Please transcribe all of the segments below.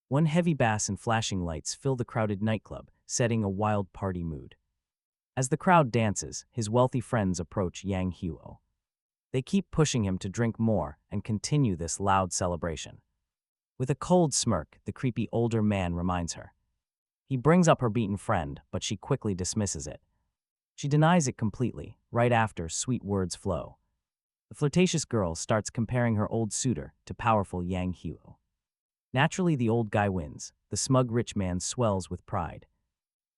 One heavy bass and flashing lights fill the crowded nightclub, setting a wild party mood. As the crowd dances, his wealthy friends approach Yang Huo. They keep pushing him to drink more and continue this loud celebration. With a cold smirk, the creepy older man reminds her. He brings up her beaten friend, but she quickly dismisses it. She denies it completely, right after sweet words flow. The flirtatious girl starts comparing her old suitor to powerful Yang Huo. Naturally, the old guy wins. The smug rich man swells with pride.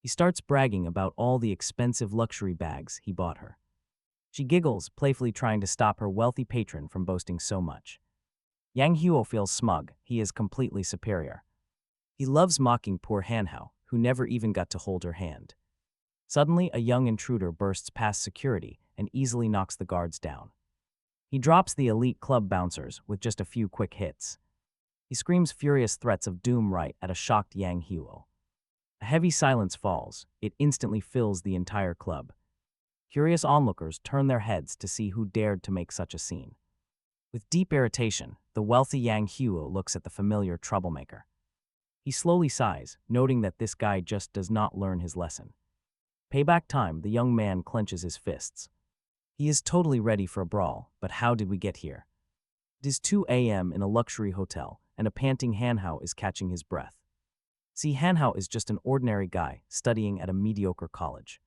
He starts bragging about all the expensive luxury bags he bought her. She giggles, playfully trying to stop her wealthy patron from boasting so much. Yang Huo feels smug. He is completely superior. He loves mocking poor Hanhao, who never even got to hold her hand. Suddenly, a young intruder bursts past security and easily knocks the guards down. He drops the elite club bouncers with just a few quick hits. He screams furious threats of doom right at a shocked Yang Huo. A heavy silence falls. It instantly fills the entire club. Curious onlookers turn their heads to see who dared to make such a scene. With deep irritation, the wealthy Yang Huo looks at the familiar troublemaker. He slowly sighs, noting that this guy just does not learn his lesson. Payback time, the young man clenches his fists. He is totally ready for a brawl, but how did we get here? It is 2 a.m. in a luxury hotel, and a panting Hanhao is catching his breath. See, Hanhao is just an ordinary guy studying at a mediocre college.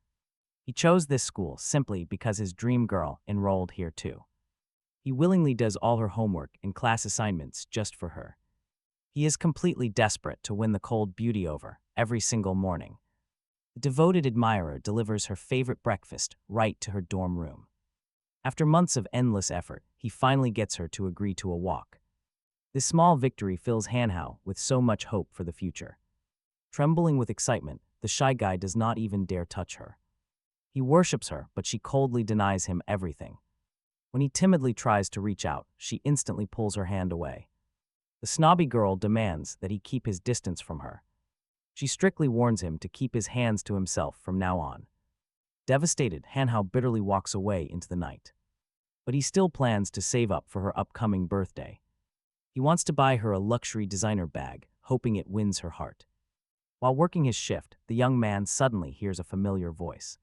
He chose this school simply because his dream girl enrolled here too. He willingly does all her homework and class assignments just for her. He is completely desperate to win the cold beauty over every single morning. The devoted admirer delivers her favorite breakfast right to her dorm room. After months of endless effort, he finally gets her to agree to a walk. This small victory fills Hanhao with so much hope for the future. Trembling with excitement, the shy guy does not even dare touch her. He worships her, but she coldly denies him everything. When he timidly tries to reach out, she instantly pulls her hand away. The snobby girl demands that he keep his distance from her. She strictly warns him to keep his hands to himself from now on. Devastated, Hanhao bitterly walks away into the night. But he still plans to save up for her upcoming birthday. He wants to buy her a luxury designer bag, hoping it wins her heart. While working his shift, the young man suddenly hears a familiar voice.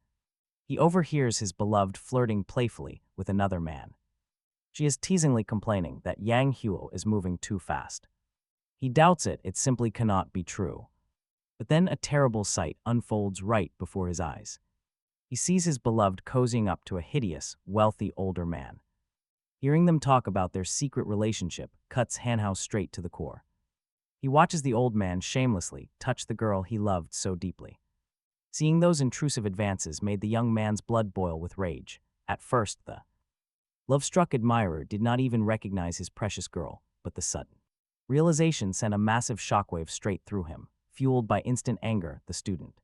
He overhears his beloved flirting playfully with another man. She is teasingly complaining that Yang Huo is moving too fast. He doubts it simply cannot be true. But then a terrible sight unfolds right before his eyes. He sees his beloved cozying up to a hideous, wealthy older man. Hearing them talk about their secret relationship cuts Hanhao straight to the core. He watches the old man shamelessly touch the girl he loved so deeply. Seeing those intrusive advances made the young man's blood boil with rage. At first, the love-struck admirer did not even recognize his precious girl, but the sudden realization sent a massive shockwave straight through him. Fueled by instant anger, the student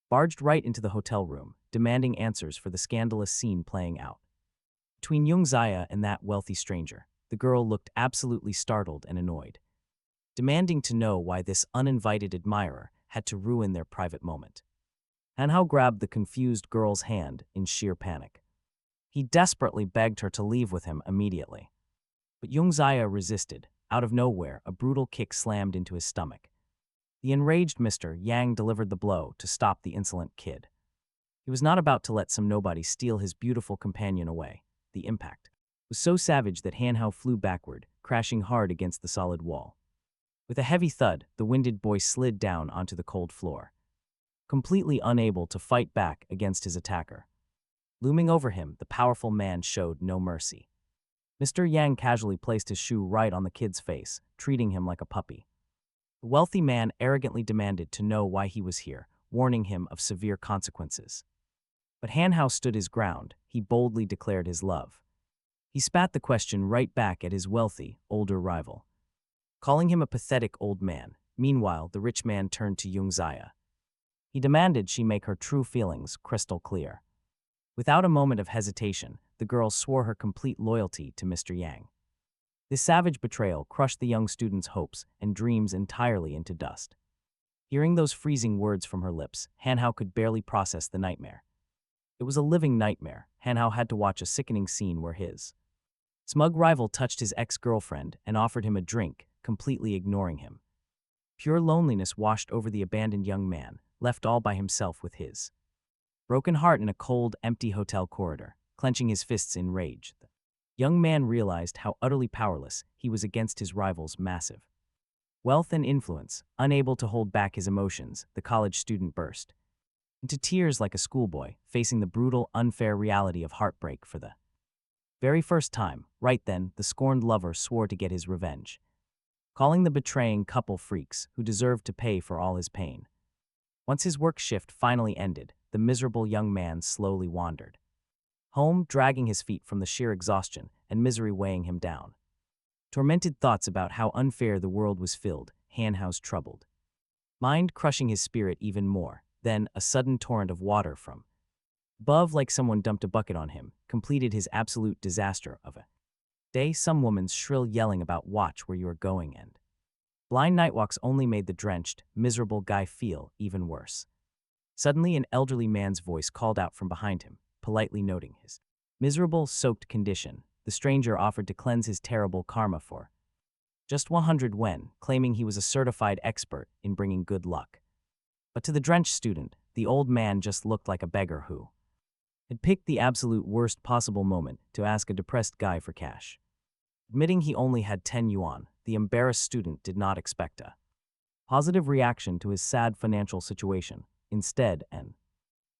barged right into the hotel room, demanding answers for the scandalous scene playing out. Between Jungzaya and that wealthy stranger, the girl looked absolutely startled and annoyed, demanding to know why this uninvited admirer had to ruin their private moment. Hanhao grabbed the confused girl's hand in sheer panic. He desperately begged her to leave with him immediately. But Jungzaya resisted. Out of nowhere, a brutal kick slammed into his stomach. The enraged Mr. Yang delivered the blow to stop the insolent kid. He was not about to let some nobody steal his beautiful companion away. The impact was so savage that Hanhao flew backward, crashing hard against the solid wall. With a heavy thud, the winded boy slid down onto the cold floor, completely unable to fight back against his attacker. Looming over him, the powerful man showed no mercy. Mr. Yang casually placed his shoe right on the kid's face, treating him like a puppy. The wealthy man arrogantly demanded to know why he was here, warning him of severe consequences. But Hanhao stood his ground. He boldly declared his love. He spat the question right back at his wealthy, older rival, calling him a pathetic old man. Meanwhile, the rich man turned to Jungzaya. He demanded she make her true feelings crystal clear. Without a moment of hesitation, the girl swore her complete loyalty to Mr. Yang. This savage betrayal crushed the young student's hopes and dreams entirely into dust. Hearing those freezing words from her lips, Hanhao could barely process the nightmare. It was a living nightmare. Hanhao had to watch a sickening scene where his smug rival touched his ex-girlfriend and offered him a drink, completely ignoring him. Pure loneliness washed over the abandoned young man, left all by himself with his broken heart in a cold, empty hotel corridor, clenching his fists in rage. The young man realized how utterly powerless he was against his rival's massive wealth and influence. Unable to hold back his emotions, the college student burst into tears like a schoolboy, facing the brutal, unfair reality of heartbreak for the very first time. Right then, the scorned lover swore to get his revenge, calling the betraying couple freaks who deserved to pay for all his pain. Once his work shift finally ended, the miserable young man slowly wandered home, dragging his feet from the sheer exhaustion and misery weighing him down. Tormented thoughts about how unfair the world was filled Hanhao's troubled mind, crushing his spirit even more. Then, a sudden torrent of water from above, like someone dumped a bucket on him, completed his absolute disaster of a day. Some woman's shrill yelling about "watch where you are going" and blind nightwalks only made the drenched, miserable guy feel even worse. Suddenly, an elderly man's voice called out from behind him, politely noting his miserable, soaked condition. The stranger offered to cleanse his terrible karma for just 100 wen, claiming he was a certified expert in bringing good luck. But to the drenched student, the old man just looked like a beggar who had picked the absolute worst possible moment to ask a depressed guy for cash. Admitting he only had 10 yuan, the embarrassed student did not expect a positive reaction to his sad financial situation. Instead, an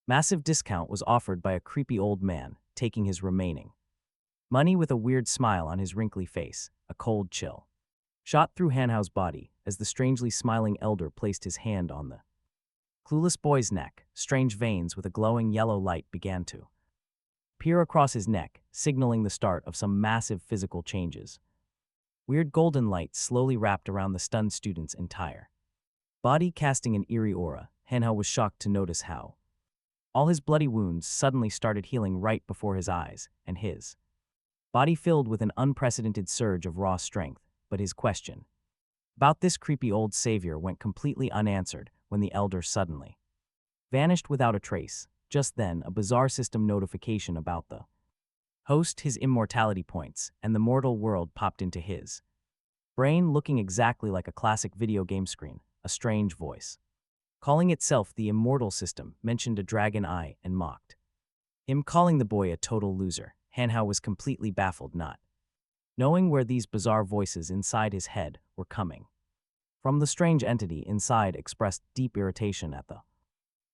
massive discount was offered by a creepy old man, taking his remaining money with a weird smile on his wrinkly face. A cold chill shot through Hanhao's body as the strangely smiling elder placed his hand on the clueless boy's neck. Strange veins with a glowing yellow light began to appear across his neck, signaling the start of some massive physical changes. Weird golden light slowly wrapped around the stunned student's entire body, casting an eerie aura. Hanhao was shocked to notice how all his bloody wounds suddenly started healing right before his eyes, and his body filled with an unprecedented surge of raw strength. But his question about this creepy old savior went completely unanswered when the elder suddenly vanished without a trace. Just then, a bizarre system notification about the host, his immortality points, and the mortal world popped into his brain, looking exactly like a classic video game screen. A strange voice, calling itself the Immortal System, mentioned a dragon eye and mocked him, calling the boy a total loser. Hanhao was completely baffled, not knowing where these bizarre voices inside his head were coming from. The strange entity inside expressed deep irritation at the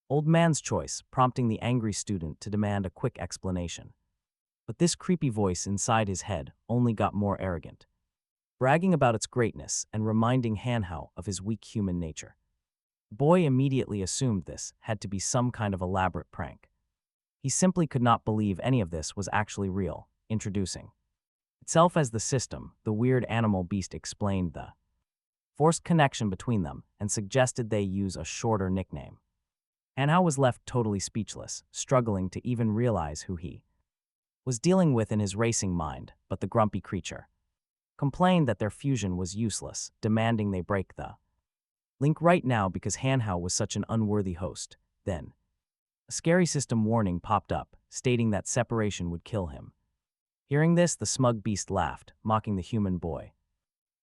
old man's choice, prompting the angry student to demand a quick explanation. But this creepy voice inside his head only got more arrogant, bragging about its greatness and reminding Hanhao of his weak human nature. The boy immediately assumed this had to be some kind of elaborate prank. He simply could not believe any of this was actually real. Introducing itself as the system, the weird animal beast explained the forced connection between them and suggested they use a shorter nickname. Hanhao was left totally speechless, struggling to even realize who he was dealing with in his racing mind. But the grumpy creature complained that their fusion was useless, demanding they break the link right now because Hanhao was such an unworthy host. Then, a scary system warning popped up, stating that separation would kill him. Hearing this, the smug beast laughed, mocking the human boy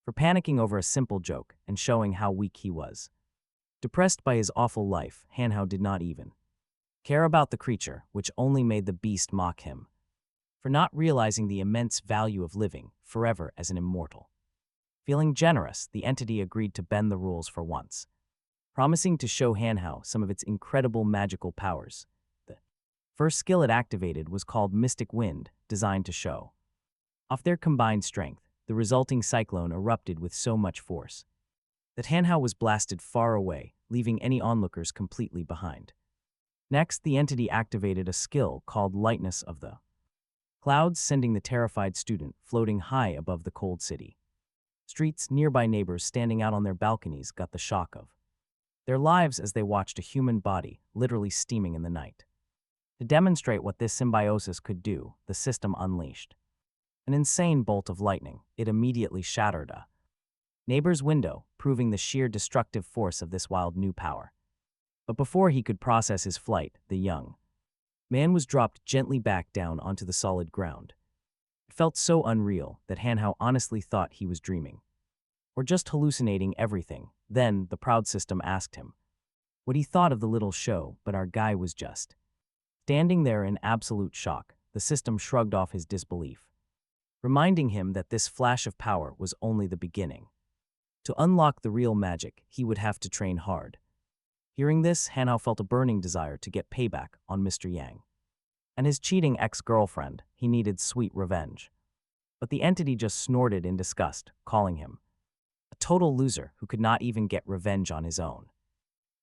for panicking over a simple joke and showing how weak he was. Depressed by his awful life, Hanhao did not even care about the creature, which only made the beast mock him for not realizing the immense value of living forever as an immortal. Feeling generous, the entity agreed to bend the rules for once, promising to show Hanhao some of its incredible magical powers. The first skill it activated was called Mystic Wind, designed to show off their combined strength. The resulting cyclone erupted with so much force that Hanhao was blasted far away, leaving any onlookers completely behind. Next, the entity activated a skill called Lightness of the Clouds, sending the terrified student floating high above the cold city streets. Nearby neighbors standing out on their balconies got the shock of their lives as they watched a human body literally steaming in the night. To demonstrate what this symbiosis could do, the system unleashed an insane bolt of lightning. It immediately shattered a neighbor's window, proving the sheer destructive force of this wild new power. But before he could process his flight, the young man was dropped gently back down onto the solid ground. It felt so unreal that Hanhao honestly thought he was dreaming or just hallucinating everything. Then, the proud system asked him what he thought of the little show, but our guy was just standing there in absolute shock. The system shrugged off his disbelief, reminding him that this flash of power was only the beginning. To unlock the real magic, he would have to train hard. Hearing this, Hanhao felt a burning desire to get payback on Mr. Yang and his cheating ex-girlfriend. He needed sweet revenge. But the entity just snorted in disgust, calling him a total loser who could not even get revenge on his own.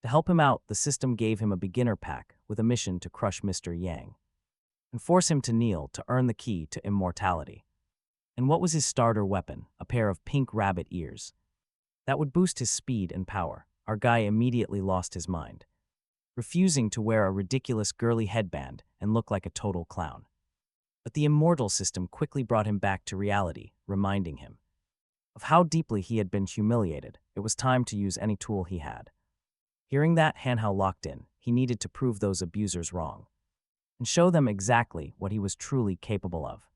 To help him out, the system gave him a beginner pack with a mission to crush Mr. Yang and force him to kneel to earn the key to immortality. And what was his starter weapon? A pair of pink rabbit ears. That would boost his speed and power. Our guy immediately lost his mind, refusing to wear a ridiculous girly headband and look like a total clown. But the Immortal System quickly brought him back to reality, reminding him of how deeply he had been humiliated. It was time to use any tool he had. Hearing that, Hanhao locked in. He needed to prove those abusers wrong and show them exactly what he was truly capable of.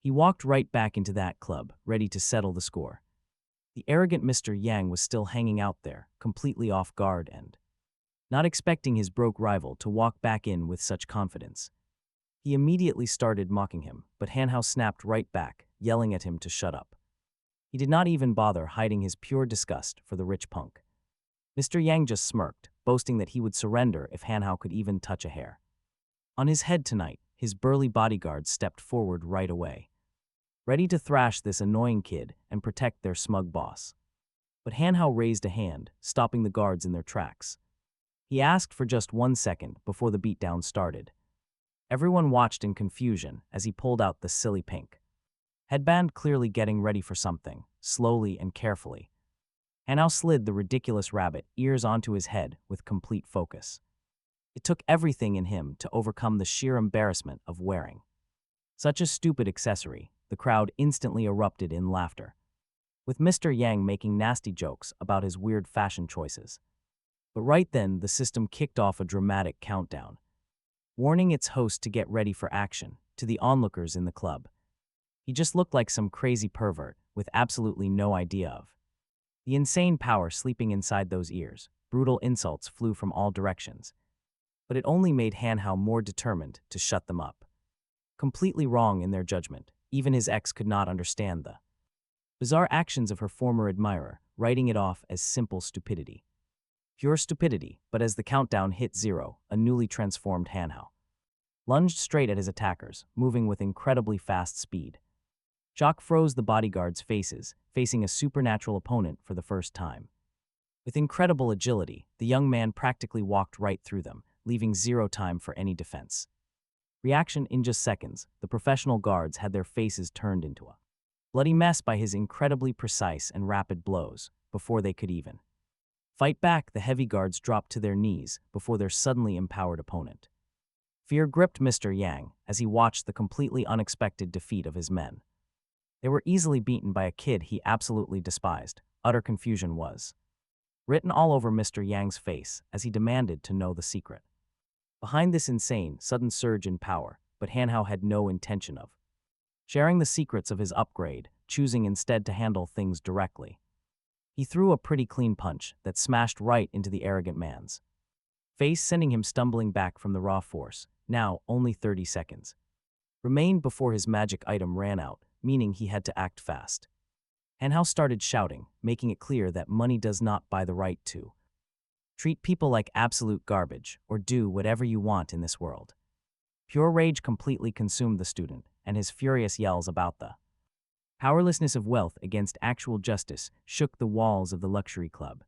He walked right back into that club, ready to settle the score. The arrogant Mr. Yang was still hanging out there, completely off guard and not expecting his broke rival to walk back in with such confidence. He immediately started mocking him, but Hanhao snapped right back, yelling at him to shut up. He did not even bother hiding his pure disgust for the rich punk. Mr. Yang just smirked, boasting that he would surrender if Hanhao could even touch a hair. On his head tonight, his burly bodyguards stepped forward right away, ready to thrash this annoying kid and protect their smug boss. But Hanhao raised a hand, stopping the guards in their tracks. He asked for just 1 second before the beatdown started. Everyone watched in confusion as he pulled out the silly pink headband, clearly getting ready for something. Slowly and carefully, Hanhao slid the ridiculous rabbit ears onto his head with complete focus. It took everything in him to overcome the sheer embarrassment of wearing such a stupid accessory. The crowd instantly erupted in laughter, with Mr. Yang making nasty jokes about his weird fashion choices. But right then, the system kicked off a dramatic countdown, warning its host to get ready for action. To the onlookers in the club, he just looked like some crazy pervert with absolutely no idea of the insane power sleeping inside those ears. Brutal insults flew from all directions, but it only made Hanhao more determined to shut them up. Completely wrong in their judgment, even his ex could not understand the bizarre actions of her former admirer, writing it off as simple stupidity. Pure stupidity. But as the countdown hit 0, a newly transformed Hanhao lunged straight at his attackers, moving with incredibly fast speed. Shock froze the bodyguards' faces, facing a supernatural opponent for the first time. With incredible agility, the young man practically walked right through them, leaving 0 time for any defense. Reaction in just seconds, the professional guards had their faces turned into a bloody mess by his incredibly precise and rapid blows. Before they could even fight back, the heavy guards dropped to their knees before their suddenly empowered opponent. Fear gripped Mr. Yang as he watched the completely unexpected defeat of his men. They were easily beaten by a kid he absolutely despised. Utter confusion was written all over Mr. Yang's face as he demanded to know the secret behind this insane, sudden surge in power. But Hanhao had no intention of sharing the secrets of his upgrade, choosing instead to handle things directly. He threw a pretty clean punch that smashed right into the arrogant man's face, sending him stumbling back from the raw force. Now, only 30 seconds remained before his magic item ran out, meaning he had to act fast. Hanhao started shouting, making it clear that money does not buy the right to treat people like absolute garbage or do whatever you want in this world. Pure rage completely consumed the student, and his furious yells about the powerlessness of wealth against actual justice shook the walls of the luxury club.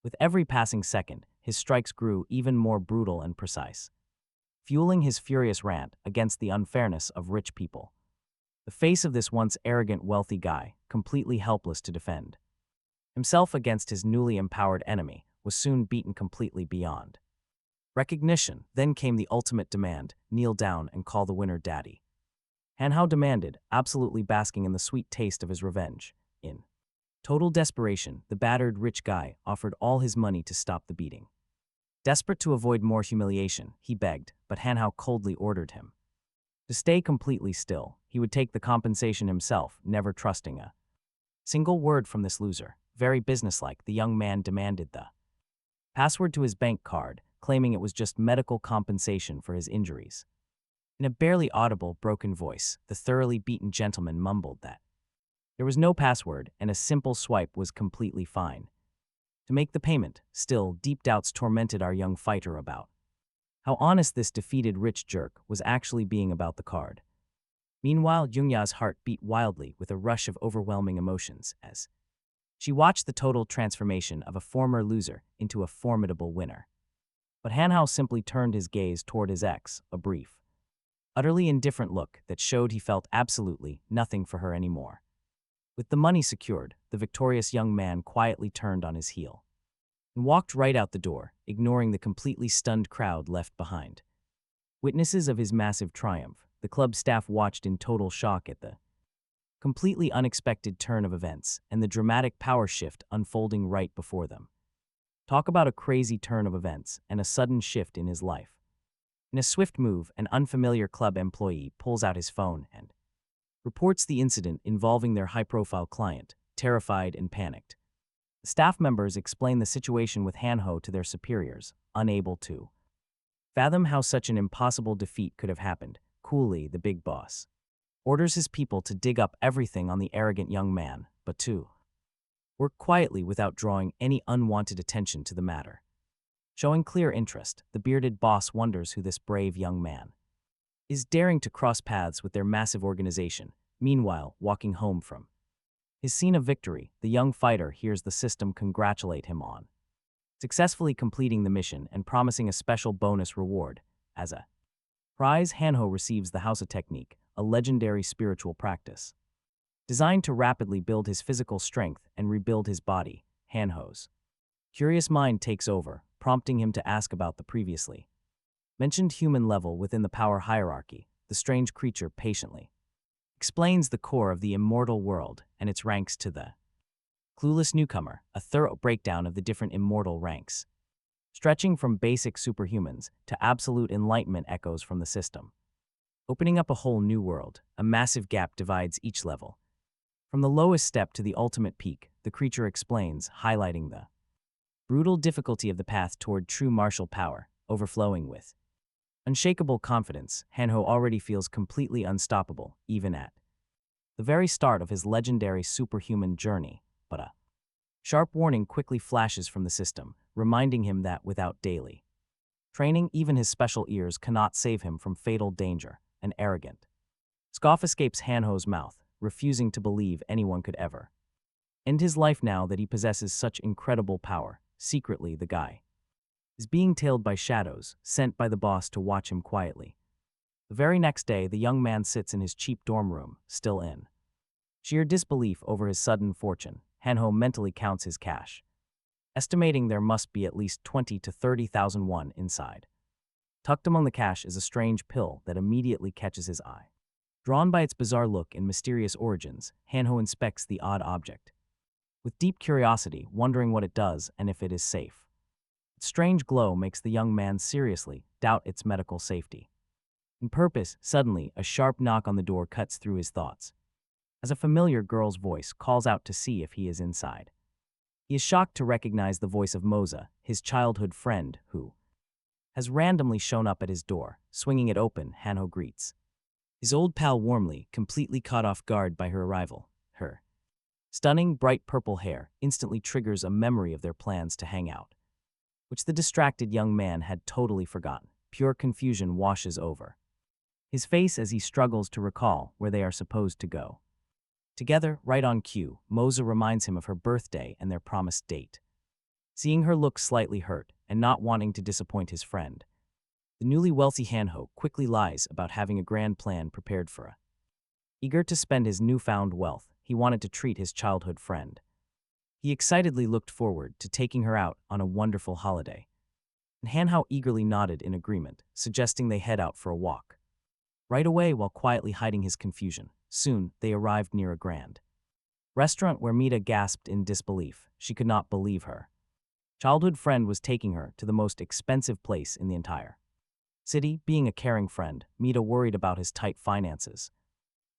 With every passing second, his strikes grew even more brutal and precise, fueling his furious rant against the unfairness of rich people. The face of this once arrogant wealthy guy, completely helpless to defend himself against his newly empowered enemy, was soon beaten completely beyond recognition. Then came the ultimate demand: kneel down and call the winner daddy. Hanhao demanded, absolutely basking in the sweet taste of his revenge. In total desperation, the battered rich guy offered all his money to stop the beating. Desperate to avoid more humiliation, he begged, but Hanhao coldly ordered him to stay completely still. He would take the compensation himself, never trusting a single word from this loser. Very businesslike, the young man demanded the password to his bank card, claiming it was just medical compensation for his injuries. In a barely audible, broken voice, the thoroughly beaten gentleman mumbled that there was no password and a simple swipe was completely fine. To make the payment, still, deep doubts tormented our young fighter about how honest this defeated rich jerk was actually being about the card. Meanwhile, Jungya's heart beat wildly with a rush of overwhelming emotions as she watched the total transformation of a former loser into a formidable winner. But Hanhao simply turned his gaze toward his ex, a brief, utterly indifferent look that showed he felt absolutely nothing for her anymore. With the money secured, the victorious young man quietly turned on his heel and walked right out the door, ignoring the completely stunned crowd left behind. Witnesses of his massive triumph, the club staff watched in total shock at the completely unexpected turn of events and the dramatic power shift unfolding right before them. Talk about a crazy turn of events and a sudden shift in his life. In a swift move, an unfamiliar club employee pulls out his phone and reports the incident involving their high-profile client, terrified and panicked. The staff members explain the situation with Hanhao to their superiors, unable to fathom how such an impossible defeat could have happened. Coolly, the big boss orders his people to dig up everything on the arrogant young man, but to work quietly without drawing any unwanted attention to the matter. Showing clear interest, the bearded boss wonders who this brave young man is daring to cross paths with their massive organization. Meanwhile, walking home from his scene of victory, the young fighter hears the system congratulate him on successfully completing the mission and promising a special bonus reward. As a prize, Hanhao receives the Hausa technique, a legendary spiritual practice designed to rapidly build his physical strength and rebuild his body. Hanhao's curious mind takes over, prompting him to ask about the previously mentioned human level within the power hierarchy. The strange creature patiently explains the core of the immortal world and its ranks to the clueless newcomer, a thorough breakdown of the different immortal ranks, stretching from basic superhumans to absolute enlightenment echoes from the system. Opening up a whole new world, a massive gap divides each level. From the lowest step to the ultimate peak, the creature explains, highlighting the brutal difficulty of the path toward true martial power, overflowing with unshakable confidence. Hanhao already feels completely unstoppable, even at the very start of his legendary superhuman journey, but a sharp warning quickly flashes from the system, reminding him that without daily training, even his special ears cannot save him from fatal danger. An arrogant scoff escapes Hanho's mouth, refusing to believe anyone could ever end his life now that he possesses such incredible power. Secretly, the guy is being tailed by shadows, sent by the boss to watch him quietly. The very next day, the young man sits in his cheap dorm room, still in sheer disbelief over his sudden fortune. Hanhao mentally counts his cash, estimating there must be at least 20 to 30,000 won inside. Tucked among the cash is a strange pill that immediately catches his eye. Drawn by its bizarre look and mysterious origins, Hanhao inspects the odd object with deep curiosity, wondering what it does and if it is safe. Its strange glow makes the young man seriously doubt its medical safety. In purpose, suddenly, a sharp knock on the door cuts through his thoughts, as a familiar girl's voice calls out to see if he is inside. He is shocked to recognize the voice of Moza, his childhood friend, who has randomly shown up at his door. Swinging it open, Hanhao greets his old pal warmly, completely caught off guard by her arrival. Her stunning, bright purple hair instantly triggers a memory of their plans to hang out, which the distracted young man had totally forgotten. Pure confusion washes over his face as he struggles to recall where they are supposed to go. Together, right on cue, Moza reminds him of her birthday and their promised date. Seeing her look slightly hurt and not wanting to disappoint his friend, the newly wealthy Hanhao quickly lies about having a grand plan prepared for her. Eager to spend his newfound wealth, he wanted to treat his childhood friend. He excitedly looked forward to taking her out on a wonderful holiday. And Hanhao eagerly nodded in agreement, suggesting they head out for a walk. Right away, while quietly hiding his confusion, soon they arrived near a grand restaurant where Mita gasped in disbelief. She could not believe her childhood friend was taking her to the most expensive place in the entire city. Being a caring friend, Mita worried about his tight finances,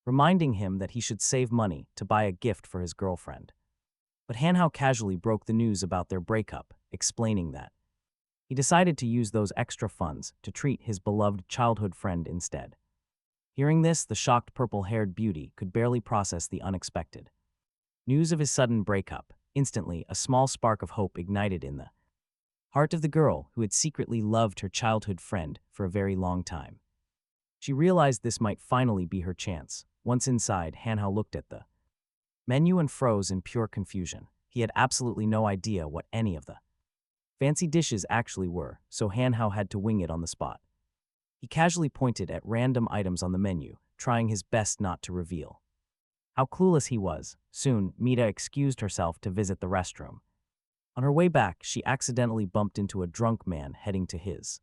reminding him that he should save money to buy a gift for his girlfriend. But Hanhao casually broke the news about their breakup, explaining that he decided to use those extra funds to treat his beloved childhood friend instead. Hearing this, the shocked purple-haired beauty could barely process the unexpected news of his sudden breakup. Instantly, a small spark of hope ignited in the heart of the girl who had secretly loved her childhood friend for a very long time. She realized this might finally be her chance. Once inside, Hanhao looked at the menu and froze in pure confusion. He had absolutely no idea what any of the fancy dishes actually were, so Hanhao had to wing it on the spot. He casually pointed at random items on the menu, trying his best not to reveal how clueless he was. Soon, Mita excused herself to visit the restroom. On her way back, she accidentally bumped into a drunk man heading to his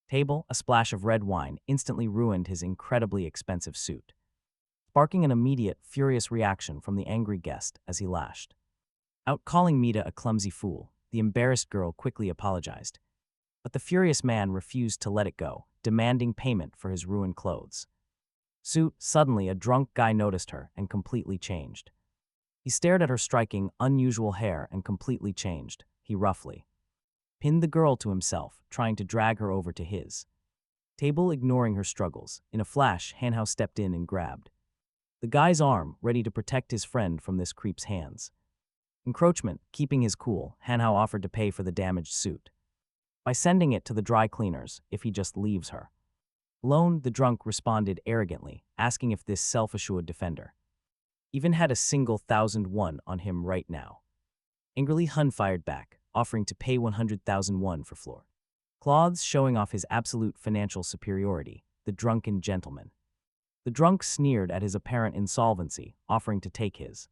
table. A splash of red wine instantly ruined his incredibly expensive suit, sparking an immediate, furious reaction from the angry guest as he lashed out, calling Mita a clumsy fool. The embarrassed girl quickly apologized, but the furious man refused to let it go, demanding payment for his ruined clothes. Suddenly, a drunk guy noticed her and completely changed. He stared at her striking, unusual hair and completely changed. He roughly pinned the girl to himself, trying to drag her over to his table, ignoring her struggles. In a flash, Hanhao stepped in and grabbed the guy's arm, ready to protect his friend from this creep's hands. Encroachment. Keeping his cool, Hanhao offered to pay for the damaged suit by sending it to the dry cleaners if he just leaves her alone. The drunk responded arrogantly, asking if this self-assured defender even had a single 1,000 won on him right now. Angrily, Hun fired back, offering to pay 100,000 won for floor cloths, showing off his absolute financial superiority. The drunken gentleman. The drunk sneered at his apparent insolvency, offering to take his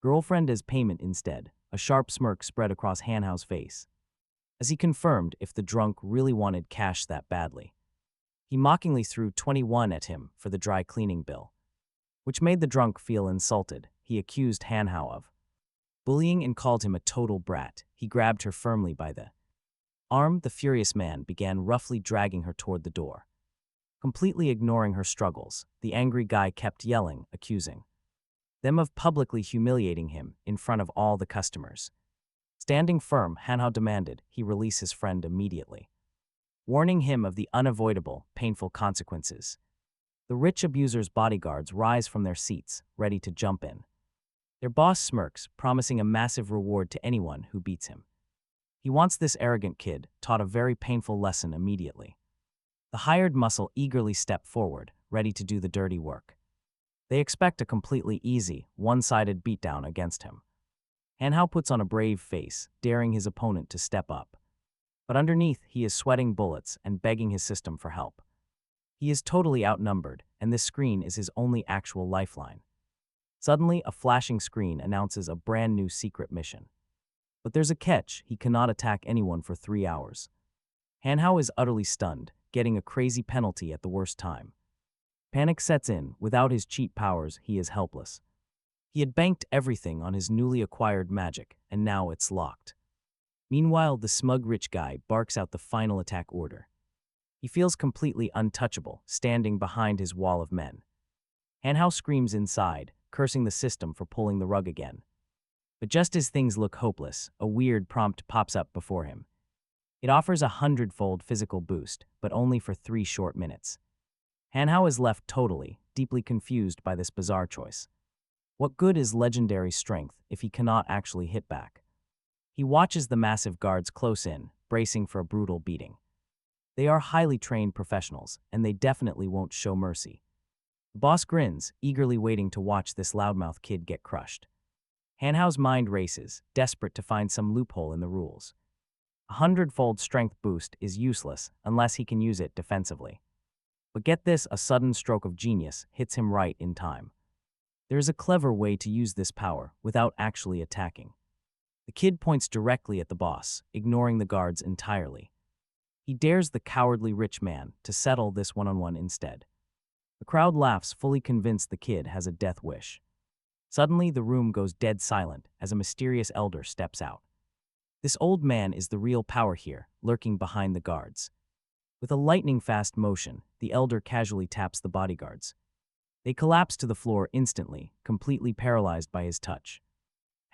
girlfriend as payment instead. A sharp smirk spread across Hanhao's face as he confirmed if the drunk really wanted cash that badly. He mockingly threw 21 at him for the dry cleaning bill, which made the drunk feel insulted. He accused Hanhao of bullying and called him a total brat. He grabbed her firmly by the arm. The furious man began roughly dragging her toward the door. Completely ignoring her struggles, the angry guy kept yelling, accusing them of publicly humiliating him in front of all the customers. Standing firm, Hanhao demanded he release his friend immediately, warning him of the unavoidable, painful consequences. The rich abuser's bodyguards rise from their seats, ready to jump in. Their boss smirks, promising a massive reward to anyone who beats him. He wants this arrogant kid taught a very painful lesson immediately. The hired muscle eagerly step forward, ready to do the dirty work. They expect a completely easy, one-sided beatdown against him. Hanhao puts on a brave face, daring his opponent to step up. But underneath, he is sweating bullets and begging his system for help. He is totally outnumbered, and this screen is his only actual lifeline. Suddenly, a flashing screen announces a brand new secret mission. But there's a catch: he cannot attack anyone for 3 hours. Hanhao is utterly stunned, getting a crazy penalty at the worst time. Panic sets in. Without his cheat powers, he is helpless. He had banked everything on his newly acquired magic, and now it's locked. Meanwhile, the smug rich guy barks out the final attack order. He feels completely untouchable, standing behind his wall of men. Hanhao screams inside, cursing the system for pulling the rug again. But just as things look hopeless, a weird prompt pops up before him. It offers a 100-fold physical boost, but only for 3 short minutes. Hanhao is left totally, deeply confused by this bizarre choice. What good is legendary strength if he cannot actually hit back? He watches the massive guards close in, bracing for a brutal beating. They are highly trained professionals, and they definitely won't show mercy. The boss grins, eagerly waiting to watch this loudmouth kid get crushed. Hanhao's mind races, desperate to find some loophole in the rules. A 100-fold strength boost is useless unless he can use it defensively. But get this, a sudden stroke of genius hits him right in time. There is a clever way to use this power without actually attacking. The kid points directly at the boss, ignoring the guards entirely. He dares the cowardly rich man to settle this one-on-one instead. The crowd laughs, fully convinced the kid has a death wish. Suddenly, the room goes dead silent as a mysterious elder steps out. This old man is the real power here, lurking behind the guards. With a lightning-fast motion, the elder casually taps the bodyguards. They collapse to the floor instantly, completely paralyzed by his touch.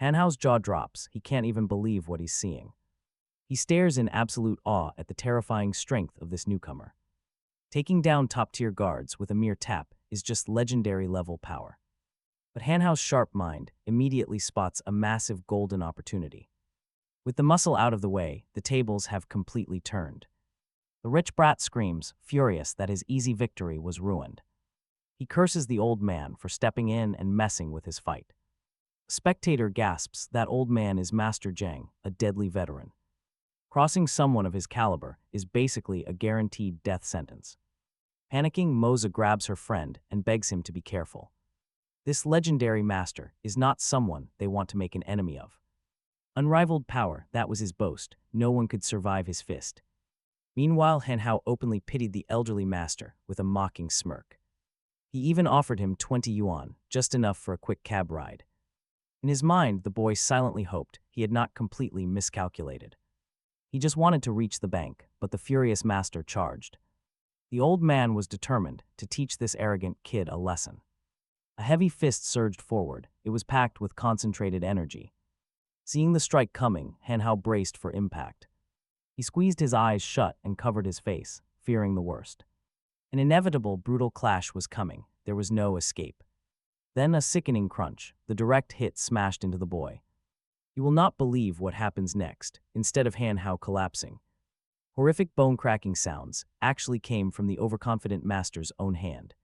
Hanhao's jaw drops. He can't even believe what he's seeing. He stares in absolute awe at the terrifying strength of this newcomer. Taking down top-tier guards with a mere tap is just legendary-level power. But Hanhao's sharp mind immediately spots a massive golden opportunity. With the muscle out of the way, the tables have completely turned. The rich brat screams, furious that his easy victory was ruined. He curses the old man for stepping in and messing with his fight. A spectator gasps that old man is Master Zhang, a deadly veteran. Crossing someone of his caliber is basically a guaranteed death sentence. Panicking, Moza grabs her friend and begs him to be careful. This legendary master is not someone they want to make an enemy of. Unrivaled power, that was his boast. No one could survive his fist. Meanwhile, Hanhao openly pitied the elderly master with a mocking smirk. He even offered him 20 yuan, just enough for a quick cab ride. In his mind, the boy silently hoped he had not completely miscalculated. He just wanted to reach the bank, but the furious master charged. The old man was determined to teach this arrogant kid a lesson. A heavy fist surged forward. It was packed with concentrated energy. Seeing the strike coming, Hanhao braced for impact. He squeezed his eyes shut and covered his face, fearing the worst. An inevitable, brutal clash was coming. There was no escape. Then a sickening crunch. The direct hit smashed into the boy. You will not believe what happens next. Instead of Hanhao collapsing, horrific bone-cracking sounds actually came from the overconfident master's own hand.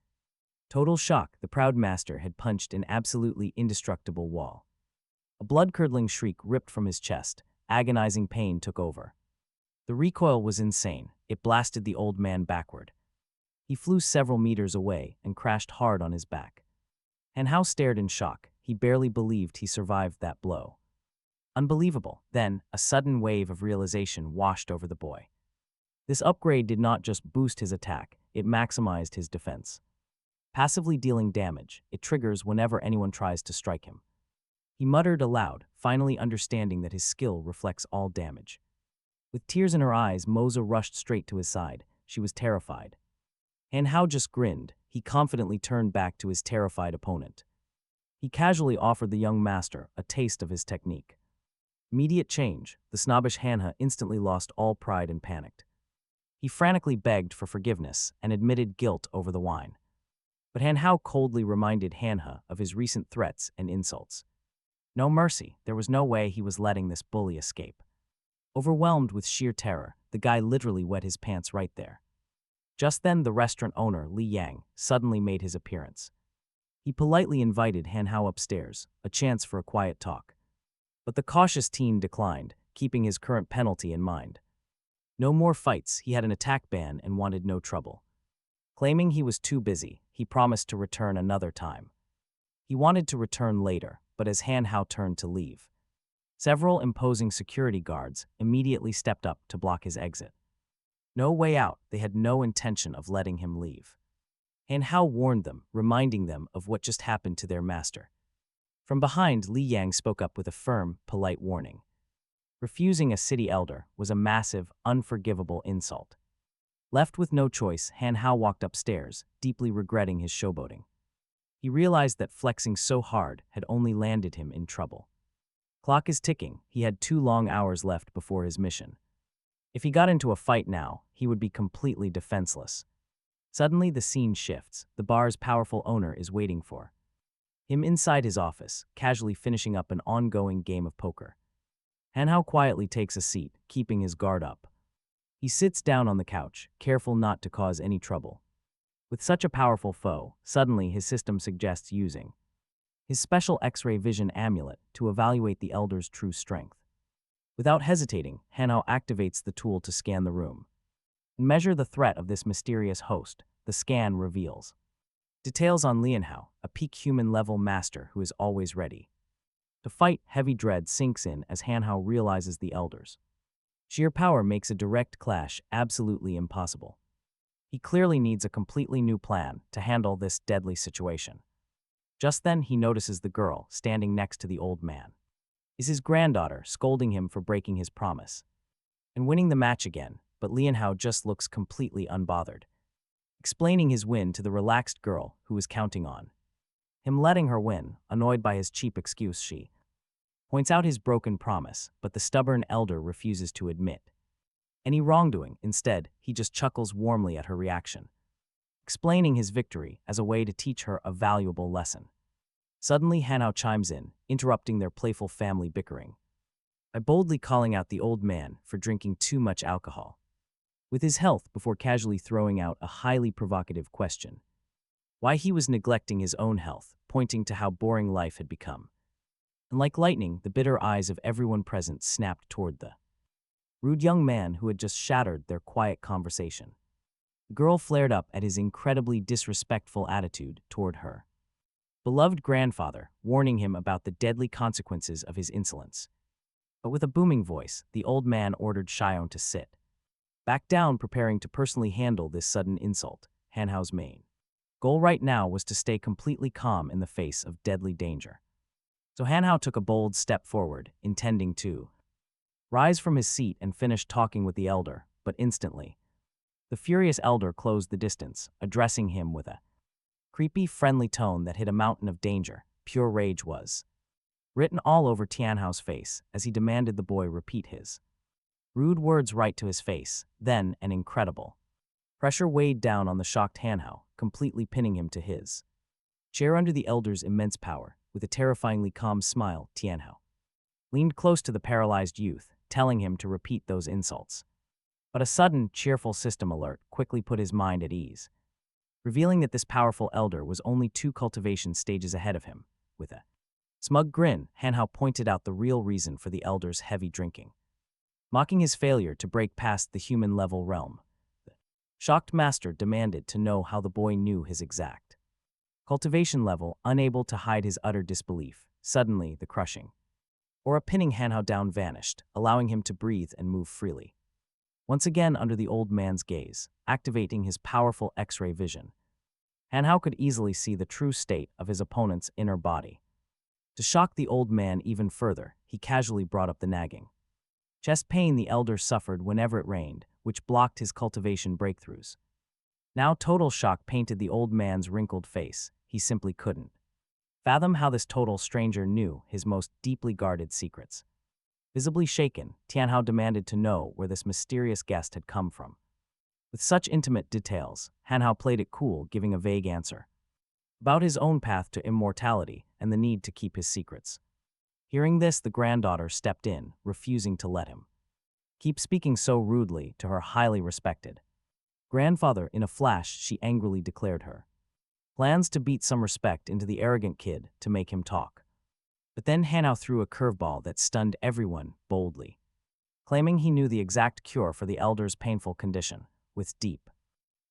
Total shock, the proud master had punched an absolutely indestructible wall. A blood-curdling shriek ripped from his chest. Agonizing pain took over. The recoil was insane. It blasted the old man backward. He flew several meters away and crashed hard on his back. Hanhao stared in shock. He barely believed he survived that blow. Unbelievable. Then, a sudden wave of realization washed over the boy. This upgrade did not just boost his attack, it maximized his defense. Passively dealing damage, it triggers whenever anyone tries to strike him. He muttered aloud, finally understanding that his skill reflects all damage. With tears in her eyes, Moza rushed straight to his side. She was terrified. Hanhao just grinned. He confidently turned back to his terrified opponent. He casually offered the young master a taste of his technique. Immediate change. The snobbish Hanha instantly lost all pride and panicked. He frantically begged for forgiveness and admitted guilt over the wine. But Hanhao coldly reminded Hanha of his recent threats and insults. No mercy. There was no way he was letting this bully escape. Overwhelmed with sheer terror, the guy literally wet his pants right there. Just then, the restaurant owner, Li Yang, suddenly made his appearance. He politely invited Hanhao upstairs, a chance for a quiet talk. But the cautious teen declined, keeping his current penalty in mind. No more fights, he had an attack ban and wanted no trouble. Claiming he was too busy, he promised to return another time. He wanted to return later, but as Hanhao turned to leave, several imposing security guards immediately stepped up to block his exit. No way out, they had no intention of letting him leave. Hanhao warned them, reminding them of what just happened to their master. From behind, Li Yang spoke up with a firm, polite warning. Refusing a city elder was a massive, unforgivable insult. Left with no choice, Hanhao walked upstairs, deeply regretting his showboating. He realized that flexing so hard had only landed him in trouble. Clock is ticking. He had 2 long hours left before his mission. If he got into a fight now, he would be completely defenseless. Suddenly, the scene shifts. The bar's powerful owner is waiting for him inside his office, casually finishing up an ongoing game of poker. Hanhao quietly takes a seat, keeping his guard up. He sits down on the couch, careful not to cause any trouble. With such a powerful foe, suddenly his system suggests using his special X-ray vision amulet to evaluate the elder's true strength. Without hesitating, Hanhao activates the tool to scan the room. Measure the threat of this mysterious host. The scan reveals details on Lianhao, a peak human-level master who is always ready to fight. Heavy dread sinks in as Hanhao realizes the elders sheer power makes a direct clash absolutely impossible. He clearly needs a completely new plan to handle this deadly situation. Just then, he notices the girl standing next to the old man. Is his granddaughter, scolding him for breaking his promise and winning the match again, but Lianhao just looks completely unbothered, explaining his win to the relaxed girl who was counting on him letting her win. Annoyed by his cheap excuse, she points out his broken promise, but the stubborn elder refuses to admit any wrongdoing. Instead, he just chuckles warmly at her reaction, explaining his victory as a way to teach her a valuable lesson. Suddenly, Hanhao chimes in, interrupting their playful family bickering by boldly calling out the old man for drinking too much alcohol with his health before casually throwing out a highly provocative question: why he was neglecting his own health, pointing to how boring life had become. And like lightning, the bitter eyes of everyone present snapped toward the rude young man who had just shattered their quiet conversation. The girl flared up at his incredibly disrespectful attitude toward her beloved grandfather, warning him about the deadly consequences of his insolence. But with a booming voice, the old man ordered Xion to sit back down, preparing to personally handle this sudden insult. Hanhao's main goal right now was to stay completely calm in the face of deadly danger. So Hanhao took a bold step forward, intending to rise from his seat and finish talking with the elder, but instantly, the furious elder closed the distance, addressing him with a creepy, friendly tone that hid a mountain of danger. Pure rage was written all over Tianhao's face as he demanded the boy repeat his rude words right to his face. Then, an incredible pressure weighed down on the shocked Hanhao, completely pinning him to his chair under the elder's immense power. With a terrifyingly calm smile, Tianhao leaned close to the paralyzed youth, telling him to repeat those insults. But a sudden, cheerful system alert quickly put his mind at ease, revealing that this powerful elder was only 2 cultivation stages ahead of him. With a smug grin, Hanhao pointed out the real reason for the elder's heavy drinking, mocking his failure to break past the human-level realm. The shocked master demanded to know how the boy knew his exact cultivation level, unable to hide his utter disbelief. Suddenly, the crushing aura pinning Hanhao down vanished, allowing him to breathe and move freely. Once again under the old man's gaze, activating his powerful X-ray vision, Hanhao could easily see the true state of his opponent's inner body. To shock the old man even further, he casually brought up the nagging chest pain the elder suffered whenever it rained, which blocked his cultivation breakthroughs. Now total shock painted the old man's wrinkled face. He simply couldn't fathom how this total stranger knew his most deeply guarded secrets. Visibly shaken, Tianhao demanded to know where this mysterious guest had come from. With such intimate details, Hanhao played it cool, giving a vague answer about his own path to immortality and the need to keep his secrets. Hearing this, the granddaughter stepped in, refusing to let him keep speaking so rudely to her highly respected grandfather. In a flash, she angrily declared her plans to beat some respect into the arrogant kid to make him talk. But then Hanhao threw a curveball that stunned everyone boldly, claiming he knew the exact cure for the elder's painful condition. With deep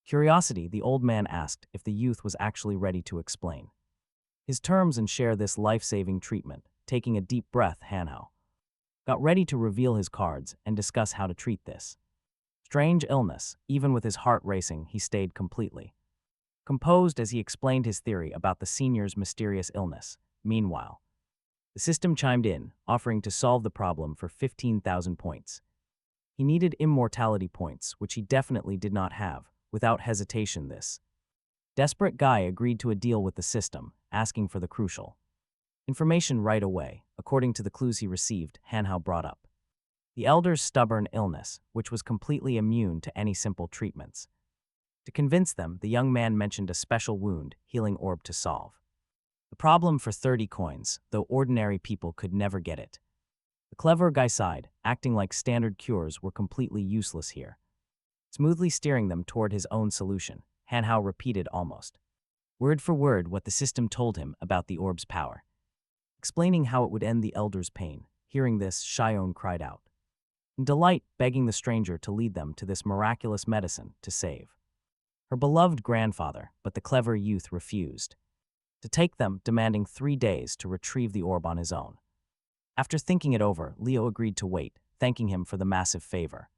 curiosity, the old man asked if the youth was actually ready to explain his terms and share this life-saving treatment. Taking a deep breath, Hanhao got ready to reveal his cards and discuss how to treat this strange illness. Even with his heart racing, he stayed completely composed as he explained his theory about the senior's mysterious illness. Meanwhile, the system chimed in, offering to solve the problem for 15,000 points. He needed immortality points, which he definitely did not have. Without hesitation, this desperate guy agreed to a deal with the system, asking for the crucial information right away. According to the clues he received, Hanhao brought up the elder's stubborn illness, which was completely immune to any simple treatments. To convince them, the young man mentioned a special wound healing orb to solve the problem for 30 coins, though ordinary people could never get it. The clever guy sighed, acting like standard cures were completely useless here. Smoothly steering them toward his own solution, Hanhao repeated almost word for word what the system told him about the orb's power, explaining how it would end the elder's pain. Hearing this, Xion cried out in delight, begging the stranger to lead them to this miraculous medicine to save her beloved grandfather. But the clever youth refused to take them, demanding 3 days to retrieve the orb on his own. After thinking it over, Leo agreed to wait, thanking him for the massive favor.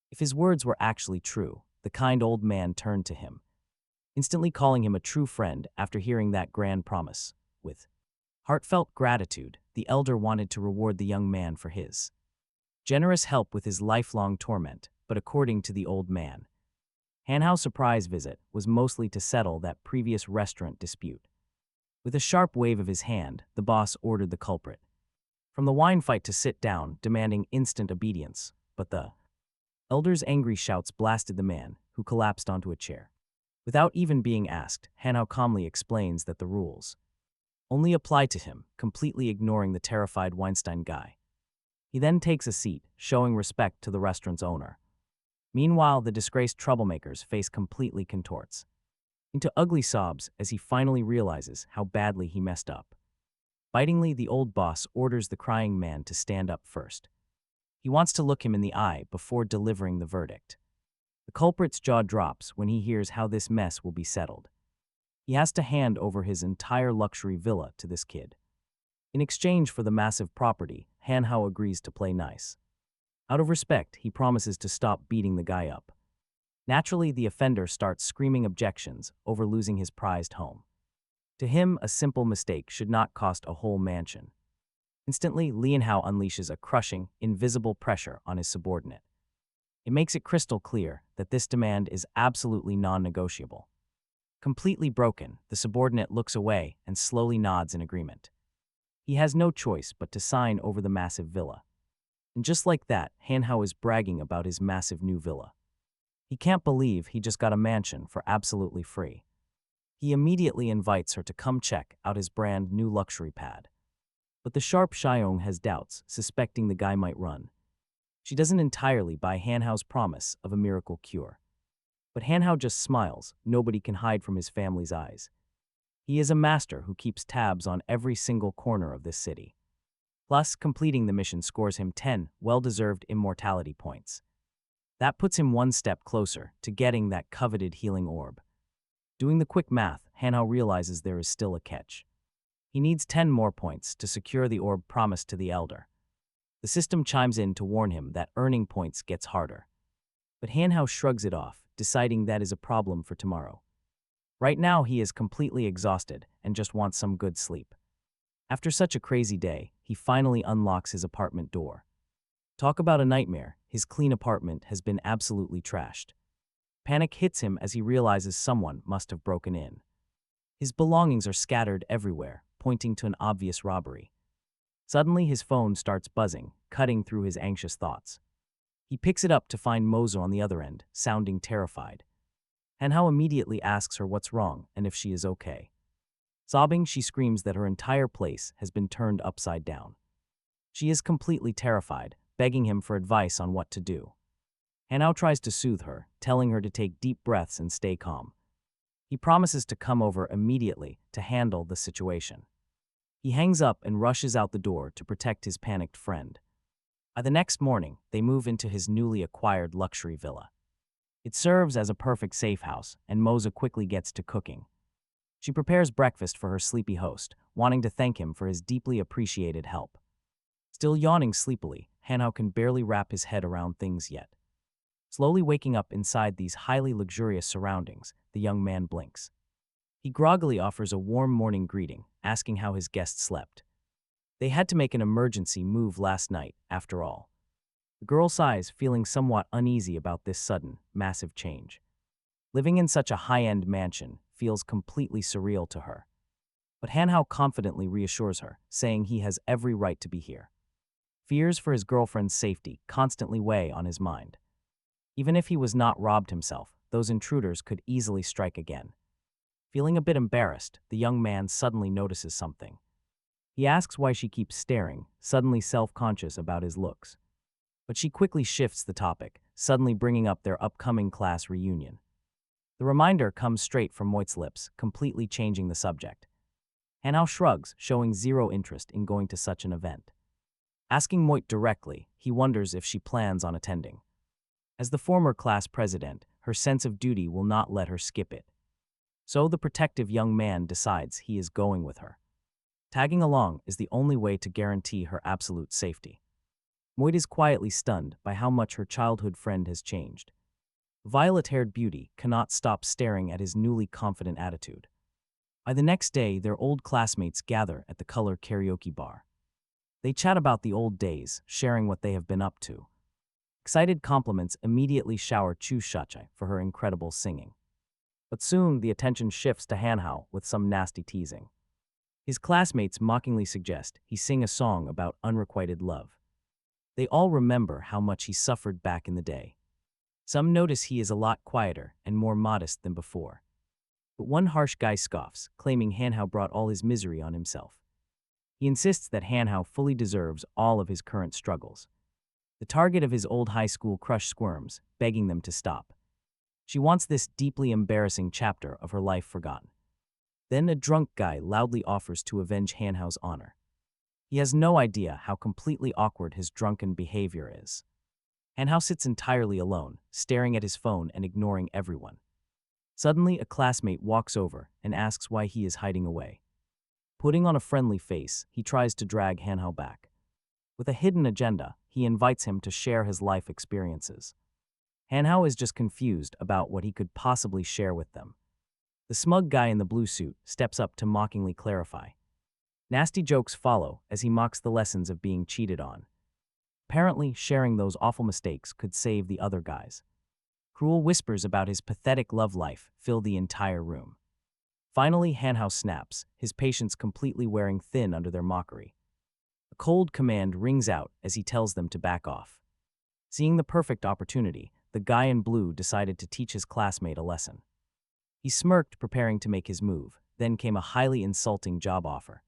If his words were actually true, the kind old man turned to him, instantly calling him a true friend. After hearing that grand promise, with heartfelt gratitude, the elder wanted to reward the young man for his generous help with his lifelong torment. But according to the old man, Hanhao's surprise visit was mostly to settle that previous restaurant dispute. With a sharp wave of his hand, the boss ordered the culprit from the wine fight to sit down, demanding instant obedience, but the elder's angry shouts blasted the man, who collapsed onto a chair. Without even being asked, Hanhao calmly explains that the rules only apply to him, completely ignoring the terrified Weinstein guy. He then takes a seat, showing respect to the restaurant's owner. Meanwhile, the disgraced troublemakers face completely contorts into ugly sobs as he finally realizes how badly he messed up. Bitingly, the old boss orders the crying man to stand up first. He wants to look him in the eye before delivering the verdict. The culprit's jaw drops when he hears how this mess will be settled. He has to hand over his entire luxury villa to this kid. In exchange for the massive property, Hanhao agrees to play nice. Out of respect, he promises to stop beating the guy up. Naturally, the offender starts screaming objections over losing his prized home. To him, a simple mistake should not cost a whole mansion. Instantly, Lianhao unleashes a crushing, invisible pressure on his subordinate. It makes it crystal clear that this demand is absolutely non-negotiable. Completely broken, the subordinate looks away and slowly nods in agreement. He has no choice but to sign over the massive villa. And just like that, Hanhao is bragging about his massive new villa. He can't believe he just got a mansion for absolutely free. He immediately invites her to come check out his brand new luxury pad. But the sharp Xiong has doubts, suspecting the guy might run. She doesn't entirely buy Hanhao's promise of a miracle cure. But Hanhao just smiles. Nobody can hide from his family's eyes. He is a master who keeps tabs on every single corner of this city. Plus, completing the mission scores him 10 well-deserved immortality points. That puts him one step closer to getting that coveted healing orb. Doing the quick math, Hanhao realizes there is still a catch. He needs 10 more points to secure the orb promised to the elder. The system chimes in to warn him that earning points gets harder. But Hanhao shrugs it off, deciding that is a problem for tomorrow. Right now, he is completely exhausted and just wants some good sleep. After such a crazy day, he finally unlocks his apartment door. Talk about a nightmare, his clean apartment has been absolutely trashed. Panic hits him as he realizes someone must have broken in. His belongings are scattered everywhere, pointing to an obvious robbery. Suddenly, his phone starts buzzing, cutting through his anxious thoughts. He picks it up to find Mozo on the other end, sounding terrified. Hanhao immediately asks her what's wrong and if she is okay. Sobbing, she screams that her entire place has been turned upside down. She is completely terrified, begging him for advice on what to do. Hanhao tries to soothe her, telling her to take deep breaths and stay calm. He promises to come over immediately to handle the situation. He hangs up and rushes out the door to protect his panicked friend. By the next morning, they move into his newly acquired luxury villa. It serves as a perfect safe house, and Moza quickly gets to cooking. She prepares breakfast for her sleepy host, wanting to thank him for his deeply appreciated help. Still yawning sleepily, Hanhao can barely wrap his head around things yet. Slowly waking up inside these highly luxurious surroundings, the young man blinks. He groggily offers a warm morning greeting, asking how his guest slept. They had to make an emergency move last night, after all. The girl sighs, feeling somewhat uneasy about this sudden, massive change. Living in such a high-end mansion feels completely surreal to her. But Hanhao confidently reassures her, saying he has every right to be here. Fears for his girlfriend's safety constantly weigh on his mind. Even if he was not robbed himself, those intruders could easily strike again. Feeling a bit embarrassed, the young man suddenly notices something. He asks why she keeps staring, suddenly self-conscious about his looks. But she quickly shifts the topic, suddenly bringing up their upcoming class reunion. The reminder comes straight from Moit's lips, completely changing the subject. Hanhao shrugs, showing zero interest in going to such an event. Asking Moit directly, he wonders if she plans on attending. As the former class president, her sense of duty will not let her skip it. So the protective young man decides he is going with her. Tagging along is the only way to guarantee her absolute safety. Moit is quietly stunned by how much her childhood friend has changed. Violet-haired beauty cannot stop staring at his newly confident attitude. By the next day, their old classmates gather at the Color Karaoke Bar. They chat about the old days, sharing what they have been up to. Excited compliments immediately shower Chu Shache for her incredible singing. But soon, the attention shifts to Hanhao with some nasty teasing. His classmates mockingly suggest he sing a song about unrequited love. They all remember how much he suffered back in the day. Some notice he is a lot quieter and more modest than before. But one harsh guy scoffs, claiming Hanhao brought all his misery on himself. He insists that Hanhao fully deserves all of his current struggles. The target of his old high school crush squirms, begging them to stop. She wants this deeply embarrassing chapter of her life forgotten. Then a drunk guy loudly offers to avenge Hanhao's honor. He has no idea how completely awkward his drunken behavior is. Hanhao sits entirely alone, staring at his phone and ignoring everyone. Suddenly, a classmate walks over and asks why he is hiding away. Putting on a friendly face, he tries to drag Hanhao back. With a hidden agenda, he invites him to share his life experiences. Hanhao is just confused about what he could possibly share with them. The smug guy in the blue suit steps up to mockingly clarify. Nasty jokes follow as he mocks the lessons of being cheated on. Apparently, sharing those awful mistakes could save the other guys. Cruel whispers about his pathetic love life fill the entire room. Finally, Hanhao snaps, his patience completely wearing thin under their mockery. A cold command rings out as he tells them to back off. Seeing the perfect opportunity, the guy in blue decided to teach his classmate a lesson. He smirked, preparing to make his move. Then came a highly insulting job offer.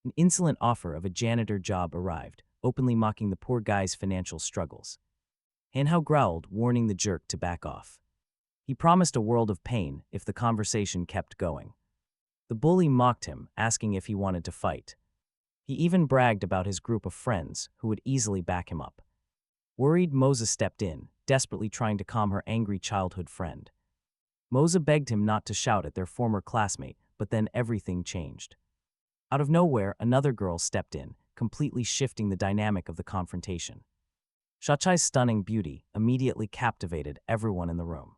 An insolent offer of a janitor job arrived, openly mocking the poor guy's financial struggles. Hanhao growled, warning the jerk to back off. He promised a world of pain if the conversation kept going. The bully mocked him, asking if he wanted to fight. He even bragged about his group of friends who would easily back him up. Worried, Moza stepped in, desperately trying to calm her angry childhood friend. Moza begged him not to shout at their former classmate, but then everything changed. Out of nowhere, another girl stepped in, completely shifting the dynamic of the confrontation. Shachai's stunning beauty immediately captivated everyone in the room.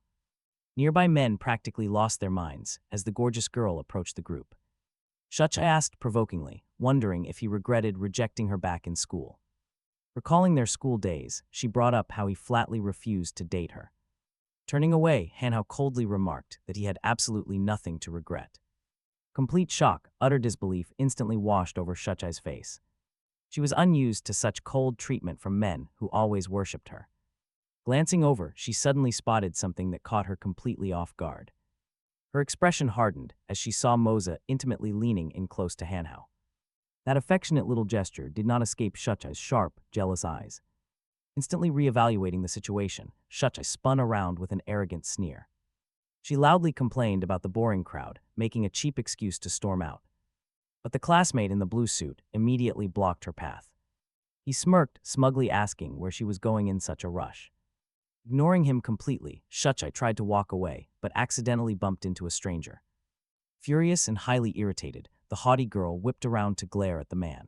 Nearby men practically lost their minds as the gorgeous girl approached the group. Shachai asked provokingly, wondering if he regretted rejecting her back in school. Recalling their school days, she brought up how he flatly refused to date her. Turning away, Hanhao coldly remarked that he had absolutely nothing to regret. Complete shock, utter disbelief instantly washed over Shachai's face. She was unused to such cold treatment from men who always worshipped her. Glancing over, she suddenly spotted something that caught her completely off guard. Her expression hardened as she saw Moza intimately leaning in close to Hanhao. That affectionate little gesture did not escape Shachai's sharp, jealous eyes. Instantly reevaluating the situation, Shachai spun around with an arrogant sneer. She loudly complained about the boring crowd, making a cheap excuse to storm out. But the classmate in the blue suit immediately blocked her path. He smirked, smugly asking where she was going in such a rush. Ignoring him completely, Shachai tried to walk away, but accidentally bumped into a stranger. Furious and highly irritated, the haughty girl whipped around to glare at the man.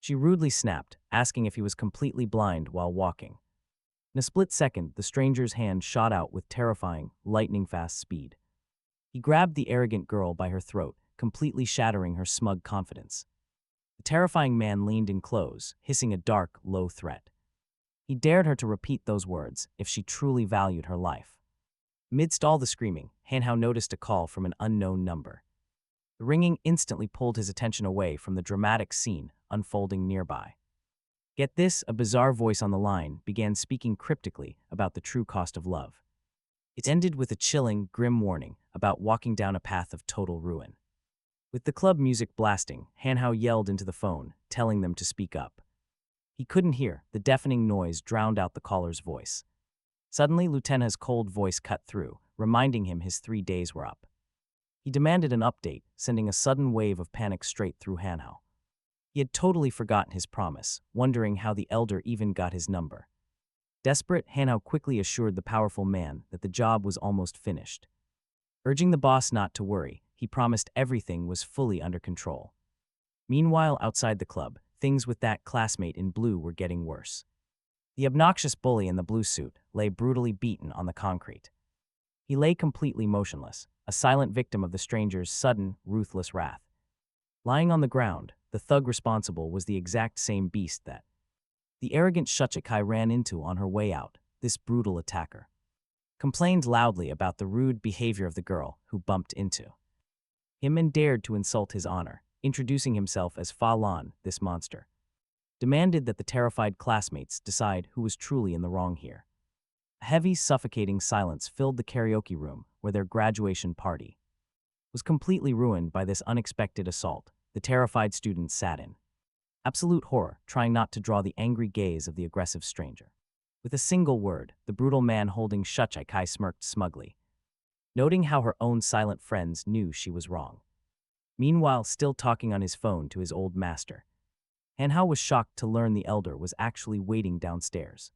She rudely snapped, asking if he was completely blind while walking. In a split second, the stranger's hand shot out with terrifying, lightning-fast speed. He grabbed the arrogant girl by her throat, completely shattering her smug confidence. The terrifying man leaned in close, hissing a dark, low threat. He dared her to repeat those words if she truly valued her life. Amidst all the screaming, Hanhao noticed a call from an unknown number. The ringing instantly pulled his attention away from the dramatic scene unfolding nearby. Get this, a bizarre voice on the line began speaking cryptically about the true cost of love. It ended with a chilling, grim warning about walking down a path of total ruin. With the club music blasting, Hanhao yelled into the phone, telling them to speak up. He couldn't hear, the deafening noise drowned out the caller's voice. Suddenly, Lieutenant's cold voice cut through, reminding him his 3 days were up. He demanded an update, sending a sudden wave of panic straight through Hanhao. He had totally forgotten his promise, wondering how the elder even got his number. Desperate, Hanhao quickly assured the powerful man that the job was almost finished. Urging the boss not to worry, he promised everything was fully under control. Meanwhile, outside the club, things with that classmate in blue were getting worse. The obnoxious bully in the blue suit lay brutally beaten on the concrete. He lay completely motionless, a silent victim of the stranger's sudden, ruthless wrath. Lying on the ground, the thug responsible was the exact same beast that the arrogant Shuchikai ran into on her way out, this brutal attacker. Complained loudly about the rude behavior of the girl who bumped into him and dared to insult his honor, introducing himself as Fa Lan, this monster, demanded that the terrified classmates decide who was truly in the wrong here. A heavy, suffocating silence filled the karaoke room where their graduation party was completely ruined by this unexpected assault. The terrified students sat in absolute horror, trying not to draw the angry gaze of the aggressive stranger. With a single word, the brutal man holding Shuchai smirked smugly, noting how her own silent friends knew she was wrong. Meanwhile, still talking on his phone to his old master, Hanhao was shocked to learn the elder was actually waiting downstairs.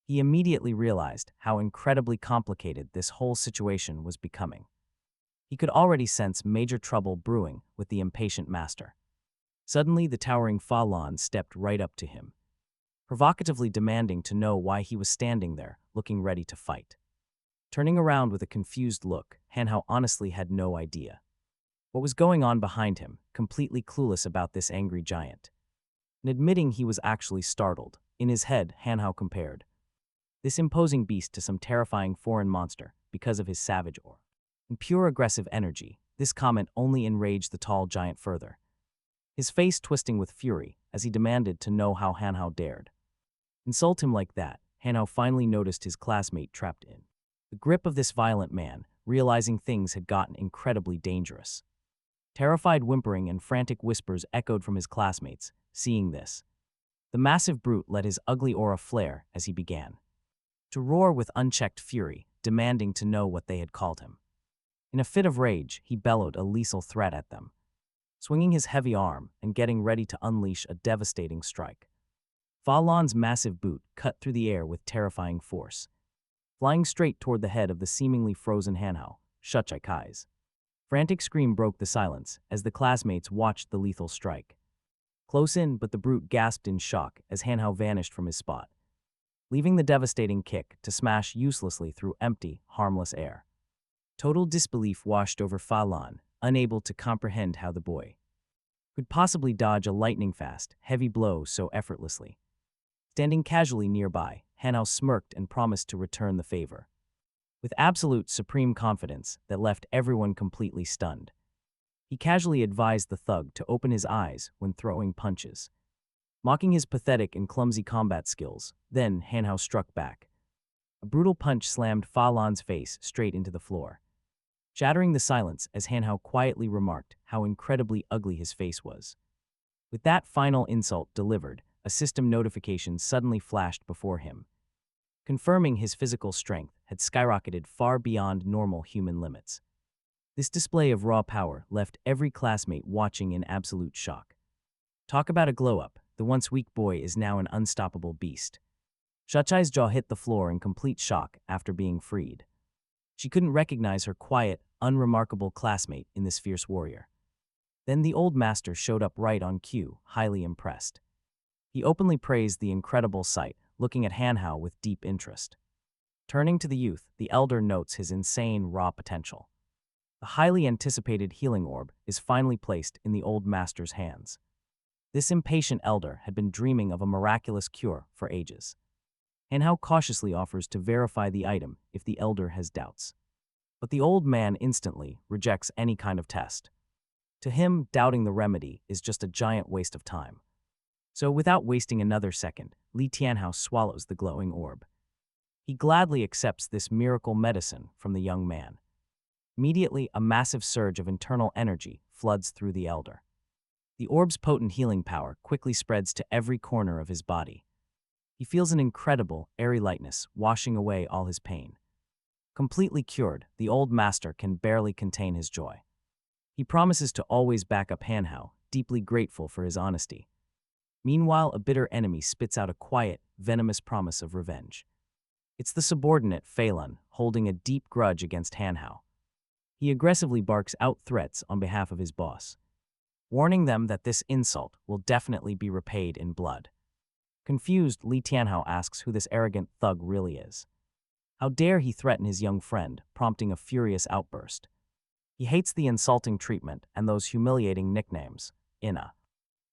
He immediately realized how incredibly complicated this whole situation was becoming. He could already sense major trouble brewing with the impatient master. Suddenly, the towering Fa Lan stepped right up to him, provocatively demanding to know why he was standing there, looking ready to fight. Turning around with a confused look, Hanhao honestly had no idea what was going on behind him, completely clueless about this angry giant. And admitting he was actually startled, in his head, Hanhao compared this imposing beast to some terrifying foreign monster because of his savage aura and pure aggressive energy. This comment only enraged the tall giant further, his face twisting with fury as he demanded to know how Hanhao dared insult him like that. Hanhao finally noticed his classmate trapped in the grip of this violent man, realizing things had gotten incredibly dangerous. Terrified whimpering and frantic whispers echoed from his classmates. Seeing this, the massive brute let his ugly aura flare as he began to roar with unchecked fury, demanding to know what they had called him. In a fit of rage, he bellowed a lethal threat at them, swinging his heavy arm and getting ready to unleash a devastating strike. Fa Lan's massive boot cut through the air with terrifying force, flying straight toward the head of the seemingly frozen Hanhao, Shuchai. Frantic scream broke the silence as the classmates watched the lethal strike. Close in, but the brute gasped in shock as Hanhao vanished from his spot, leaving the devastating kick to smash uselessly through empty, harmless air. Total disbelief washed over Fa Lan, unable to comprehend how the boy could possibly dodge a lightning-fast, heavy blow so effortlessly. Standing casually nearby, Hanhao smirked and promised to return the favor, with absolute supreme confidence that left everyone completely stunned. He casually advised the thug to open his eyes when throwing punches, mocking his pathetic and clumsy combat skills. Then Hanhao struck back. A brutal punch slammed Fa Lan's face straight into the floor, shattering the silence as Hanhao quietly remarked how incredibly ugly his face was. With that final insult delivered, a system notification suddenly flashed before him, confirming his physical strength had skyrocketed far beyond normal human limits. This display of raw power left every classmate watching in absolute shock. Talk about a glow-up, the once weak boy is now an unstoppable beast. Shuchai's jaw hit the floor in complete shock after being freed. She couldn't recognize her quiet, unremarkable classmate in this fierce warrior. Then the old master showed up right on cue, highly impressed. He openly praised the incredible sight, looking at Hanhao with deep interest. Turning to the youth, the elder notes his insane, raw potential. The highly anticipated healing orb is finally placed in the old master's hands. This impatient elder had been dreaming of a miraculous cure for ages. Hanhao cautiously offers to verify the item if the elder has doubts. But the old man instantly rejects any kind of test. To him, doubting the remedy is just a giant waste of time. So without wasting another second, Li Tianhao swallows the glowing orb. He gladly accepts this miracle medicine from the young man. Immediately, a massive surge of internal energy floods through the elder. The orb's potent healing power quickly spreads to every corner of his body. He feels an incredible, airy lightness washing away all his pain. Completely cured, the old master can barely contain his joy. He promises to always back up Hanhao, deeply grateful for his honesty. Meanwhile, a bitter enemy spits out a quiet, venomous promise of revenge. It's the subordinate Phelan, holding a deep grudge against Hanhao. He aggressively barks out threats on behalf of his boss, warning them that this insult will definitely be repaid in blood. Confused, Li Tianhao asks who this arrogant thug really is. How dare he threaten his young friend, prompting a furious outburst. He hates the insulting treatment and those humiliating nicknames. In a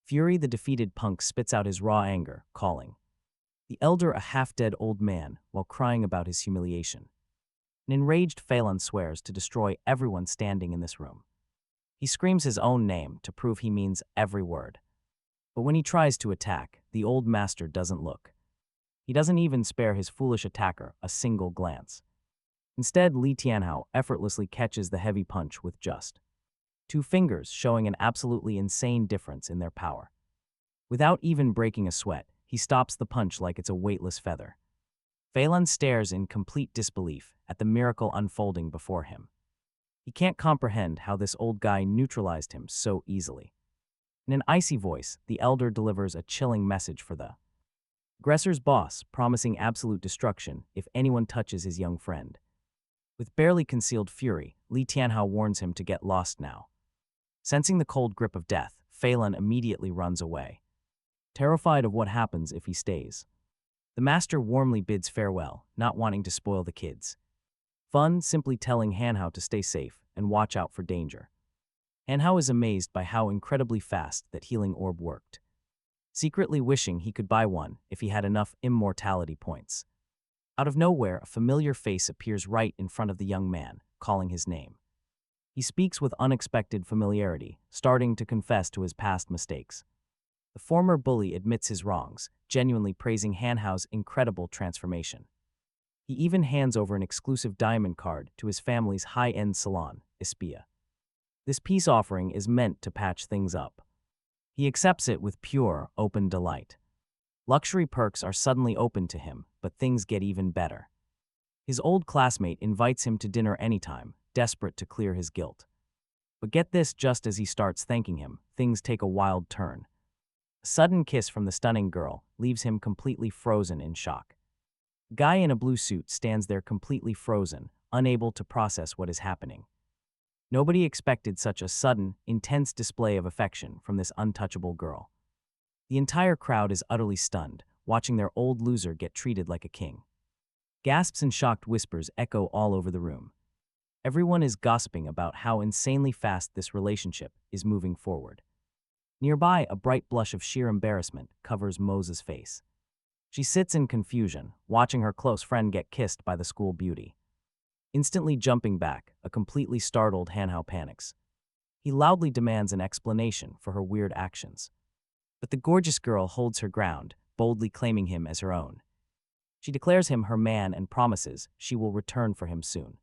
fury, the defeated punk spits out his raw anger, calling the elder a half-dead old man while crying about his humiliation. An enraged Phelan swears to destroy everyone standing in this room. He screams his own name to prove he means every word. But when he tries to attack, the old master doesn't look. He doesn't even spare his foolish attacker a single glance. Instead, Li Tianhao effortlessly catches the heavy punch with just 2 fingers, showing an absolutely insane difference in their power. Without even breaking a sweat, he stops the punch like it's a weightless feather. Fei Lun stares in complete disbelief at the miracle unfolding before him. He can't comprehend how this old guy neutralized him so easily. In an icy voice, the elder delivers a chilling message for the aggressor's boss, promising absolute destruction if anyone touches his young friend. With barely concealed fury, Li Tianhao warns him to get lost now. Sensing the cold grip of death, Fei Lun immediately runs away, terrified of what happens if he stays. The master warmly bids farewell, not wanting to spoil the kids' fun, simply telling Hanhao to stay safe and watch out for danger. Hanhao is amazed by how incredibly fast that healing orb worked, secretly wishing he could buy one if he had enough immortality points. Out of nowhere, a familiar face appears right in front of the young man, calling his name. He speaks with unexpected familiarity, starting to confess to his past mistakes. The former bully admits his wrongs, genuinely praising Hanhao's incredible transformation. He even hands over an exclusive diamond card to his family's high-end salon, Ispia. This peace offering is meant to patch things up. He accepts it with pure, open delight. Luxury perks are suddenly open to him, but things get even better. His old classmate invites him to dinner anytime, desperate to clear his guilt. But get this, just as he starts thanking him, things take a wild turn. A sudden kiss from the stunning girl leaves him completely frozen in shock. A guy in a blue suit stands there completely frozen, unable to process what is happening. Nobody expected such a sudden, intense display of affection from this untouchable girl. The entire crowd is utterly stunned, watching their old loser get treated like a king. Gasps and shocked whispers echo all over the room. Everyone is gossiping about how insanely fast this relationship is moving forward. Nearby, a bright blush of sheer embarrassment covers Mose's face. She sits in confusion, watching her close friend get kissed by the school beauty. Instantly jumping back, a completely startled Hanhao panics. He loudly demands an explanation for her weird actions. But the gorgeous girl holds her ground, boldly claiming him as her own. She declares him her man and promises she will return for him soon.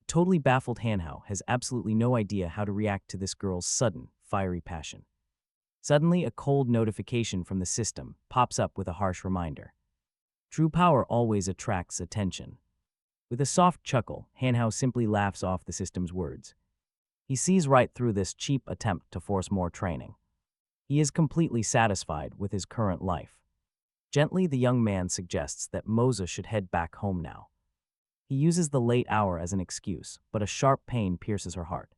Totally baffled Hanhao has absolutely no idea how to react to this girl's sudden, fiery passion. Suddenly, a cold notification from the system pops up with a harsh reminder. True power always attracts attention. With a soft chuckle, Hanhao simply laughs off the system's words. He sees right through this cheap attempt to force more training. He is completely satisfied with his current life. Gently, the young man suggests that Mose should head back home now. He uses the late hour as an excuse, but a sharp pain pierces her heart.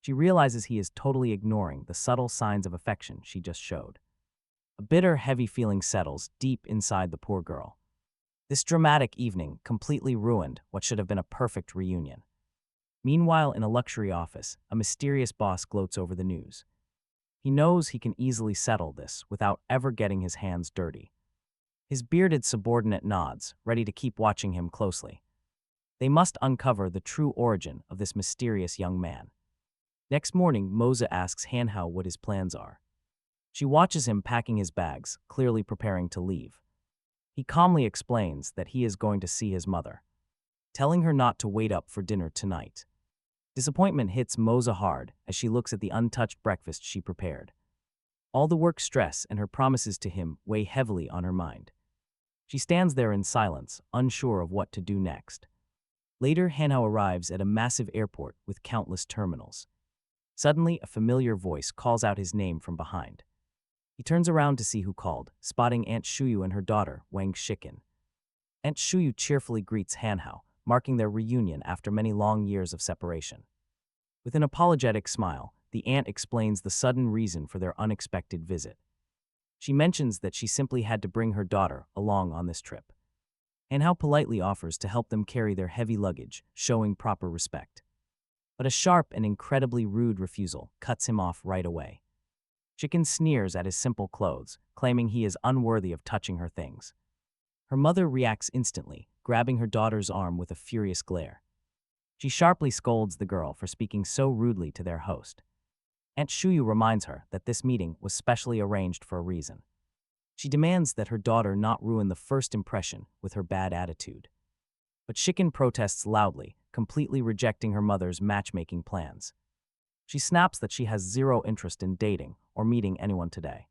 She realizes he is totally ignoring the subtle signs of affection she just showed. A bitter, heavy feeling settles deep inside the poor girl. This dramatic evening completely ruined what should have been a perfect reunion. Meanwhile, in a luxury office, a mysterious boss gloats over the news. He knows he can easily settle this without ever getting his hands dirty. His bearded subordinate nods, ready to keep watching him closely. They must uncover the true origin of this mysterious young man. Next morning, Mose asks Hanhao what his plans are. She watches him packing his bags, clearly preparing to leave. He calmly explains that he is going to see his mother, telling her not to wait up for dinner tonight. Disappointment hits Mose hard as she looks at the untouched breakfast she prepared. All the work stress and her promises to him weigh heavily on her mind. She stands there in silence, unsure of what to do next. Later, Hanhao arrives at a massive airport with countless terminals. Suddenly, a familiar voice calls out his name from behind. He turns around to see who called, spotting Aunt Shuyu and her daughter, Wang Shikin. Aunt Shuyu cheerfully greets Hanhao, marking their reunion after many long years of separation. With an apologetic smile, the aunt explains the sudden reason for their unexpected visit. She mentions that she simply had to bring her daughter along on this trip. Hanhao politely offers to help them carry their heavy luggage, showing proper respect. But a sharp and incredibly rude refusal cuts him off right away. Chicken sneers at his simple clothes, claiming he is unworthy of touching her things. Her mother reacts instantly, grabbing her daughter's arm with a furious glare. She sharply scolds the girl for speaking so rudely to their host. Aunt Shuyu reminds her that this meeting was specially arranged for a reason. She demands that her daughter not ruin the first impression with her bad attitude. But Shikin protests loudly, completely rejecting her mother's matchmaking plans. She snaps that she has zero interest in dating or meeting anyone today.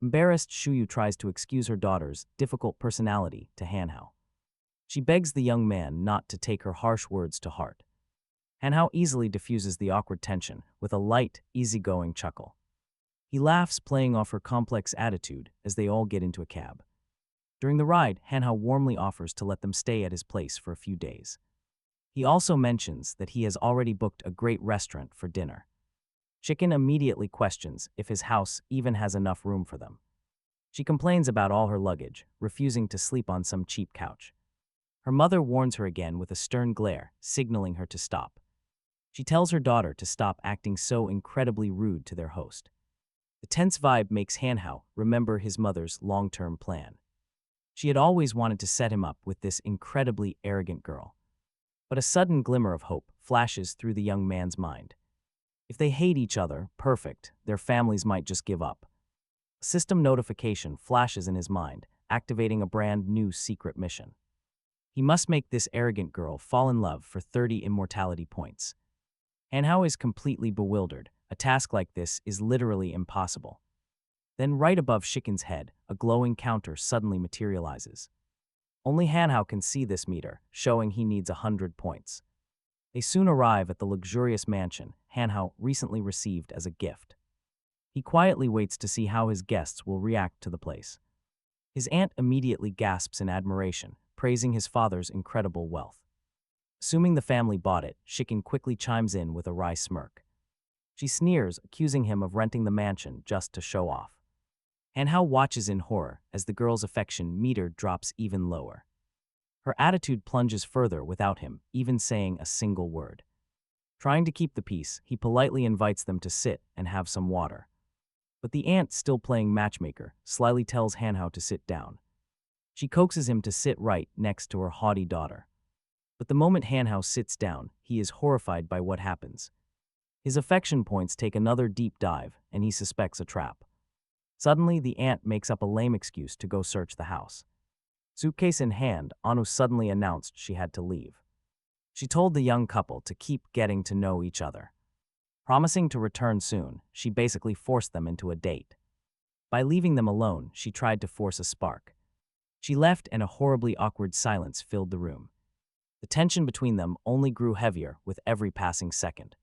Embarrassed, Shuyu tries to excuse her daughter's difficult personality to Hanhao. She begs the young man not to take her harsh words to heart. Hanhao easily diffuses the awkward tension with a light, easygoing chuckle. He laughs, playing off her complex attitude as they all get into a cab. During the ride, Hanhao warmly offers to let them stay at his place for a few days. He also mentions that he has already booked a great restaurant for dinner. Chicken immediately questions if his house even has enough room for them. She complains about all her luggage, refusing to sleep on some cheap couch. Her mother warns her again with a stern glare, signaling her to stop. She tells her daughter to stop acting so incredibly rude to their host. The tense vibe makes Hanhao remember his mother's long-term plan. She had always wanted to set him up with this incredibly arrogant girl. But a sudden glimmer of hope flashes through the young man's mind. If they hate each other, perfect, their families might just give up. A system notification flashes in his mind, activating a brand new secret mission. He must make this arrogant girl fall in love for 30 immortality points. Hanhao is completely bewildered. A task like this is literally impossible. Then right above Shikin's head, a glowing counter suddenly materializes. Only Hanhao can see this meter, showing he needs 100 points. They soon arrive at the luxurious mansion Hanhao recently received as a gift. He quietly waits to see how his guests will react to the place. His aunt immediately gasps in admiration, praising his father's incredible wealth. Assuming the family bought it, Shikin quickly chimes in with a wry smirk. She sneers, accusing him of renting the mansion just to show off. Hanhao watches in horror as the girl's affection meter drops even lower. Her attitude plunges further without him even saying a single word. Trying to keep the peace, he politely invites them to sit and have some water. But the aunt, still playing matchmaker, slyly tells Hanhao to sit down. She coaxes him to sit right next to her haughty daughter. But the moment Hanhao sits down, he is horrified by what happens. His affection points take another deep dive, and he suspects a trap. Suddenly, the aunt makes up a lame excuse to go search the house. Suitcase in hand, Anu suddenly announced she had to leave. She told the young couple to keep getting to know each other. Promising to return soon, she basically forced them into a date. By leaving them alone, she tried to force a spark. She left and a horribly awkward silence filled the room. The tension between them only grew heavier with every passing second.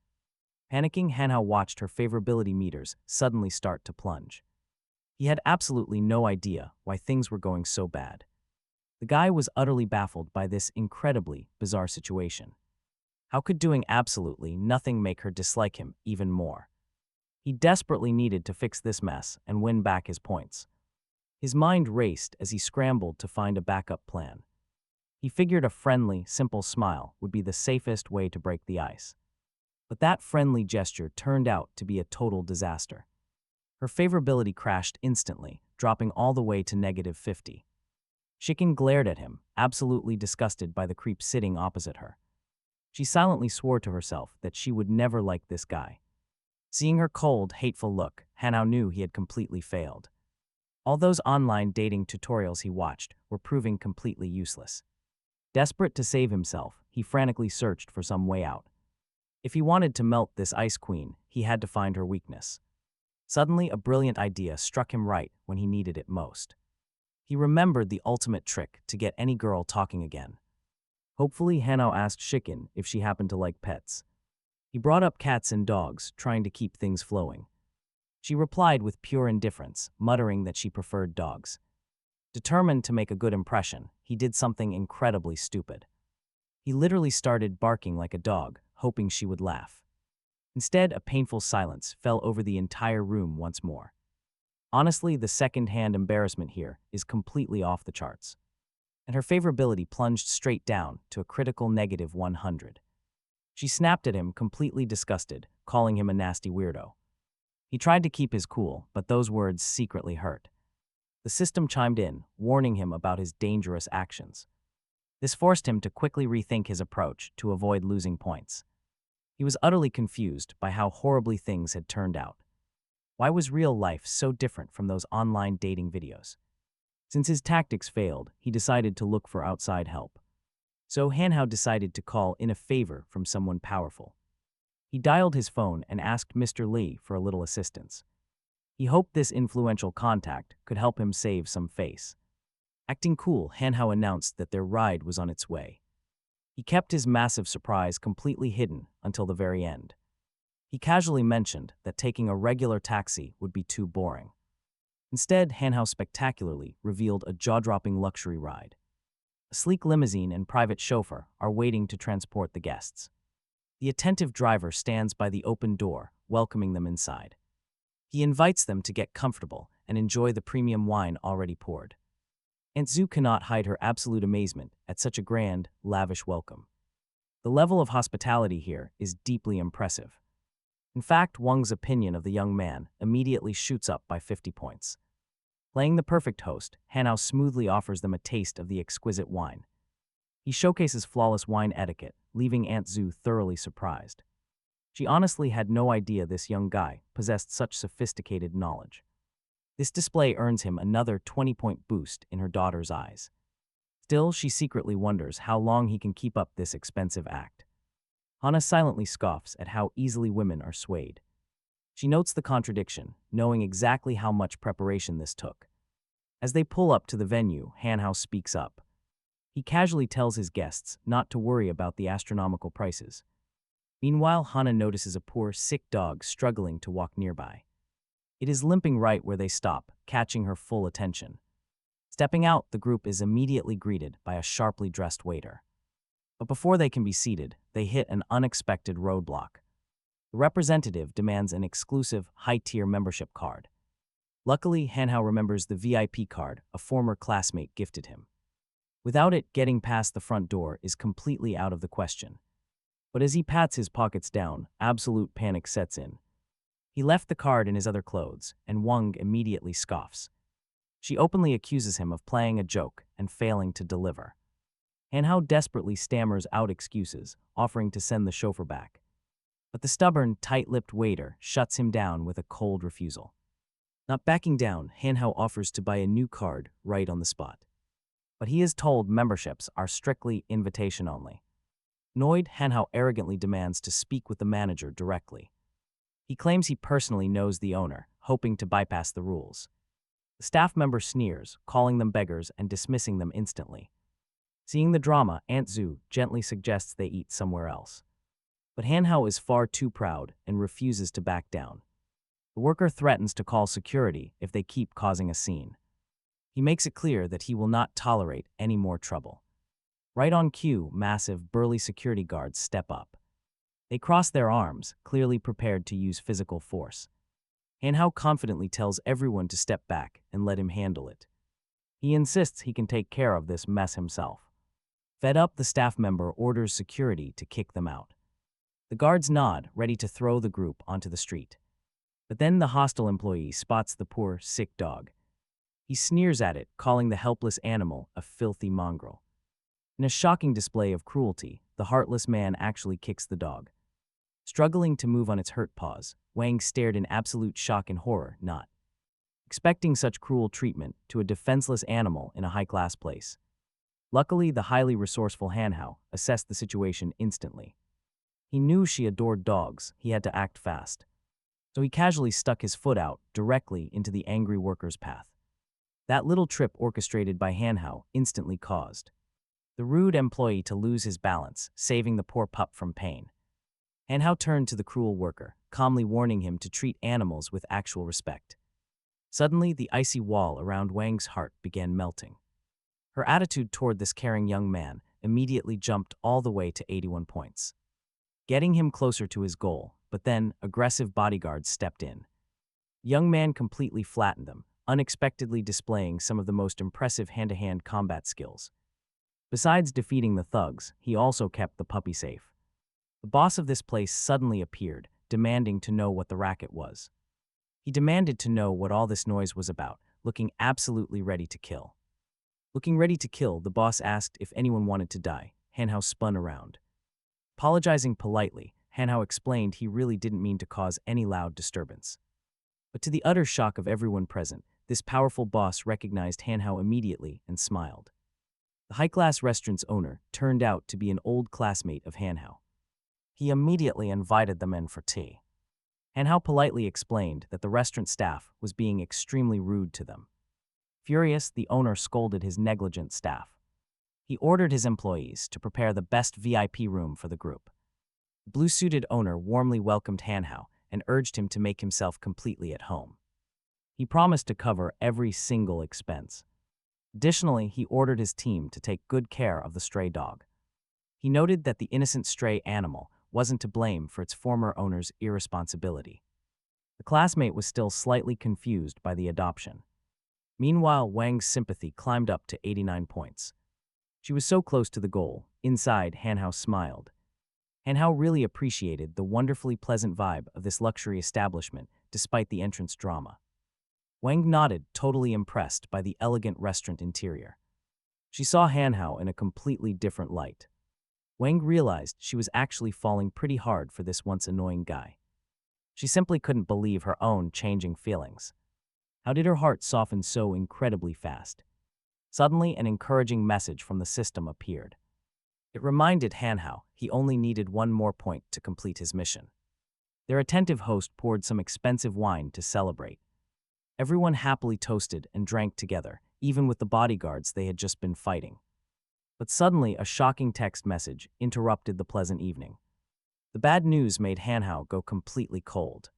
Panicking, Hanhao watched her favorability meters suddenly start to plunge. He had absolutely no idea why things were going so bad. The guy was utterly baffled by this incredibly bizarre situation. How could doing absolutely nothing make her dislike him even more? He desperately needed to fix this mess and win back his points. His mind raced as he scrambled to find a backup plan. He figured a friendly, simple smile would be the safest way to break the ice. But that friendly gesture turned out to be a total disaster. Her favorability crashed instantly, dropping all the way to -50. Shikin glared at him, absolutely disgusted by the creep sitting opposite her. She silently swore to herself that she would never like this guy. Seeing her cold, hateful look, Hanhao knew he had completely failed. All those online dating tutorials he watched were proving completely useless. Desperate to save himself, he frantically searched for some way out. If he wanted to melt this ice queen, he had to find her weakness. Suddenly, a brilliant idea struck him right when he needed it most. He remembered the ultimate trick to get any girl talking again. Hopefully, Hanhao asked Shikin if she happened to like pets. He brought up cats and dogs, trying to keep things flowing. She replied with pure indifference, muttering that she preferred dogs. Determined to make a good impression, he did something incredibly stupid. He literally started barking like a dog, hoping she would laugh. Instead, a painful silence fell over the entire room once more. Honestly, the second-hand embarrassment here is completely off the charts. And her favorability plunged straight down to a critical -100. She snapped at him, completely disgusted, calling him a nasty weirdo. He tried to keep his cool, but those words secretly hurt. The system chimed in, warning him about his dangerous actions. This forced him to quickly rethink his approach to avoid losing points. He was utterly confused by how horribly things had turned out. Why was real life so different from those online dating videos? Since his tactics failed, he decided to look for outside help. So Hanhao decided to call in a favor from someone powerful. He dialed his phone and asked Mr. Li for a little assistance. He hoped this influential contact could help him save some face. Acting cool, Hanhao announced that their ride was on its way. He kept his massive surprise completely hidden until the very end. He casually mentioned that taking a regular taxi would be too boring. Instead, Hanhao spectacularly revealed a jaw-dropping luxury ride. A sleek limousine and private chauffeur are waiting to transport the guests. The attentive driver stands by the open door, welcoming them inside. He invites them to get comfortable and enjoy the premium wine already poured. Aunt Zhu cannot hide her absolute amazement at such a grand, lavish welcome. The level of hospitality here is deeply impressive. In fact, Wang's opinion of the young man immediately shoots up by 50 points. Playing the perfect host, Hanhao smoothly offers them a taste of the exquisite wine. He showcases flawless wine etiquette, leaving Aunt Zhu thoroughly surprised. She honestly had no idea this young guy possessed such sophisticated knowledge. This display earns him another 20-point boost in her daughter's eyes. Still, she secretly wonders how long he can keep up this expensive act. Hana silently scoffs at how easily women are swayed. She notes the contradiction, knowing exactly how much preparation this took. As they pull up to the venue, Hanhao speaks up. He casually tells his guests not to worry about the astronomical prices. Meanwhile, Hana notices a poor, sick dog struggling to walk nearby. It is limping right where they stop, catching her full attention. Stepping out, the group is immediately greeted by a sharply dressed waiter. But before they can be seated, they hit an unexpected roadblock. The representative demands an exclusive, high-tier membership card. Luckily, Hanhao remembers the VIP card a former classmate gifted him. Without it, getting past the front door is completely out of the question. But as he pats his pockets down, absolute panic sets in. He left the card in his other clothes, and Wang immediately scoffs. She openly accuses him of playing a joke and failing to deliver. Hanhao desperately stammers out excuses, offering to send the chauffeur back. But the stubborn, tight-lipped waiter shuts him down with a cold refusal. Not backing down, Hanhao offers to buy a new card right on the spot. But he is told memberships are strictly invitation only. Annoyed, Hanhao arrogantly demands to speak with the manager directly. He claims he personally knows the owner, hoping to bypass the rules. The staff member sneers, calling them beggars and dismissing them instantly. Seeing the drama, Aunt Zhu gently suggests they eat somewhere else. But Hanhao is far too proud and refuses to back down. The worker threatens to call security if they keep causing a scene. He makes it clear that he will not tolerate any more trouble. Right on cue, massive, burly security guards step up. They cross their arms, clearly prepared to use physical force. Hanhao confidently tells everyone to step back and let him handle it. He insists he can take care of this mess himself. Fed up, the staff member orders security to kick them out. The guards nod, ready to throw the group onto the street. But then the hostile employee spots the poor, sick dog. He sneers at it, calling the helpless animal a filthy mongrel. In a shocking display of cruelty, the heartless man actually kicks the dog. Struggling to move on its hurt paws, Wang stared in absolute shock and horror, not expecting such cruel treatment to a defenseless animal in a high-class place. Luckily, the highly resourceful Hanhao assessed the situation instantly. He knew she adored dogs, he had to act fast. So he casually stuck his foot out directly into the angry worker's path. That little trip orchestrated by Hanhao instantly caused the rude employee to lose his balance, saving the poor pup from pain. Hanhao turned to the cruel worker, calmly warning him to treat animals with actual respect. Suddenly, the icy wall around Wang's heart began melting. Her attitude toward this caring young man immediately jumped all the way to 81 points, getting him closer to his goal, but then aggressive bodyguards stepped in. The young man completely flattened them, unexpectedly displaying some of the most impressive hand-to-hand combat skills. Besides defeating the thugs, he also kept the puppy safe. The boss of this place suddenly appeared, demanding to know what the racket was. He demanded to know what all this noise was about, looking absolutely ready to kill. Looking ready to kill, the boss asked if anyone wanted to die. Hanhao spun around. Apologizing politely, Hanhao explained he really didn't mean to cause any loud disturbance. But to the utter shock of everyone present, this powerful boss recognized Hanhao immediately and smiled. The high-class restaurant's owner turned out to be an old classmate of Hanhao. He immediately invited them in for tea. Hanhao politely explained that the restaurant staff was being extremely rude to them. Furious, the owner scolded his negligent staff. He ordered his employees to prepare the best VIP room for the group. The blue-suited owner warmly welcomed Hanhao and urged him to make himself completely at home. He promised to cover every single expense. Additionally, he ordered his team to take good care of the stray dog. He noted that the innocent stray animal wasn't to blame for its former owner's irresponsibility. The classmate was still slightly confused by the adoption. Meanwhile, Wang's sympathy climbed up to 89 points. She was so close to the goal. Inside, Hanhao smiled. Hanhao really appreciated the wonderfully pleasant vibe of this luxury establishment despite the entrance drama. Wang nodded, totally impressed by the elegant restaurant interior. She saw Hanhao in a completely different light. Wang realized she was actually falling pretty hard for this once annoying guy. She simply couldn't believe her own changing feelings. How did her heart soften so incredibly fast? Suddenly, an encouraging message from the system appeared. It reminded Hanhao he only needed one more point to complete his mission. Their attentive host poured some expensive wine to celebrate. Everyone happily toasted and drank together, even with the bodyguards they had just been fighting. But suddenly, a shocking text message interrupted the pleasant evening. The bad news made Hanhao go completely cold.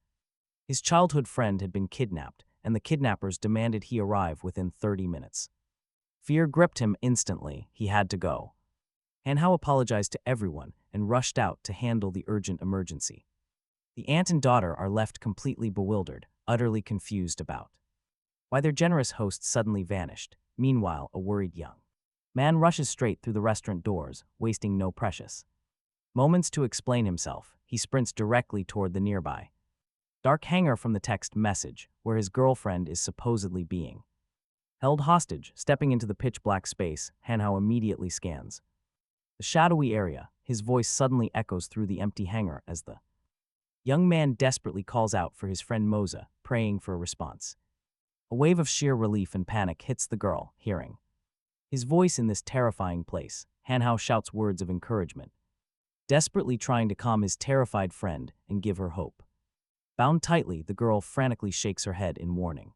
His childhood friend had been kidnapped, and the kidnappers demanded he arrive within 30 minutes. Fear gripped him instantly. He had to go. Hanhao apologized to everyone and rushed out to handle the urgent emergency. The aunt and daughter are left completely bewildered, utterly confused about why their generous host suddenly vanished. Meanwhile, a worried young man rushes straight through the restaurant doors, wasting no precious moments to explain himself. He sprints directly toward the nearby dark hangar from the text message, where his girlfriend is supposedly being held hostage. Stepping into the pitch-black space, Hanhao immediately scans the shadowy area. His voice suddenly echoes through the empty hangar as the young man desperately calls out for his friend Moza, praying for a response. A wave of sheer relief and panic hits the girl, hearing his voice in this terrifying place. Hanhao shouts words of encouragement, desperately trying to calm his terrified friend and give her hope. Bound tightly, the girl frantically shakes her head in warning,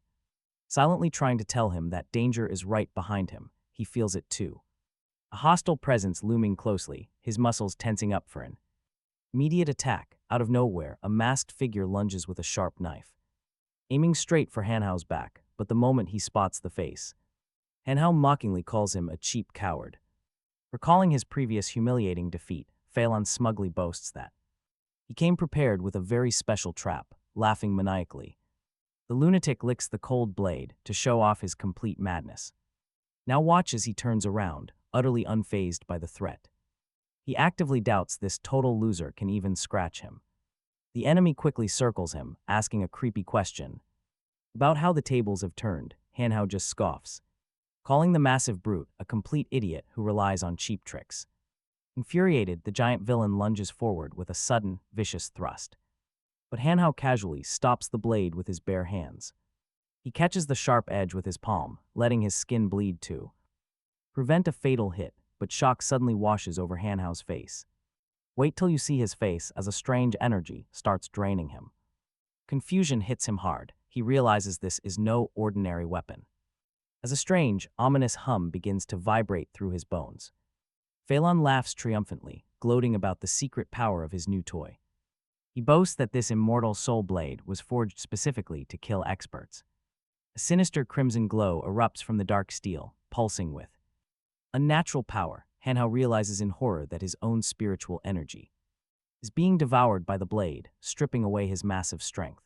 silently trying to tell him that danger is right behind him. He feels it too. A hostile presence looming closely, his muscles tensing up for an immediate attack. Out of nowhere, a masked figure lunges with a sharp knife, aiming straight for Hanhao's back. But the moment he spots the face, Hanhao mockingly calls him a cheap coward. Recalling his previous humiliating defeat, Phelan smugly boasts that he came prepared with a very special trap, laughing maniacally. The lunatic licks the cold blade to show off his complete madness. Now watch as he turns around, utterly unfazed by the threat. He actively doubts this total loser can even scratch him. The enemy quickly circles him, asking a creepy question about how the tables have turned. Hanhao just scoffs, calling the massive brute a complete idiot who relies on cheap tricks. Infuriated, the giant villain lunges forward with a sudden, vicious thrust. But Hanhao casually stops the blade with his bare hands. He catches the sharp edge with his palm, letting his skin bleed to prevent a fatal hit, but shock suddenly washes over Hanhao's face. Wait till you see his face as a strange energy starts draining him. Confusion hits him hard. He realizes this is no ordinary weapon. As a strange, ominous hum begins to vibrate through his bones, Phelan laughs triumphantly, gloating about the secret power of his new toy. He boasts that this immortal soul blade was forged specifically to kill experts. A sinister crimson glow erupts from the dark steel, pulsing with unnatural power. Hanhao realizes in horror that his own spiritual energy is being devoured by the blade, stripping away his massive strength.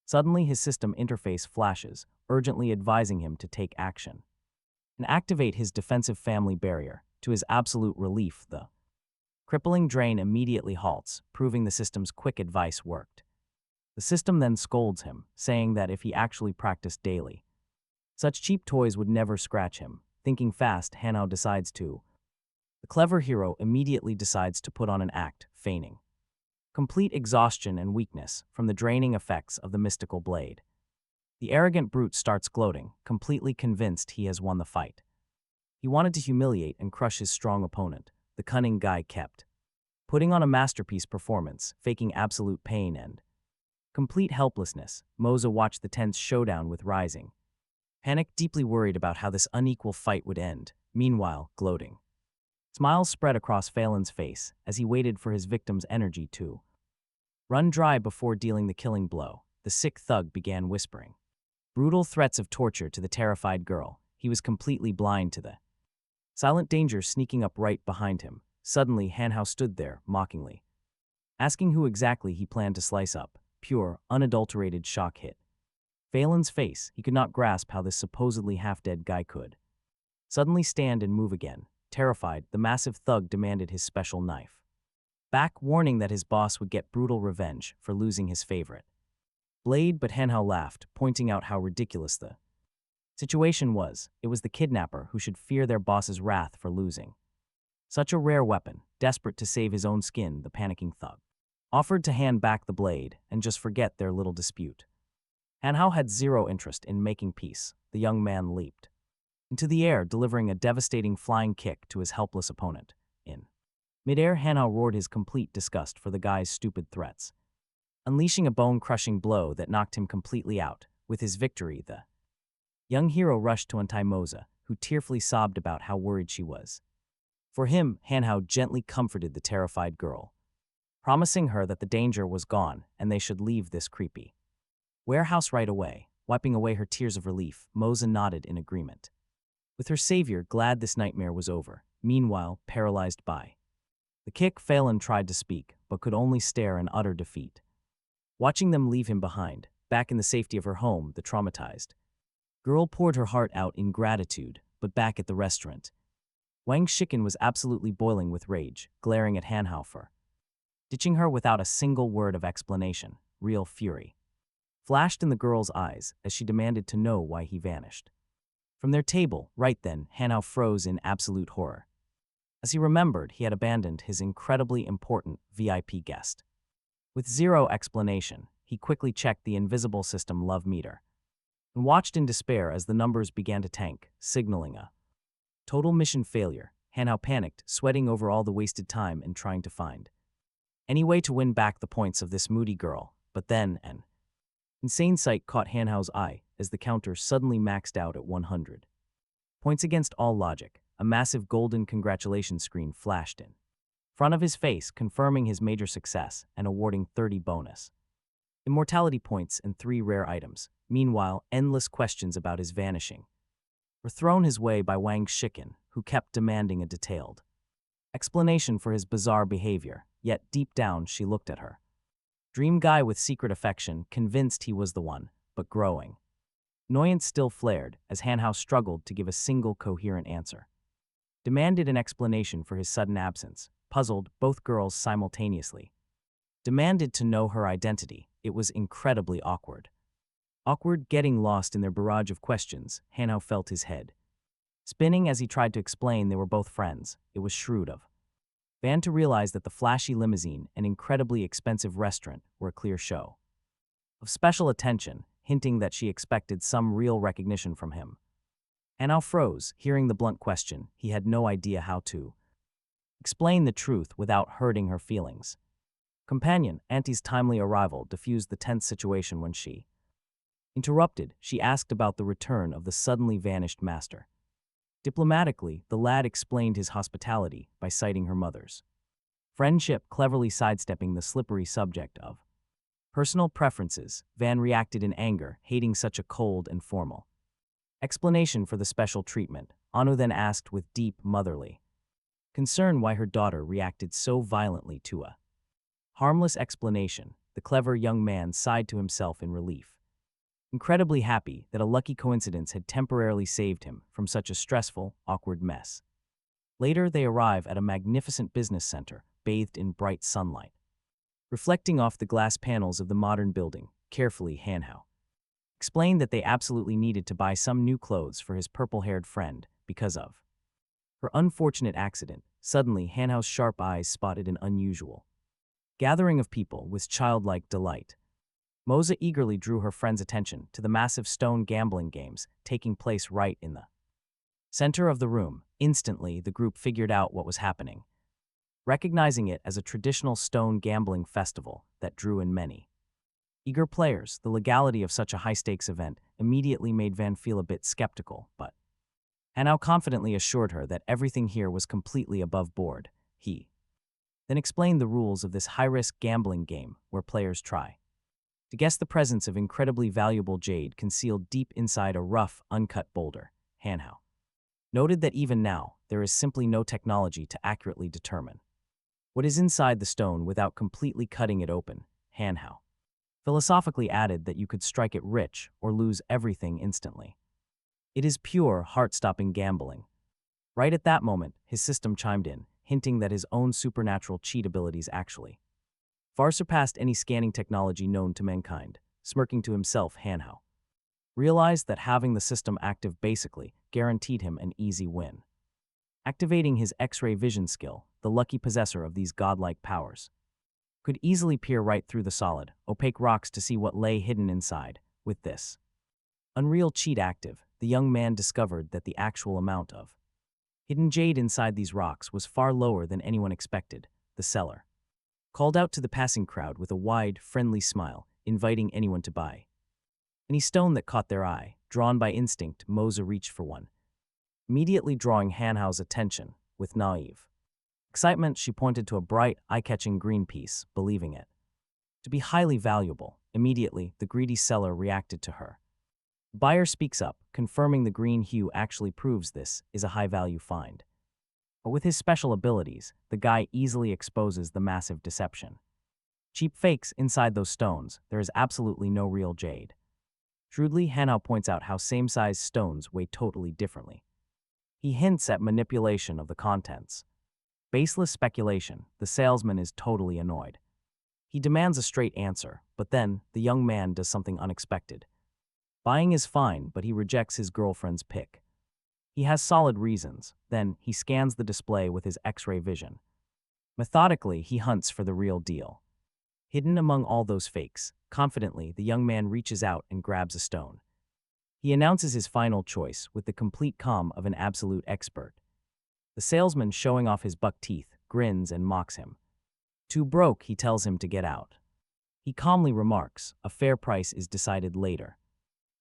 Suddenly, his system interface flashes, urgently advising him to take action and activate his defensive family barrier. To his absolute relief, the crippling drain immediately halts, proving the system's quick advice worked. The system then scolds him, saying that if he actually practiced daily, such cheap toys would never scratch him. Thinking fast, Hanhao decides to. The clever hero immediately decides to put on an act, feigning complete exhaustion and weakness from the draining effects of the mystical blade. The arrogant brute starts gloating, completely convinced he has won the fight. He wanted to humiliate and crush his strong opponent. The cunning guy kept putting on a masterpiece performance, faking absolute pain and complete helplessness. Moza watched the tense showdown with rising panic, deeply worried about how this unequal fight would end, meanwhile gloating. Smiles spread across Phelan's face as he waited for his victim's energy to run dry before dealing the killing blow. The sick thug began whispering brutal threats of torture to the terrified girl. He was completely blind to the silent danger sneaking up right behind him. Suddenly, Hanhao stood there, mockingly, asking who exactly he planned to slice up. Pure, unadulterated shock hit Phelan's face. He could not grasp how this supposedly half-dead guy could suddenly stand and move again. Terrified, the massive thug demanded his special knife back, warning that his boss would get brutal revenge for losing his favorite blade. But Hanhao laughed, pointing out how ridiculous the situation was. It was the kidnapper who should fear their boss's wrath for losing such a rare weapon. Desperate to save his own skin, the panicking thug offered to hand back the blade and just forget their little dispute. Hanhao had zero interest in making peace. The young man leaped into the air, delivering a devastating flying kick to his helpless opponent. In midair, Hanhao roared his complete disgust for the guy's stupid threats, unleashing a bone-crushing blow that knocked him completely out. With his victory, the young hero rushed to untie Moza, who tearfully sobbed about how worried she was. For him, Hanhao gently comforted the terrified girl, promising her that the danger was gone and they should leave this creepy warehouse right away. Wiping away her tears of relief, Moza nodded in agreement, with her savior glad this nightmare was over. Meanwhile, paralyzed by the kick, Phelan tried to speak, but could only stare in utter defeat. Watching them leave him behind, back in the safety of her home, the traumatized girl poured her heart out in gratitude. But back at the restaurant, Wang Shiken was absolutely boiling with rage, glaring at Hanhao for ditching her without a single word of explanation. Real fury flashed in the girl's eyes as she demanded to know why he vanished from their table. Right then, Hanhao froze in absolute horror, as he remembered he had abandoned his incredibly important VIP guest. With zero explanation, he quickly checked the invisible system love meter and watched in despair as the numbers began to tank, signaling a total mission failure. Hanhao panicked, sweating over all the wasted time and trying to find any way to win back the points of this moody girl. But then an insane sight caught Hanhao's eye as the counter suddenly maxed out at 100 points against all logic. A massive golden congratulations screen flashed in front of his face, confirming his major success and awarding 30 bonus immortality points and 3 rare items. Meanwhile, endless questions about his vanishing were thrown his way by Wang Shiken, who kept demanding a detailed explanation for his bizarre behavior. Yet deep down, she looked at her dream guy with secret affection, convinced he was the one. But growing annoyance still flared as Hanhao struggled to give a single coherent answer, demanded an explanation for his sudden absence. Puzzled, both girls simultaneously demanded to know her identity. It was incredibly awkward. Getting lost in their barrage of questions. Hanhao felt his head spinning as he tried to explain they were both friends. It was shrewd of Van to realize that the flashy limousine and incredibly expensive restaurant were a clear show of special attention, hinting that she expected some real recognition from him. Hanhao froze, hearing the blunt question. He had no idea how to explain the truth without hurting her feelings. Companion, Auntie's timely arrival diffused the tense situation. When she interrupted, she asked about the return of the suddenly vanished master. Diplomatically, the lad explained his hospitality by citing her mother's friendship, cleverly sidestepping the slippery subject of personal preferences. Van reacted in anger, hating such a cold and formal explanation for the special treatment. Anu then asked with deep, motherly concern why her daughter reacted so violently to a harmless explanation. The clever young man sighed to himself in relief, incredibly happy that a lucky coincidence had temporarily saved him from such a stressful, awkward mess. Later, they arrive at a magnificent business center, bathed in bright sunlight. Reflecting off the glass panels of the modern building, carefully, Hanhao explained that they absolutely needed to buy some new clothes for his purple-haired friend because of her unfortunate accident. Suddenly, Hanhao's sharp eyes spotted an unusual Gathering of people with childlike delight. Moza eagerly drew her friend's attention to the massive stone gambling games taking place right in the center of the room. Instantly, the group figured out what was happening, recognizing it as a traditional stone gambling festival that drew in many eager players. The legality of such a high-stakes event immediately made Van feel a bit skeptical, but Hanhao confidently assured her that everything here was completely above board. He then explained the rules of this high-risk gambling game where players try to guess the presence of incredibly valuable jade concealed deep inside a rough, uncut boulder. Hanhao noted that even now, there is simply no technology to accurately determine what is inside the stone without completely cutting it open. Hanhao philosophically added that you could strike it rich or lose everything instantly. It is pure, heart-stopping gambling. Right at that moment, his system chimed in, hinting that his own supernatural cheat abilities actually far surpassed any scanning technology known to mankind. Smirking to himself, Hanhao realized that having the system active basically guaranteed him an easy win. Activating his X-ray vision skill, the lucky possessor of these godlike powers could easily peer right through the solid, opaque rocks to see what lay hidden inside. With this unreal cheat active, the young man discovered that the actual amount of hidden jade inside these rocks was far lower than anyone expected. The seller called out to the passing crowd with a wide, friendly smile, inviting anyone to buy any stone that caught their eye. Drawn by instinct, Moza reached for one, immediately drawing Hanhao's attention. With naive excitement, she pointed to a bright, eye-catching green piece, believing it to be highly valuable. Immediately, the greedy seller reacted to her. The buyer speaks up, confirming the green hue actually proves this is a high-value find. But with his special abilities, the guy easily exposes the massive deception. Cheap fakes inside those stones, there is absolutely no real jade. Shrewdly, Hanhao points out how same-sized stones weigh totally differently. He hints at manipulation of the contents. Baseless speculation, the salesman is totally annoyed. He demands a straight answer, but then, the young man does something unexpected. Buying is fine, but he rejects his girlfriend's pick. He has solid reasons. Then, he scans the display with his X-ray vision. Methodically, he hunts for the real deal. Hidden among all those fakes, confidently, the young man reaches out and grabs a stone. He announces his final choice with the complete calm of an absolute expert. The salesman, showing off his buck teeth, grins and mocks him. Too broke, he tells him to get out. He calmly remarks, a fair price is decided later.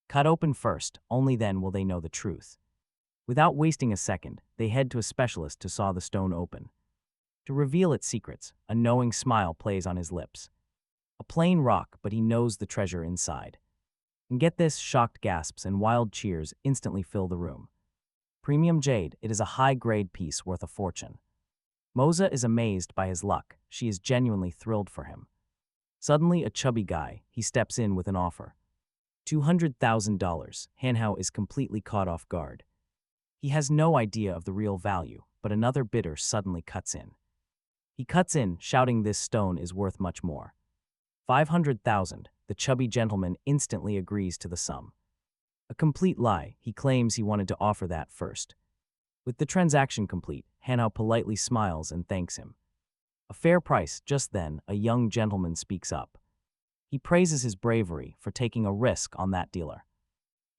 Cut open first, only then will they know the truth. Without wasting a second, they head to a specialist to saw the stone open. To reveal its secrets, a knowing smile plays on his lips. A plain rock, but he knows the treasure inside. And get this, shocked gasps and wild cheers instantly fill the room. Premium jade, it is a high-grade piece worth a fortune. Moza is amazed by his luck. She is genuinely thrilled for him. Suddenly, a chubby guy, he steps in with an offer. $200,000. Hanhao is completely caught off guard. He has no idea of the real value, but another bidder suddenly cuts in. He cuts in, shouting this stone is worth much more. 500,000. The chubby gentleman instantly agrees to the sum. A complete lie, he claims he wanted to offer that first. With the transaction complete, Hanhao politely smiles and thanks him. A fair price. Just then, a young gentleman speaks up. He praises his bravery for taking a risk on that dealer.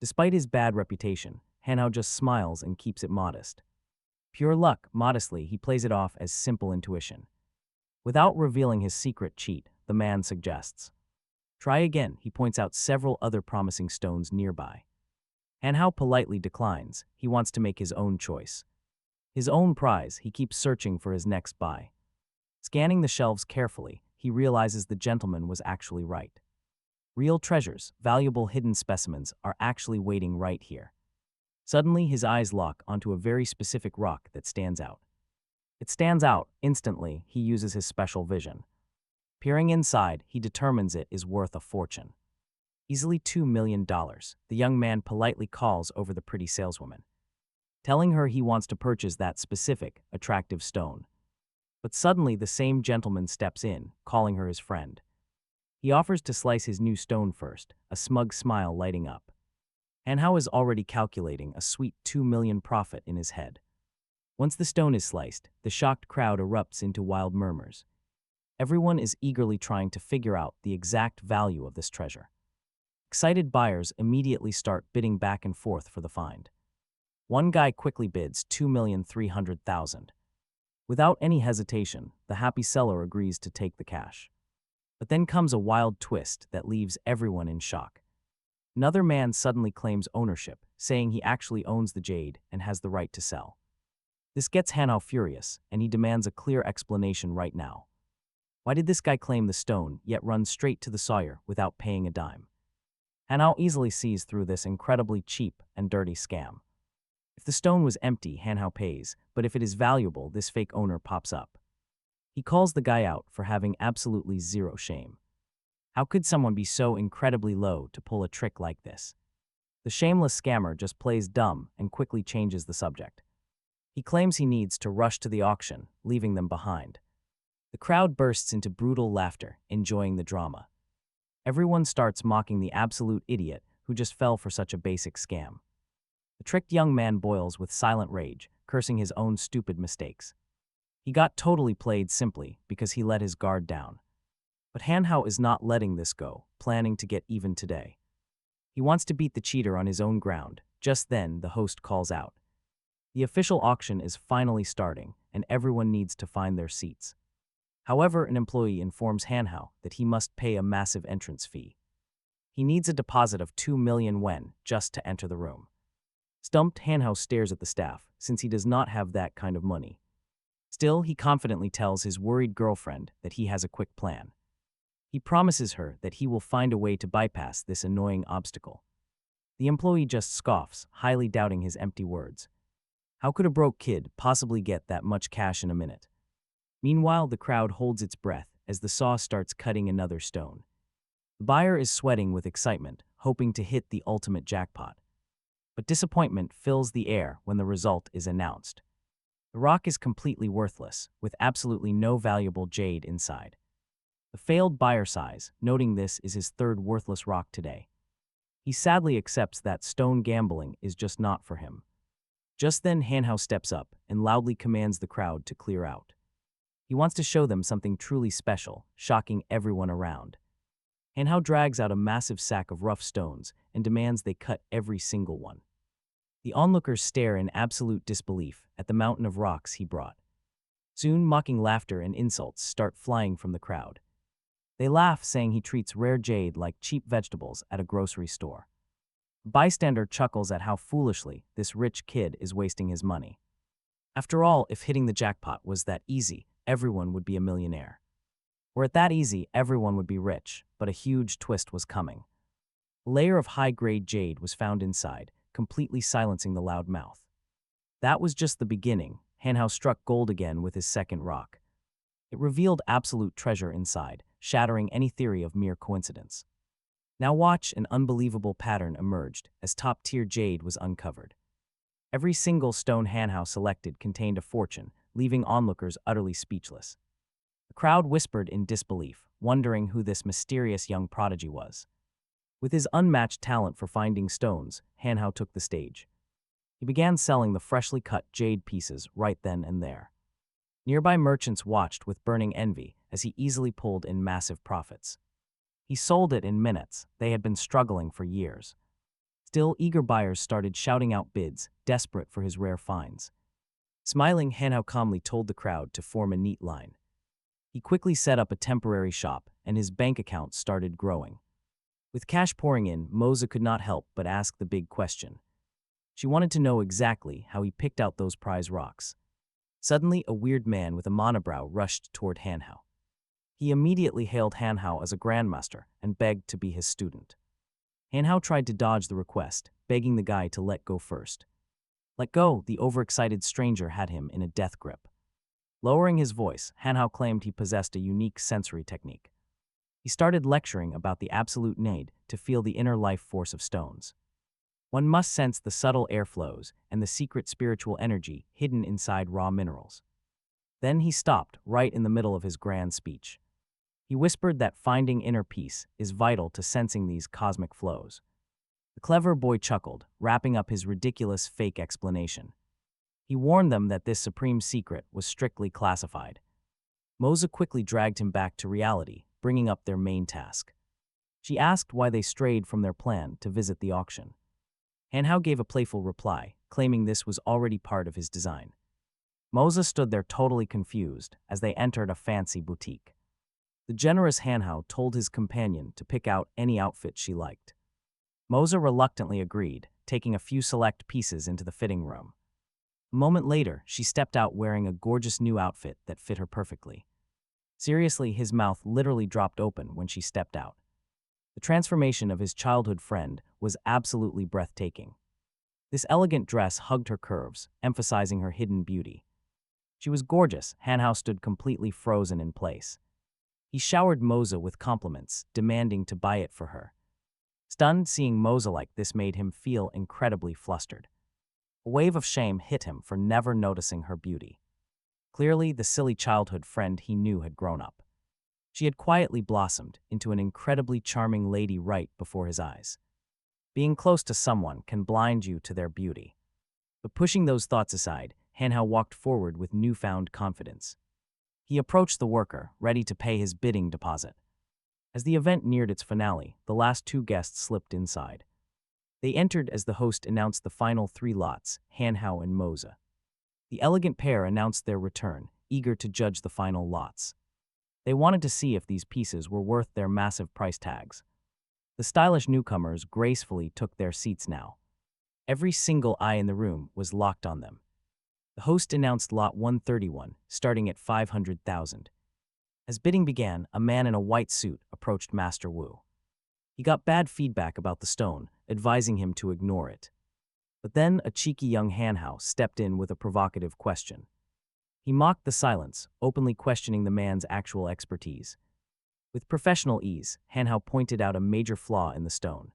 Despite his bad reputation, Hanhao just smiles and keeps it modest. Pure luck, modestly, he plays it off as simple intuition. Without revealing his secret cheat, the man suggests. Try again, he points out several other promising stones nearby. Hanhao politely declines. He wants to make his own choice. His own prize, he keeps searching for his next buy. Scanning the shelves carefully, he realizes the gentleman was actually right. Real treasures, valuable hidden specimens, are actually waiting right here. Suddenly, his eyes lock onto a very specific rock that stands out. It stands out. Instantly, he uses his special vision. Peering inside, he determines it is worth a fortune. Easily $2 million, the young man politely calls over the pretty saleswoman, telling her he wants to purchase that specific, attractive stone. But suddenly the same gentleman steps in, calling her his friend. He offers to slice his new stone first, a smug smile lighting up. Hanhao is already calculating a sweet $2 million profit in his head. Once the stone is sliced, the shocked crowd erupts into wild murmurs. Everyone is eagerly trying to figure out the exact value of this treasure. Excited buyers immediately start bidding back and forth for the find. One guy quickly bids 2,300,000. Without any hesitation, the happy seller agrees to take the cash. But then comes a wild twist that leaves everyone in shock. Another man suddenly claims ownership, saying he actually owns the jade and has the right to sell. This gets Hanhao furious, and he demands a clear explanation right now. Why did this guy claim the stone, yet run straight to the sawyer without paying a dime? Hanhao easily sees through this incredibly cheap and dirty scam. If the stone was empty, Hanhao pays, but if it is valuable, this fake owner pops up. He calls the guy out for having absolutely zero shame. How could someone be so incredibly low to pull a trick like this? The shameless scammer just plays dumb and quickly changes the subject. He claims he needs to rush to the auction, leaving them behind. The crowd bursts into brutal laughter, enjoying the drama. Everyone starts mocking the absolute idiot who just fell for such a basic scam. The tricked young man boils with silent rage, cursing his own stupid mistakes. He got totally played simply because he let his guard down. But Hanhao is not letting this go, planning to get even today. He wants to beat the cheater on his own ground. Just then, the host calls out. The official auction is finally starting, and everyone needs to find their seats. However, an employee informs Hanhao that he must pay a massive entrance fee. He needs a deposit of 2 million yen just to enter the room. Stumped, Hanhao stares at the staff, since he does not have that kind of money. Still, he confidently tells his worried girlfriend that he has a quick plan. He promises her that he will find a way to bypass this annoying obstacle. The employee just scoffs, highly doubting his empty words. How could a broke kid possibly get that much cash in a minute? Meanwhile, the crowd holds its breath as the saw starts cutting another stone. The buyer is sweating with excitement, hoping to hit the ultimate jackpot. But disappointment fills the air when the result is announced. The rock is completely worthless, with absolutely no valuable jade inside. The failed buyer sighs, noting this is his third worthless rock today. He sadly accepts that stone gambling is just not for him. Just then, Hanhao steps up and loudly commands the crowd to clear out. He wants to show them something truly special, shocking everyone around. Hanhao drags out a massive sack of rough stones and demands they cut every single one. The onlookers stare in absolute disbelief at the mountain of rocks he brought. Soon, mocking laughter and insults start flying from the crowd. They laugh, saying he treats rare jade like cheap vegetables at a grocery store. A bystander chuckles at how foolishly this rich kid is wasting his money. After all, if hitting the jackpot was that easy, everyone would be a millionaire. Were it that easy, everyone would be rich, but a huge twist was coming. A layer of high-grade jade was found inside, completely silencing the loud mouth. That was just the beginning. Hanhao struck gold again with his second rock. It revealed absolute treasure inside, shattering any theory of mere coincidence. Now watch, an unbelievable pattern emerged as top-tier jade was uncovered. Every single stone Hanhao selected contained a fortune, leaving onlookers utterly speechless. The crowd whispered in disbelief, wondering who this mysterious young prodigy was. With his unmatched talent for finding stones, Hanhao took the stage. He began selling the freshly cut jade pieces right then and there. Nearby merchants watched with burning envy as he easily pulled in massive profits. He sold it in minutes. They had been struggling for years. Still, eager buyers started shouting out bids, desperate for his rare finds. Smiling, Hanhao calmly told the crowd to form a neat line. He quickly set up a temporary shop, and his bank account started growing. With cash pouring in, Moza could not help but ask the big question. She wanted to know exactly how he picked out those prize rocks. Suddenly, a weird man with a monobrow rushed toward Hanhao. He immediately hailed Hanhao as a grandmaster and begged to be his student. Hanhao tried to dodge the request, begging the guy to let go first. Let go, the overexcited stranger had him in a death grip. Lowering his voice, Hanhao claimed he possessed a unique sensory technique. He started lecturing about the absolute need to feel the inner life force of stones. One must sense the subtle airflows and the secret spiritual energy hidden inside raw minerals. Then he stopped right in the middle of his grand speech. He whispered that finding inner peace is vital to sensing these cosmic flows. The clever boy chuckled, wrapping up his ridiculous fake explanation. He warned them that this supreme secret was strictly classified. Moza quickly dragged him back to reality, bringing up their main task. She asked why they strayed from their plan to visit the auction. Hanhao gave a playful reply, claiming this was already part of his design. Moza stood there totally confused as they entered a fancy boutique. The generous Hanhao told his companion to pick out any outfit she liked. Moza reluctantly agreed, taking a few select pieces into the fitting room. A moment later, she stepped out wearing a gorgeous new outfit that fit her perfectly. Seriously, his mouth literally dropped open when she stepped out. The transformation of his childhood friend was absolutely breathtaking. This elegant dress hugged her curves, emphasizing her hidden beauty. She was gorgeous. Hanhao stood completely frozen in place. He showered Moza with compliments, demanding to buy it for her. Stunned, seeing Moza like this made him feel incredibly flustered. A wave of shame hit him for never noticing her beauty. Clearly, the silly childhood friend he knew had grown up. She had quietly blossomed into an incredibly charming lady right before his eyes. Being close to someone can blind you to their beauty. But pushing those thoughts aside, Hanhao walked forward with newfound confidence. He approached the worker, ready to pay his bidding deposit. As the event neared its finale, the last two guests slipped inside. They entered as the host announced the final three lots, Hanhao and Moza. The elegant pair announced their return, eager to judge the final lots. They wanted to see if these pieces were worth their massive price tags. The stylish newcomers gracefully took their seats now. Every single eye in the room was locked on them. The host announced Lot 131, starting at 500,000. As bidding began, a man in a white suit approached Master Wu. He got bad feedback about the stone, advising him to ignore it. But then a cheeky young Hanhao stepped in with a provocative question. He mocked the silence, openly questioning the man's actual expertise. With professional ease, Hanhao pointed out a major flaw in the stone.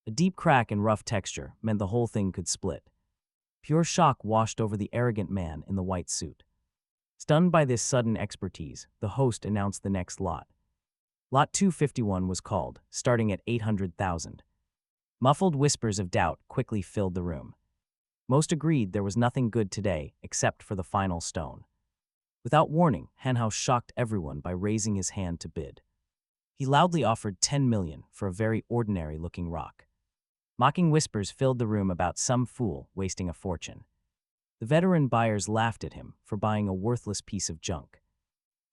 A deep crack and rough texture meant the whole thing could split. Pure shock washed over the arrogant man in the white suit. Stunned by this sudden expertise, the host announced the next lot. Lot 251 was called, starting at 800,000. Muffled whispers of doubt quickly filled the room. Most agreed there was nothing good today except for the final stone. Without warning, Hanhao shocked everyone by raising his hand to bid. He loudly offered 10 million for a very ordinary-looking rock. Mocking whispers filled the room about some fool wasting a fortune. The veteran buyers laughed at him for buying a worthless piece of junk.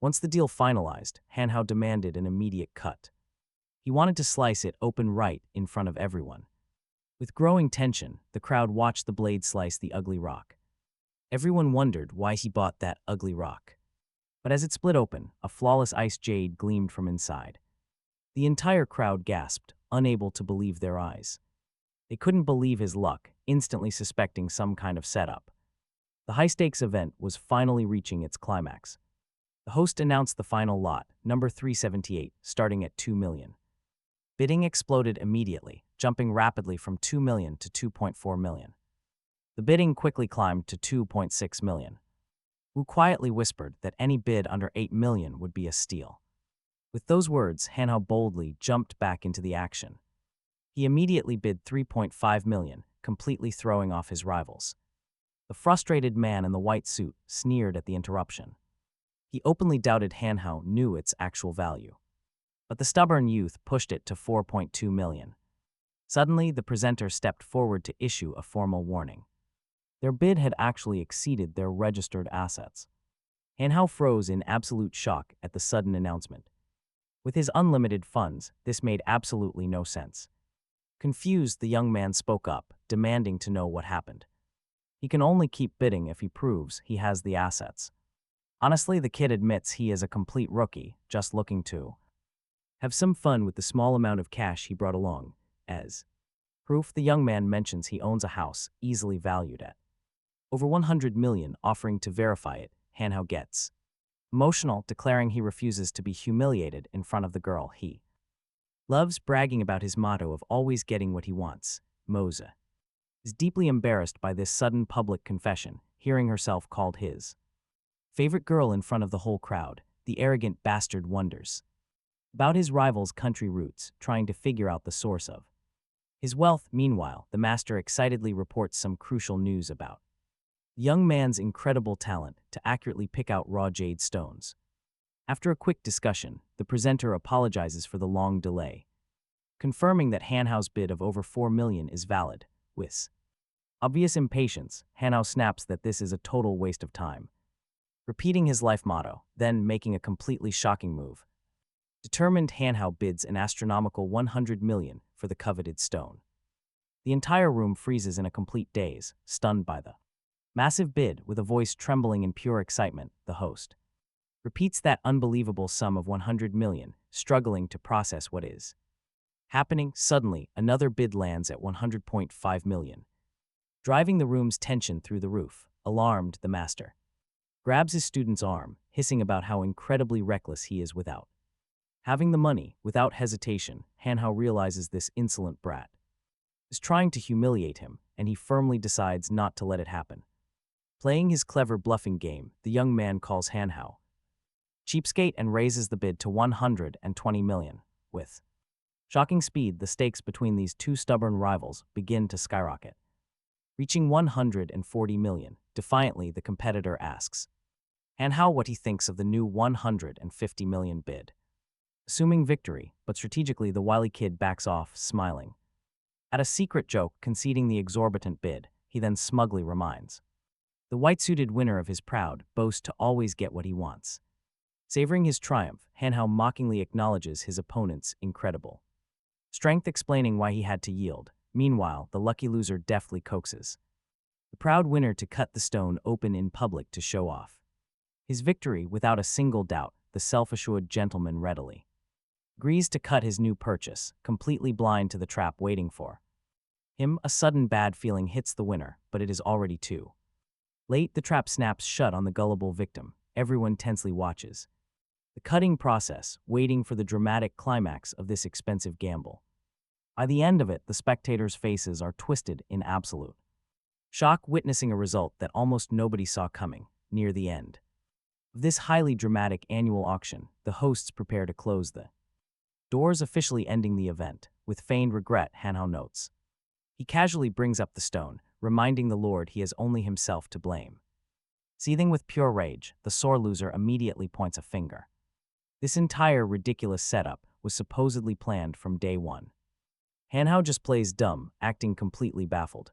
Once the deal finalized, Hanhao demanded an immediate cut. He wanted to slice it open right in front of everyone. With growing tension, the crowd watched the blade slice the ugly rock. Everyone wondered why he bought that ugly rock. But as it split open, a flawless ice jade gleamed from inside. The entire crowd gasped, unable to believe their eyes. They couldn't believe his luck, instantly suspecting some kind of setup. The high-stakes event was finally reaching its climax. The host announced the final lot, number 378, starting at 2 million. Bidding exploded immediately, jumping rapidly from 2 million to 2.4 million. The bidding quickly climbed to 2.6 million. Wu quietly whispered that any bid under 8 million would be a steal. With those words, Hanhao boldly jumped back into the action. He immediately bid 3.5 million, completely throwing off his rivals. The frustrated man in the white suit sneered at the interruption. He openly doubted Hanhao knew its actual value. But the stubborn youth pushed it to 4.2 million. Suddenly, the presenter stepped forward to issue a formal warning. Their bid had actually exceeded their registered assets. Hanhao froze in absolute shock at the sudden announcement. With his unlimited funds, this made absolutely no sense. Confused, the young man spoke up, demanding to know what happened. He can only keep bidding if he proves he has the assets. Honestly, the kid admits he is a complete rookie, just looking to have some fun with the small amount of cash he brought along. As proof, the young man mentions he owns a house easily valued at over 100 million, offering to verify it. Hanhao gets emotional, declaring he refuses to be humiliated in front of the girl he loves, bragging about his motto of always getting what he wants. Moza is deeply embarrassed by this sudden public confession, hearing herself called his favorite girl in front of the whole crowd. The arrogant bastard wonders about his rival's country roots, trying to figure out the source of his wealth. Meanwhile, the master excitedly reports some crucial news about the young man's incredible talent to accurately pick out raw jade stones. After a quick discussion, the presenter apologizes for the long delay, confirming that Hanhao's bid of over 4 million is valid. With obvious impatience, Hanhao snaps that this is a total waste of time, repeating his life motto, then making a completely shocking move. Determined, Hanhao bids an astronomical 100 million for the coveted stone. The entire room freezes in a complete daze, stunned by the massive bid. With a voice trembling in pure excitement, the host repeats that unbelievable sum of 100 million, struggling to process what is happening. Suddenly, another bid lands at 100.5 million, driving the room's tension through the roof. Alarmed, the master grabs his student's arm, hissing about how incredibly reckless he is without having the money. Without hesitation, Hanhao realizes this insolent brat is trying to humiliate him, and he firmly decides not to let it happen. Playing his clever bluffing game, the young man calls Hanhao cheapskate and raises the bid to 120 million. With shocking speed, the stakes between these two stubborn rivals begin to skyrocket. Reaching 140 million, defiantly the competitor asks Hanhao what he thinks of the new 150 million bid. Assuming victory, but strategically, the wily kid backs off, smiling at a secret joke, conceding the exorbitant bid. He then smugly reminds the white-suited winner of his proud boast to always get what he wants. Savoring his triumph, Hanhao mockingly acknowledges his opponent's incredible strength, explaining why he had to yield. Meanwhile, the lucky loser deftly coaxes the proud winner to cut the stone open in public to show off his victory. Without a single doubt, the self-assured gentleman readily agrees to cut his new purchase, completely blind to the trap waiting for him. A sudden bad feeling hits the winner, but it is already too late. The trap snaps shut on the gullible victim. Everyone tensely watches the cutting process, waiting for the dramatic climax of this expensive gamble. By the end of it, the spectators' faces are twisted in absolute shock, witnessing a result that almost nobody saw coming. Near the end of this highly dramatic annual auction, the hosts prepare to close the doors, officially ending the event. With feigned regret, Hanhao notes he casually brings up the stone, reminding the lord he has only himself to blame. Seething with pure rage, the sore loser immediately points a finger. This entire ridiculous setup was supposedly planned from day one. Hanhao just plays dumb, acting completely baffled.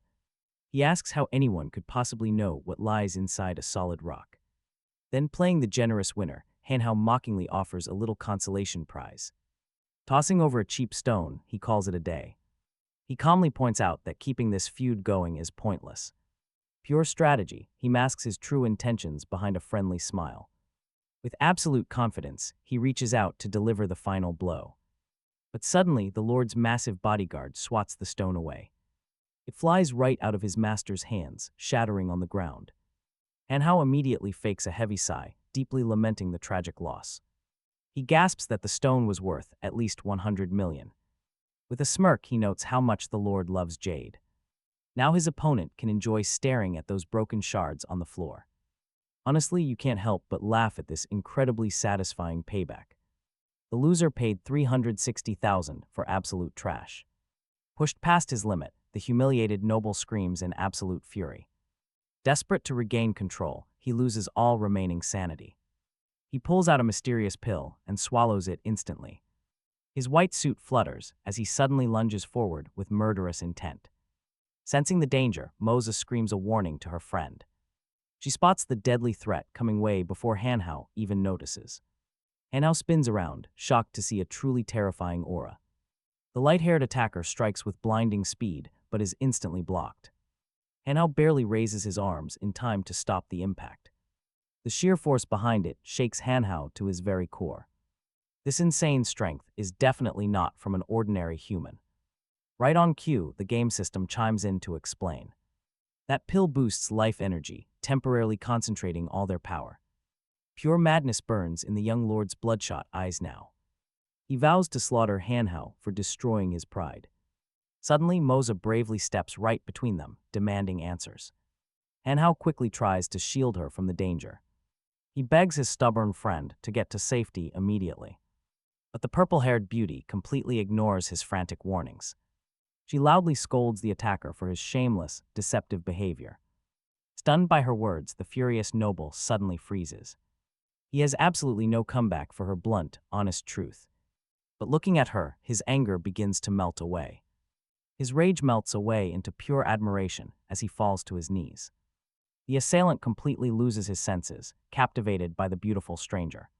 He asks how anyone could possibly know what lies inside a solid rock. Then, playing the generous winner, Hanhao mockingly offers a little consolation prize. Tossing over a cheap stone, he calls it a day. He calmly points out that keeping this feud going is pointless. Pure strategy. He masks his true intentions behind a friendly smile. With absolute confidence, he reaches out to deliver the final blow. But suddenly, the lord's massive bodyguard swats the stone away. It flies right out of his master's hands, shattering on the ground. Hanhao immediately fakes a heavy sigh, deeply lamenting the tragic loss. He gasps that the stone was worth at least 100 million. With a smirk, he notes how much the lord loves jade. Now his opponent can enjoy staring at those broken shards on the floor. Honestly, you can't help but laugh at this incredibly satisfying payback. The loser paid 360,000 for absolute trash. Pushed past his limit, the humiliated noble screams in absolute fury. Desperate to regain control, he loses all remaining sanity. He pulls out a mysterious pill and swallows it instantly. His white suit flutters as he suddenly lunges forward with murderous intent. Sensing the danger, Moza screams a warning to her friend. She spots the deadly threat coming way before Hanhao even notices. Hanhao spins around, shocked to see a truly terrifying aura. The light-haired attacker strikes with blinding speed, but is instantly blocked. Hanhao barely raises his arms in time to stop the impact. The sheer force behind it shakes Hanhao to his very core. This insane strength is definitely not from an ordinary human. Right on cue, the game system chimes in to explain. That pill boosts life energy, temporarily concentrating all their power. Pure madness burns in the young lord's bloodshot eyes now. He vows to slaughter Hanhao for destroying his pride. Suddenly, Moza bravely steps right between them, demanding answers. Hanhao quickly tries to shield her from the danger. He begs his stubborn friend to get to safety immediately. But the purple-haired beauty completely ignores his frantic warnings. She loudly scolds the attacker for his shameless, deceptive behavior. Stunned by her words, the furious noble suddenly freezes. He has absolutely no comeback for her blunt, honest truth. But looking at her, his anger begins to melt away. His rage melts away into pure admiration as he falls to his knees. The assailant completely loses his senses, captivated by the beautiful stranger.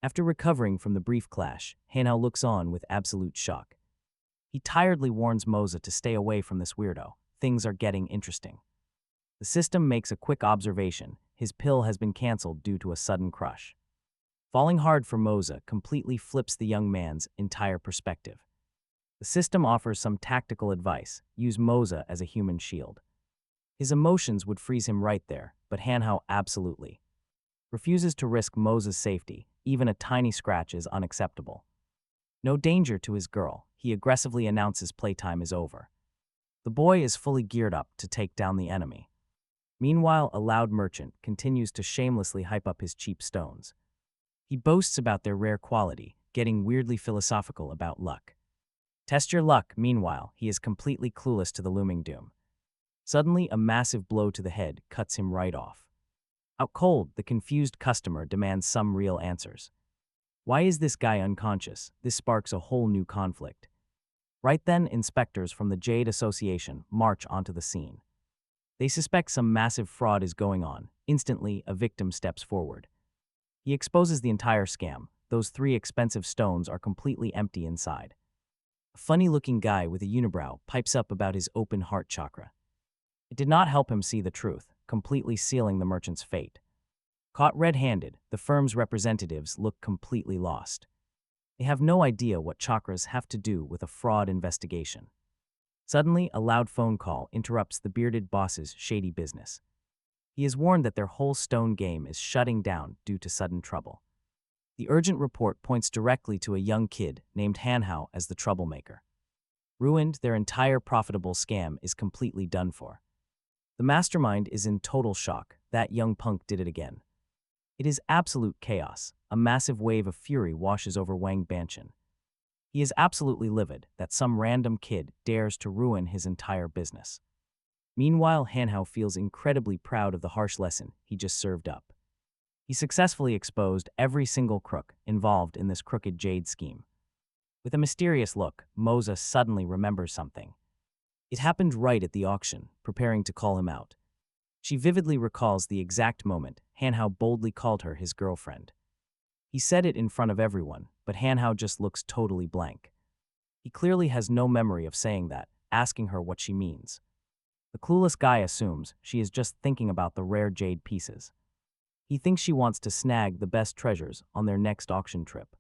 After recovering from the brief clash, Hanhao looks on with absolute shock. He tiredly warns Moza to stay away from this weirdo. Things are getting interesting. The system makes a quick observation. His pill has been cancelled due to a sudden crush. Falling hard for Moza completely flips the young man's entire perspective. The system offers some tactical advice. Use Moza as a human shield. His emotions would freeze him right there, but Hanhao absolutely refuses to risk Moza's safety. Even a tiny scratch is unacceptable. No danger to his girl, he aggressively announces playtime is over. The boy is fully geared up to take down the enemy. Meanwhile, a loud merchant continues to shamelessly hype up his cheap stones. He boasts about their rare quality, getting weirdly philosophical about luck. Test your luck. Meanwhile, he is completely clueless to the looming doom. Suddenly, a massive blow to the head cuts him right off. Out cold, the confused customer demands some real answers. Why is this guy unconscious? This sparks a whole new conflict. Right then, inspectors from the Jade Association march onto the scene. They suspect some massive fraud is going on. Instantly, a victim steps forward. He exposes the entire scam. Those 3 expensive stones are completely empty inside. A funny-looking guy with a unibrow pipes up about his open heart chakra. It did not help him see the truth, completely sealing the merchant's fate. Caught red-handed, the firm's representatives look completely lost. They have no idea what chakras have to do with a fraud investigation. Suddenly, a loud phone call interrupts the bearded boss's shady business. He is warned that their whole stone game is shutting down due to sudden trouble. The urgent report points directly to a young kid named Hanhao as the troublemaker. Ruined, their entire profitable scam is completely done for. The mastermind is in total shock. That young punk did it again. It is absolute chaos. A massive wave of fury washes over Wang Banshan. He is absolutely livid that some random kid dares to ruin his entire business. Meanwhile, Hanhao feels incredibly proud of the harsh lesson he just served up. He successfully exposed every single crook involved in this crooked jade scheme. With a mysterious look, Moza suddenly remembers something. It happened right at the auction, preparing to call him out. She vividly recalls the exact moment Hanhao boldly called her his girlfriend. He said it in front of everyone, but Hanhao just looks totally blank. He clearly has no memory of saying that, asking her what she means. The clueless guy assumes she is just thinking about the rare jade pieces. He thinks she wants to snag the best treasures on their next auction trip.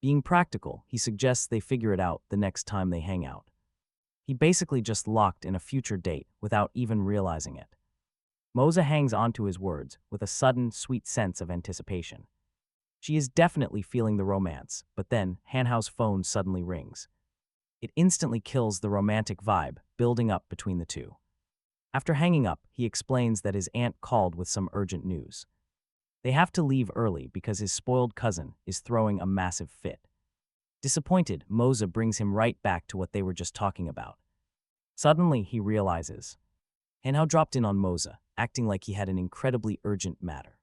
Being practical, he suggests they figure it out the next time they hang out. He basically just locked in a future date without even realizing it. Moza hangs onto his words with a sudden, sweet sense of anticipation. She is definitely feeling the romance, but then Hanhao's phone suddenly rings. It instantly kills the romantic vibe building up between the two. After hanging up, he explains that his aunt called with some urgent news. They have to leave early because his spoiled cousin is throwing a massive fit. Disappointed, Moza brings him right back to what they were just talking about. Suddenly, he realizes. Hanhao dropped in on Moza, acting like he had an incredibly urgent matter.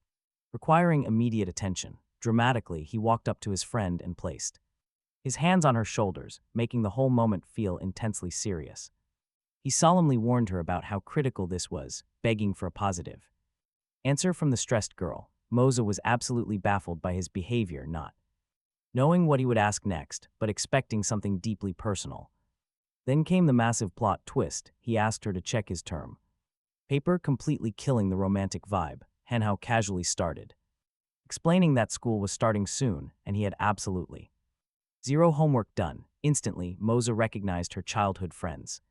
Requiring immediate attention, dramatically, he walked up to his friend and placed his hands on her shoulders, making the whole moment feel intensely serious. He solemnly warned her about how critical this was, begging for a positive answer from the stressed girl. Moza was absolutely baffled by his behavior, not knowing what he would ask next, but expecting something deeply personal. Then came the massive plot twist. He asked her to check his term paper, completely killing the romantic vibe. Hanhao casually started explaining that school was starting soon, and he had absolutely zero homework done. Instantly, Moza recognized her childhood friends.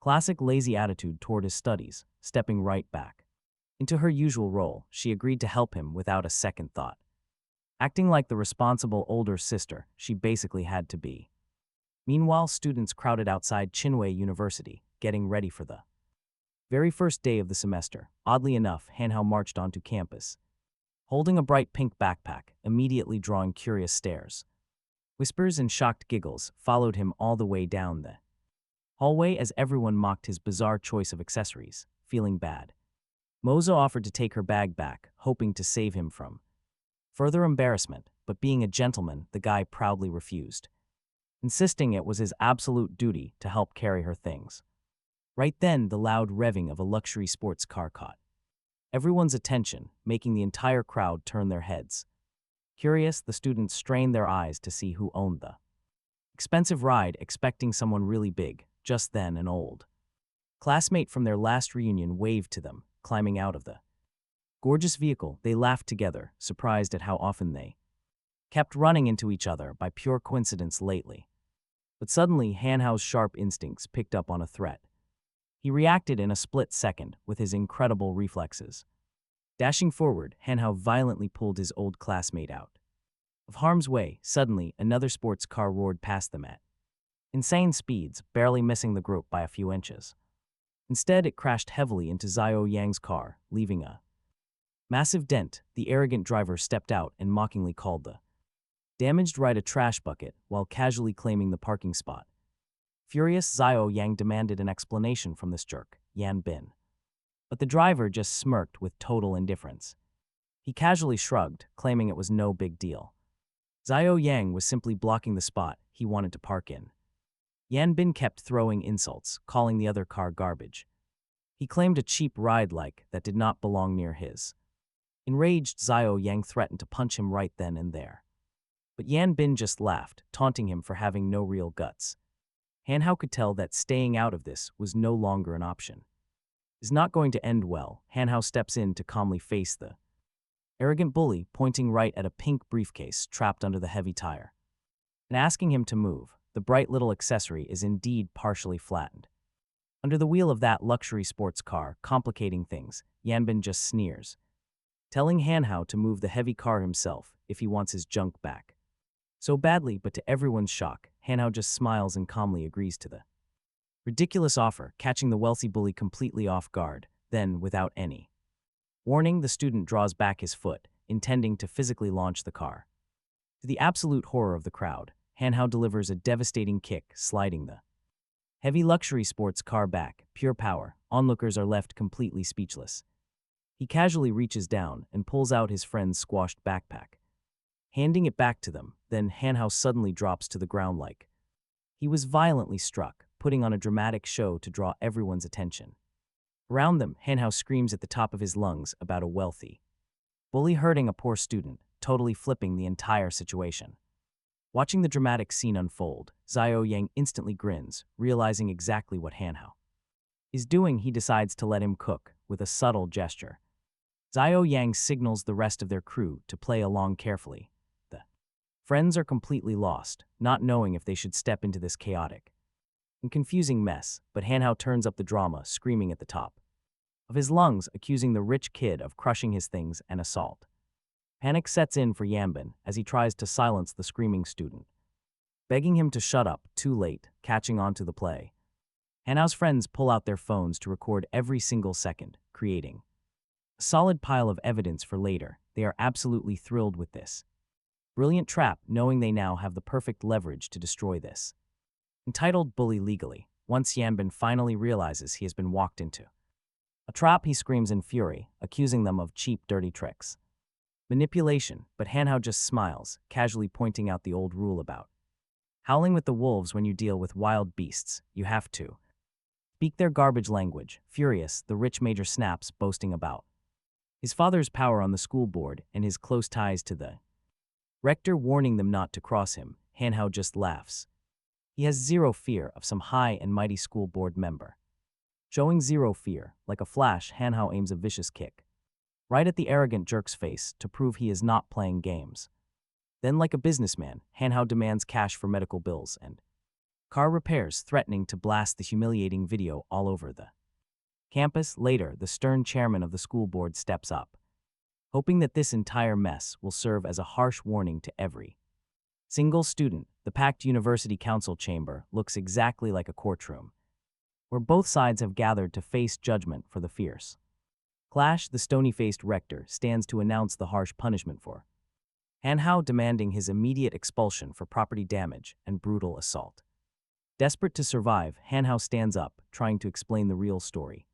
Classic lazy attitude toward his studies, stepping right back into her usual role, she agreed to help him without a second thought. Acting like the responsible older sister she basically had to be. Meanwhile, students crowded outside Chinwei University, getting ready for the very first day of the semester. Oddly enough, Hanhao marched onto campus, holding a bright pink backpack, immediately drawing curious stares. Whispers and shocked giggles followed him all the way down the hallway as everyone mocked his bizarre choice of accessories. Feeling bad, Moza offered to take her bag back, hoping to save him from Further embarrassment, but being a gentleman, the guy proudly refused, insisting it was his absolute duty to help carry her things. Right then, the loud revving of a luxury sports car caught everyone's attention, making the entire crowd turn their heads. Curious, the students strained their eyes to see who owned the expensive ride, expecting someone really big. Just then, an old classmate from their last reunion waved to them, climbing out of the gorgeous vehicle. They laughed together, surprised at how often they kept running into each other by pure coincidence lately. But suddenly, Hanhao's sharp instincts picked up on a threat. He reacted in a split second with his incredible reflexes. Dashing forward, Hanhao violently pulled his old classmate out of harm's way. Suddenly, another sports car roared past them at insane speeds, barely missing the group by a few inches. Instead, it crashed heavily into Xiao Yang's car, leaving a massive dent. The arrogant driver stepped out and mockingly called the damaged ride a trash bucket while casually claiming the parking spot. Furious, Xiao Yang demanded an explanation from this jerk, Yan Bin. But the driver just smirked with total indifference. He casually shrugged, claiming it was no big deal. Xiao Yang was simply blocking the spot he wanted to park in. Yan Bin kept throwing insults, calling the other car garbage. He claimed a cheap ride like that did not belong near his. Enraged, Xiao Yang threatened to punch him right then and there. But Yan Bin just laughed, taunting him for having no real guts. Hanhao could tell that staying out of this was no longer an option. It's not going to end well. Hanhao steps in to calmly face the arrogant bully, pointing right at a pink briefcase trapped under the heavy tire, and asking him to move. The bright little accessory is indeed partially flattened under the wheel of that luxury sports car, complicating things. Yanbin just sneers, telling Hanhao to move the heavy car himself if he wants his junk back so badly. But to everyone's shock, Hanhao just smiles and calmly agrees to the ridiculous offer, catching the wealthy bully completely off guard. Then, without any warning, the student draws back his foot, intending to physically launch the car. To the absolute horror of the crowd, Hanhao delivers a devastating kick, sliding the heavy luxury sports car back. Pure power. Onlookers are left completely speechless. He casually reaches down and pulls out his friend's squashed backpack, handing it back to them. Then Hanhao suddenly drops to the ground like he was violently struck, putting on a dramatic show to draw everyone's attention. Around them, Hanhao screams at the top of his lungs about a wealthy bully hurting a poor student, totally flipping the entire situation. Watching the dramatic scene unfold, Xiao Yang instantly grins, realizing exactly what Hanhao is doing. He decides to let him cook with a subtle gesture. Xiao Yang signals the rest of their crew to play along carefully. The friends are completely lost, not knowing if they should step into this chaotic and confusing mess, but Hanhao turns up the drama, screaming at the top of his lungs, accusing the rich kid of crushing his things and assault. Panic sets in for Yanbin as he tries to silence the screaming student, begging him to shut up. Too late, catching on to the play. Hanhao's friends pull out their phones to record every single second, creating a solid pile of evidence for later. They are absolutely thrilled with this brilliant trap, knowing they now have the perfect leverage to destroy this entitled bully legally. Once Yanbin finally realizes he has been walked into a trap, he screams in fury, accusing them of cheap, dirty tricks, manipulation. But Hanhao just smiles, casually pointing out the old rule about howling with the wolves. When you deal with wild beasts, you have to speak their garbage language. Furious, the rich major snaps, boasting about his father's power on the school board and his close ties to the rector, warning them not to cross him. Hanhao just laughs. He has zero fear of some high and mighty school board member. Showing zero fear, like a flash, Hanhao aims a vicious kick right at the arrogant jerk's face to prove he is not playing games. Then, like a businessman, Hanhao demands cash for medical bills and car repairs, threatening to blast the humiliating video all over the campus. Later, the stern chairman of the school board steps up, hoping that this entire mess will serve as a harsh warning to every single student. The packed university council chamber looks exactly like a courtroom, where both sides have gathered to face judgment for the fierce clash. The stony-faced rector stands to announce the harsh punishment for Hanhao, demanding his immediate expulsion for property damage and brutal assault. Desperate to survive, Hanhao stands up, trying to explain the real story.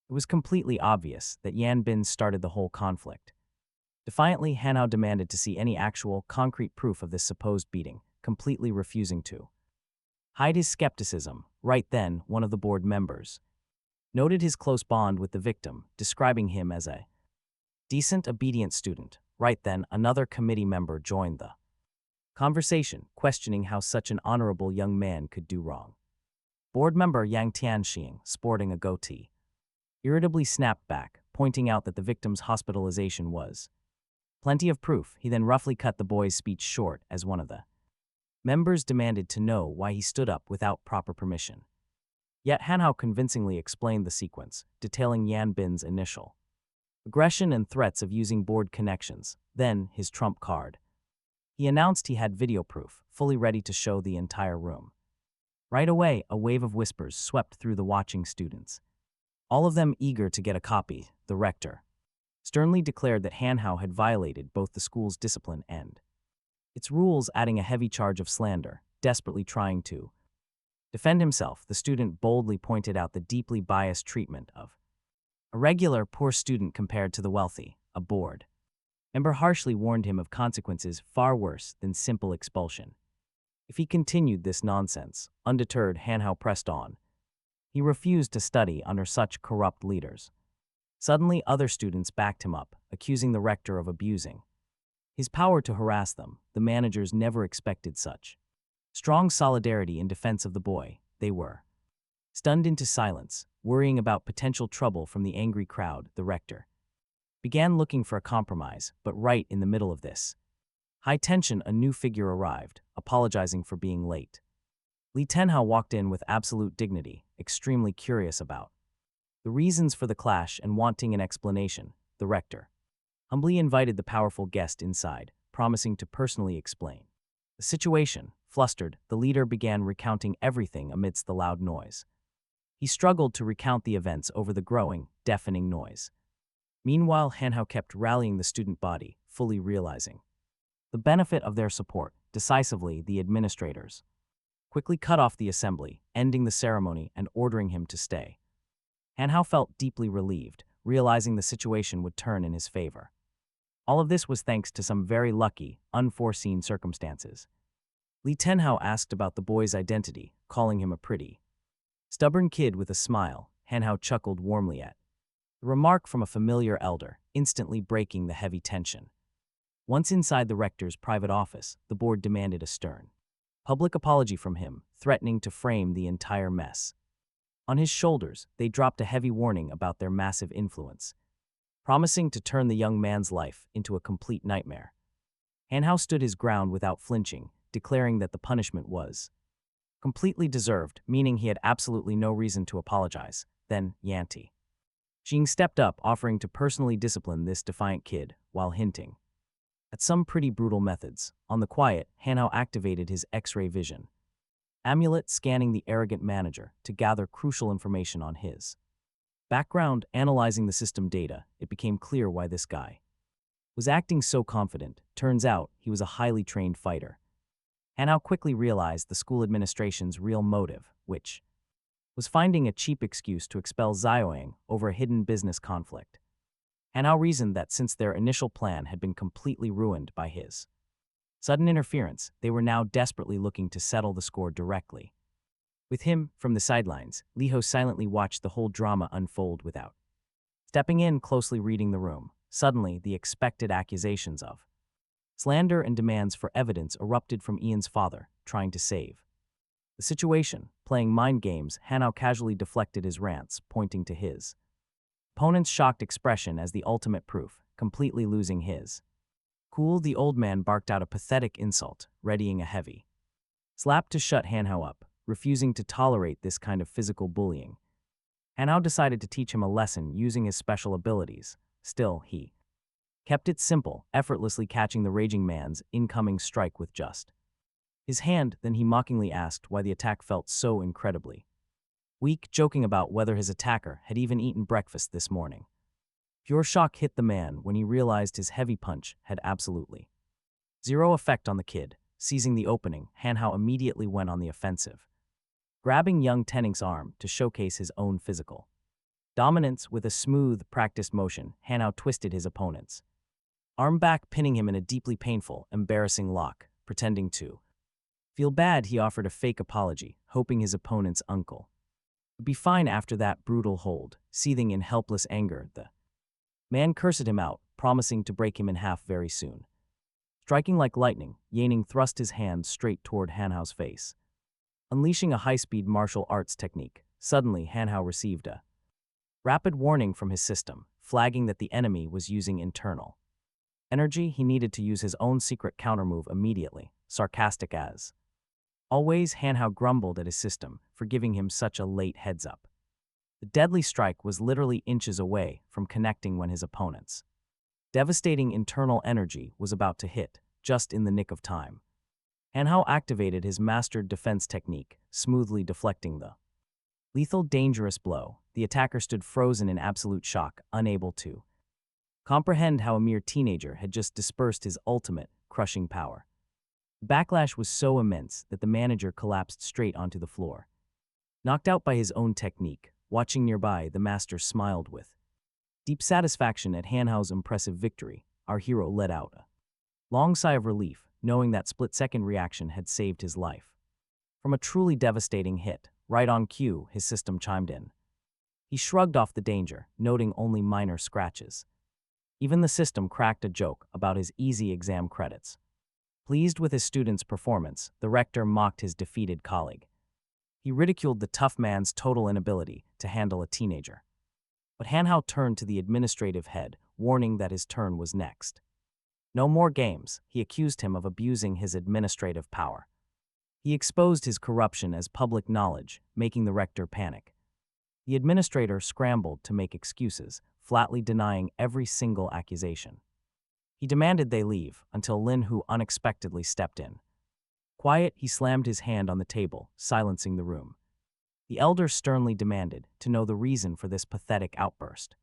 It was completely obvious that Yanbin started the whole conflict. Defiantly, Hanhao demanded to see any actual, concrete proof of this supposed beating, completely refusing to hide his skepticism. Right then, one of the board members noted his close bond with the victim, describing him as a decent, obedient student. Right then, another committee member joined the conversation, questioning how such an honorable young man could do wrong. Board member Yang Tianxing, sporting a goatee, irritably snapped back, pointing out that the victim's hospitalization was plenty of proof. He then roughly cut the boy's speech short as one of the members demanded to know why he stood up without proper permission. Yet Hanhao convincingly explained the sequence, detailing Yan Bin's initial aggression and threats of using board connections, then his trump card. He announced he had video proof, fully ready to show the entire room. Right away, a wave of whispers swept through the watching students, all of them eager to get a copy. The rector sternly declared that Hanhao had violated both the school's discipline and its rules, adding a heavy charge of slander. Desperately trying to defend himself, the student boldly pointed out the deeply biased treatment of a regular poor student compared to the wealthy. A board member harshly warned him of consequences far worse than simple expulsion if he continued this nonsense. Undeterred, Hanhao pressed on. He refused to study under such corrupt leaders. Suddenly, other students backed him up, accusing the rector of abusing his power to harass them. The managers never expected such strong solidarity in defense of the boy. They were stunned into silence, worrying about potential trouble from the angry crowd. The rector began looking for a compromise, but right in the middle of this high tension, a new figure arrived, apologizing for being late. Li Tenhao walked in with absolute dignity, extremely curious about the reasons for the clash and wanting an explanation. The rector humbly invited the powerful guest inside, promising to personally explain the situation. Flustered, the leader began recounting everything amidst the loud noise. He struggled to recount the events over the growing, deafening noise. Meanwhile, Hanhao kept rallying the student body, fully realizing the benefit of their support. Decisively, the administrators quickly cut off the assembly, ending the ceremony and ordering him to stay. Hanhao felt deeply relieved, realizing the situation would turn in his favor. All of this was thanks to some very lucky, unforeseen circumstances. Li Tenhao asked about the boy's identity, calling him a pretty stubborn kid with a smile. Hanhao chuckled warmly at the remark from a familiar elder, instantly breaking the heavy tension. Once inside the rector's private office, the board demanded a stern public apology from him, threatening to frame the entire mess. On his shoulders, they dropped a heavy warning about their massive influence, promising to turn the young man's life into a complete nightmare. Hanhao stood his ground without flinching, declaring that the punishment was completely deserved, meaning he had absolutely no reason to apologize. Then, Yanti Jing stepped up, offering to personally discipline this defiant kid, while hinting at some pretty brutal methods. On the quiet, Hanhao activated his X-ray vision amulet, scanning the arrogant manager to gather crucial information on his background. Analyzing the system data, it became clear why this guy was acting so confident. Turns out, he was a highly trained fighter. Hanhao quickly realized the school administration's real motive, which was finding a cheap excuse to expel Zioang over a hidden business conflict. Hanhao reasoned that since their initial plan had been completely ruined by his sudden interference, they were now desperately looking to settle the score directly with him. From the sidelines, Li Ho silently watched the whole drama unfold without stepping in, closely reading the room. Suddenly, the expected accusations of slander and demands for evidence erupted from Ian's father, trying to save the situation. Playing mind games, Hanhao casually deflected his rants, pointing to his opponent's shocked expression as the ultimate proof, completely losing his cool. The old man barked out a pathetic insult, readying a heavy slap to shut Hanhao up, refusing to tolerate this kind of physical bullying. Hanhao decided to teach him a lesson using his special abilities. Still, he kept it simple, effortlessly catching the raging man's incoming strike with just his hand. Then he mockingly asked why the attack felt so incredibly weak, joking about whether his attacker had even eaten breakfast this morning. Pure shock hit the man when he realized his heavy punch had absolutely zero effect on the kid. Seizing the opening, Hanhao immediately went on the offensive, grabbing young Tenning's arm to showcase his own physical dominance. With a smooth, practiced motion, Hanhao twisted his opponent's arm back pinning him in a deeply painful, embarrassing lock, pretending to feel bad. He offered a fake apology, hoping his opponent's uncle would be fine after that brutal hold. Seething in helpless anger, the man cursed him out, promising to break him in half very soon. Striking like lightning, Yaning thrust his hand straight toward Hanhao's face, unleashing a high-speed martial arts technique. Suddenly, Hanhao received a rapid warning from his system, flagging that the enemy was using internal energy. He needed to use his own secret countermove immediately. Sarcastic as always, Hanhao grumbled at his system for giving him such a late heads-up. The deadly strike was literally inches away from connecting when his opponent's devastating internal energy was about to hit, just in the nick of time. Hanhao activated his mastered defense technique, smoothly deflecting the lethal, dangerous blow. The attacker stood frozen in absolute shock, unable to comprehend how a mere teenager had just dispersed his ultimate, crushing power. The backlash was so immense that the manager collapsed straight onto the floor. Knocked out by his own technique, watching nearby, the master smiled with deep satisfaction at Hanhao's impressive victory. Our hero let out a long sigh of relief, knowing that split-second reaction had saved his life from a truly devastating hit. Right on cue, his system chimed in. He shrugged off the danger, noting only minor scratches. Even the system cracked a joke about his easy exam credits. Pleased with his student's performance, the rector mocked his defeated colleague. He ridiculed the tough man's total inability to handle a teenager. But Hanhao turned to the administrative head, warning that his turn was next. No more games. He accused him of abusing his administrative power. He exposed his corruption as public knowledge, making the rector panic. The administrator scrambled to make excuses, flatly denying every single accusation. He demanded they leave until Lin Hu unexpectedly stepped in. Quiet, he slammed his hand on the table, silencing the room. The elder sternly demanded to know the reason for this pathetic outburst.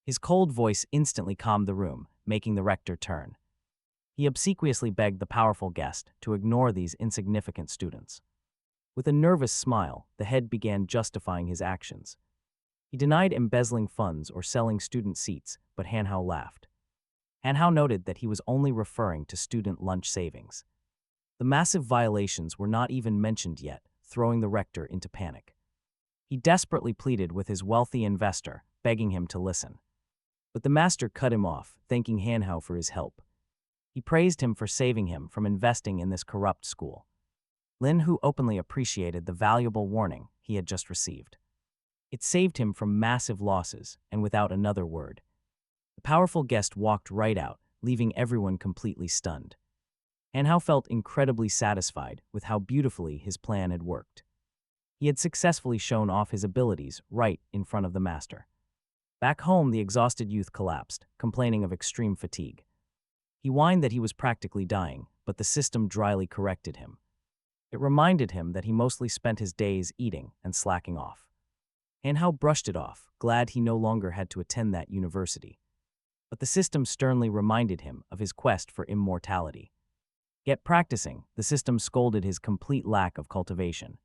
His cold voice instantly calmed the room, making the rector turn. He obsequiously begged the powerful guest to ignore these insignificant students. With a nervous smile, the head began justifying his actions. He denied embezzling funds or selling student seats, but Hanhao laughed. Hanhao noted that he was only referring to student lunch savings. The massive violations were not even mentioned yet, throwing the rector into panic. He desperately pleaded with his wealthy investor, begging him to listen. But the master cut him off, thanking Hanhao for his help. He praised him for saving him from investing in this corrupt school. Lin Hu openly appreciated the valuable warning he had just received. It saved him from massive losses, and without another word, the powerful guest walked right out, leaving everyone completely stunned. Hanhao felt incredibly satisfied with how beautifully his plan had worked. He had successfully shown off his abilities right in front of the master. Back home, the exhausted youth collapsed, complaining of extreme fatigue. He whined that he was practically dying, but the system dryly corrected him. It reminded him that he mostly spent his days eating and slacking off. Hanhao brushed it off, glad he no longer had to attend that university. But the system sternly reminded him of his quest for immortality. Yet practicing, the system scolded his complete lack of cultivation.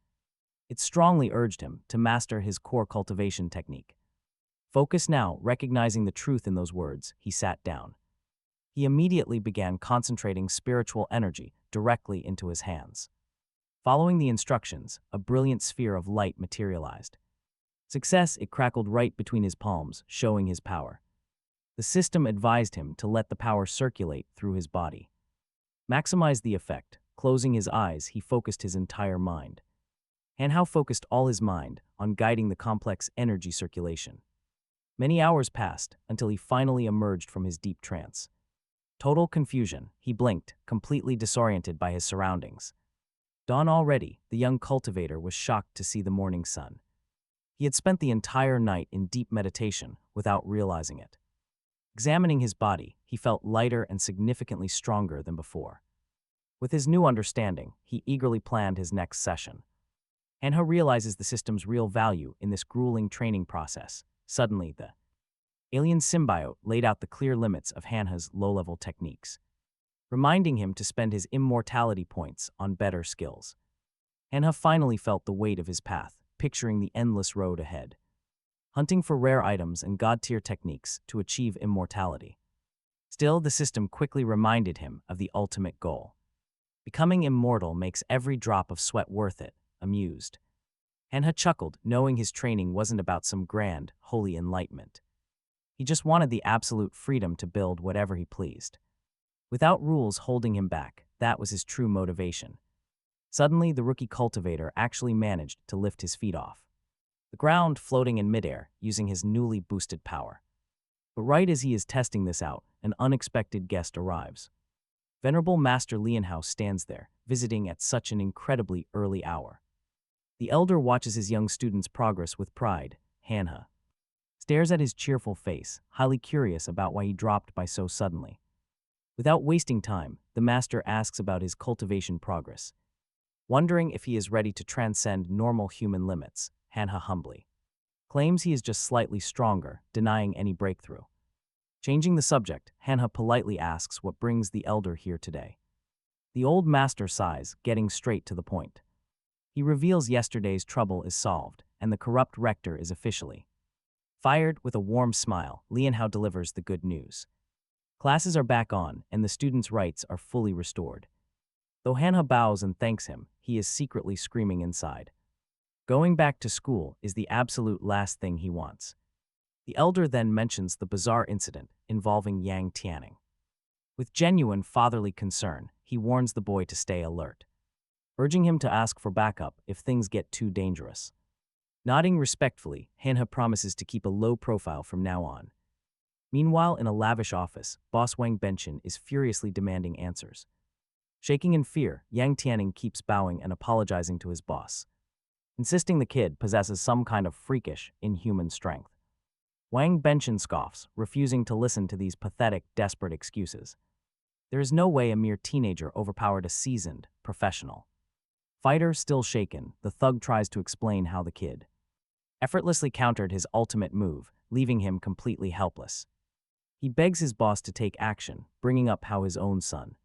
It strongly urged him to master his core cultivation technique. Focus now, recognizing the truth in those words, he sat down. He immediately began concentrating spiritual energy directly into his hands. Following the instructions, a brilliant sphere of light materialized. Success, it crackled right between his palms, showing his power. The system advised him to let the power circulate through his body. Maximize the effect. Closing his eyes, he focused his entire mind. Hanhao focused all his mind on guiding the complex energy circulation. Many hours passed until he finally emerged from his deep trance. Total confusion, he blinked, completely disoriented by his surroundings. Dawn already, the young cultivator was shocked to see the morning sun. He had spent the entire night in deep meditation without realizing it. Examining his body, he felt lighter and significantly stronger than before. With his new understanding, he eagerly planned his next session. Hanhao realizes the system's real value in this grueling training process. Suddenly, the alien symbiote laid out the clear limits of Hanha's low-level techniques, reminding him to spend his immortality points on better skills. Hanha finally felt the weight of his path, picturing the endless road ahead, hunting for rare items and god-tier techniques to achieve immortality. Still, the system quickly reminded him of the ultimate goal. Becoming immortal makes every drop of sweat worth it, amused. Hanha chuckled, knowing his training wasn't about some grand, holy enlightenment. He just wanted the absolute freedom to build whatever he pleased. Without rules holding him back, that was his true motivation. Suddenly, the rookie cultivator actually managed to lift his feet off the ground, floating in midair, using his newly boosted power. But right as he is testing this out, an unexpected guest arrives. Venerable Master Lianhao stands there, visiting at such an incredibly early hour. The elder watches his young student's progress with pride. Hanha stares at his cheerful face, highly curious about why he dropped by so suddenly. Without wasting time, the master asks about his cultivation progress. Wondering if he is ready to transcend normal human limits, Hanha humbly claims he is just slightly stronger, denying any breakthrough. Changing the subject, Hanha politely asks what brings the elder here today. The old master sighs, getting straight to the point. He reveals yesterday's trouble is solved, and the corrupt rector is officially fired. With a warm smile, Lianhao delivers the good news. Classes are back on, and the students' rights are fully restored. Though Hanha bows and thanks him, he is secretly screaming inside. Going back to school is the absolute last thing he wants. The elder then mentions the bizarre incident involving Yang Tianning. With genuine fatherly concern, he warns the boy to stay alert, urging him to ask for backup if things get too dangerous. Nodding respectfully, Hanha promises to keep a low profile from now on. Meanwhile, in a lavish office, boss Wang Benchen is furiously demanding answers. Shaking in fear, Yang Tianning keeps bowing and apologizing to his boss, insisting the kid possesses some kind of freakish, inhuman strength. Wang Benchen scoffs, refusing to listen to these pathetic, desperate excuses. There is no way a mere teenager overpowered a seasoned, professional fighter. Still shaken, the thug tries to explain how the kid effortlessly countered his ultimate move, leaving him completely helpless. He begs his boss to take action, bringing up how his own son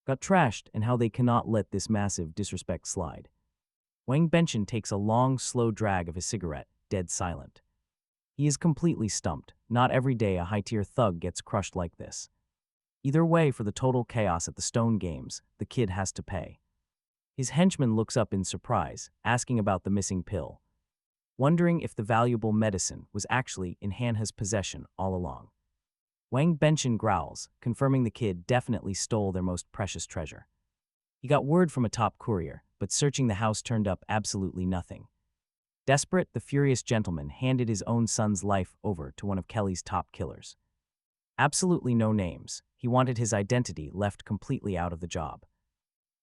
got trashed and how they cannot let this massive disrespect slide. Wang Benchen takes a long, slow drag of his cigarette, dead silent. He is completely stumped. Not every day a high-tier thug gets crushed like this. Either way, for the total chaos at the Stone Games, the kid has to pay. His henchman looks up in surprise, asking about the missing pill, wondering if the valuable medicine was actually in Hanha's possession all along. Wang Benchen growls, confirming the kid definitely stole their most precious treasure. He got word from a top courier, but searching the house turned up absolutely nothing. Desperate, the furious gentleman handed his own son's life over to one of Kelly's top killers. Absolutely no names. He wanted his identity left completely out of the job.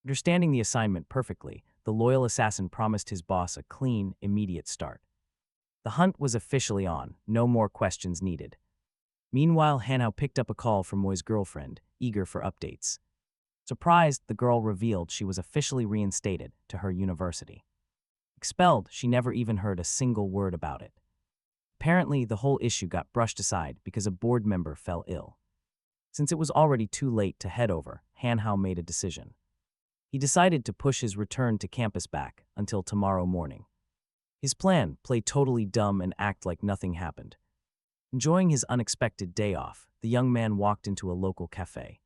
Understanding the assignment perfectly, the loyal assassin promised his boss a clean, immediate start. The hunt was officially on, no more questions needed. Meanwhile, Hanhao picked up a call from Moi's girlfriend, eager for updates. Surprised, the girl revealed she was officially reinstated to her university. Expelled, she never even heard a single word about it. Apparently, the whole issue got brushed aside because a board member fell ill. Since it was already too late to head over, Hanhao made a decision. He decided to push his return to campus back until tomorrow morning. His plan: play totally dumb and act like nothing happened. Enjoying his unexpected day off, the young man walked into a local cafe.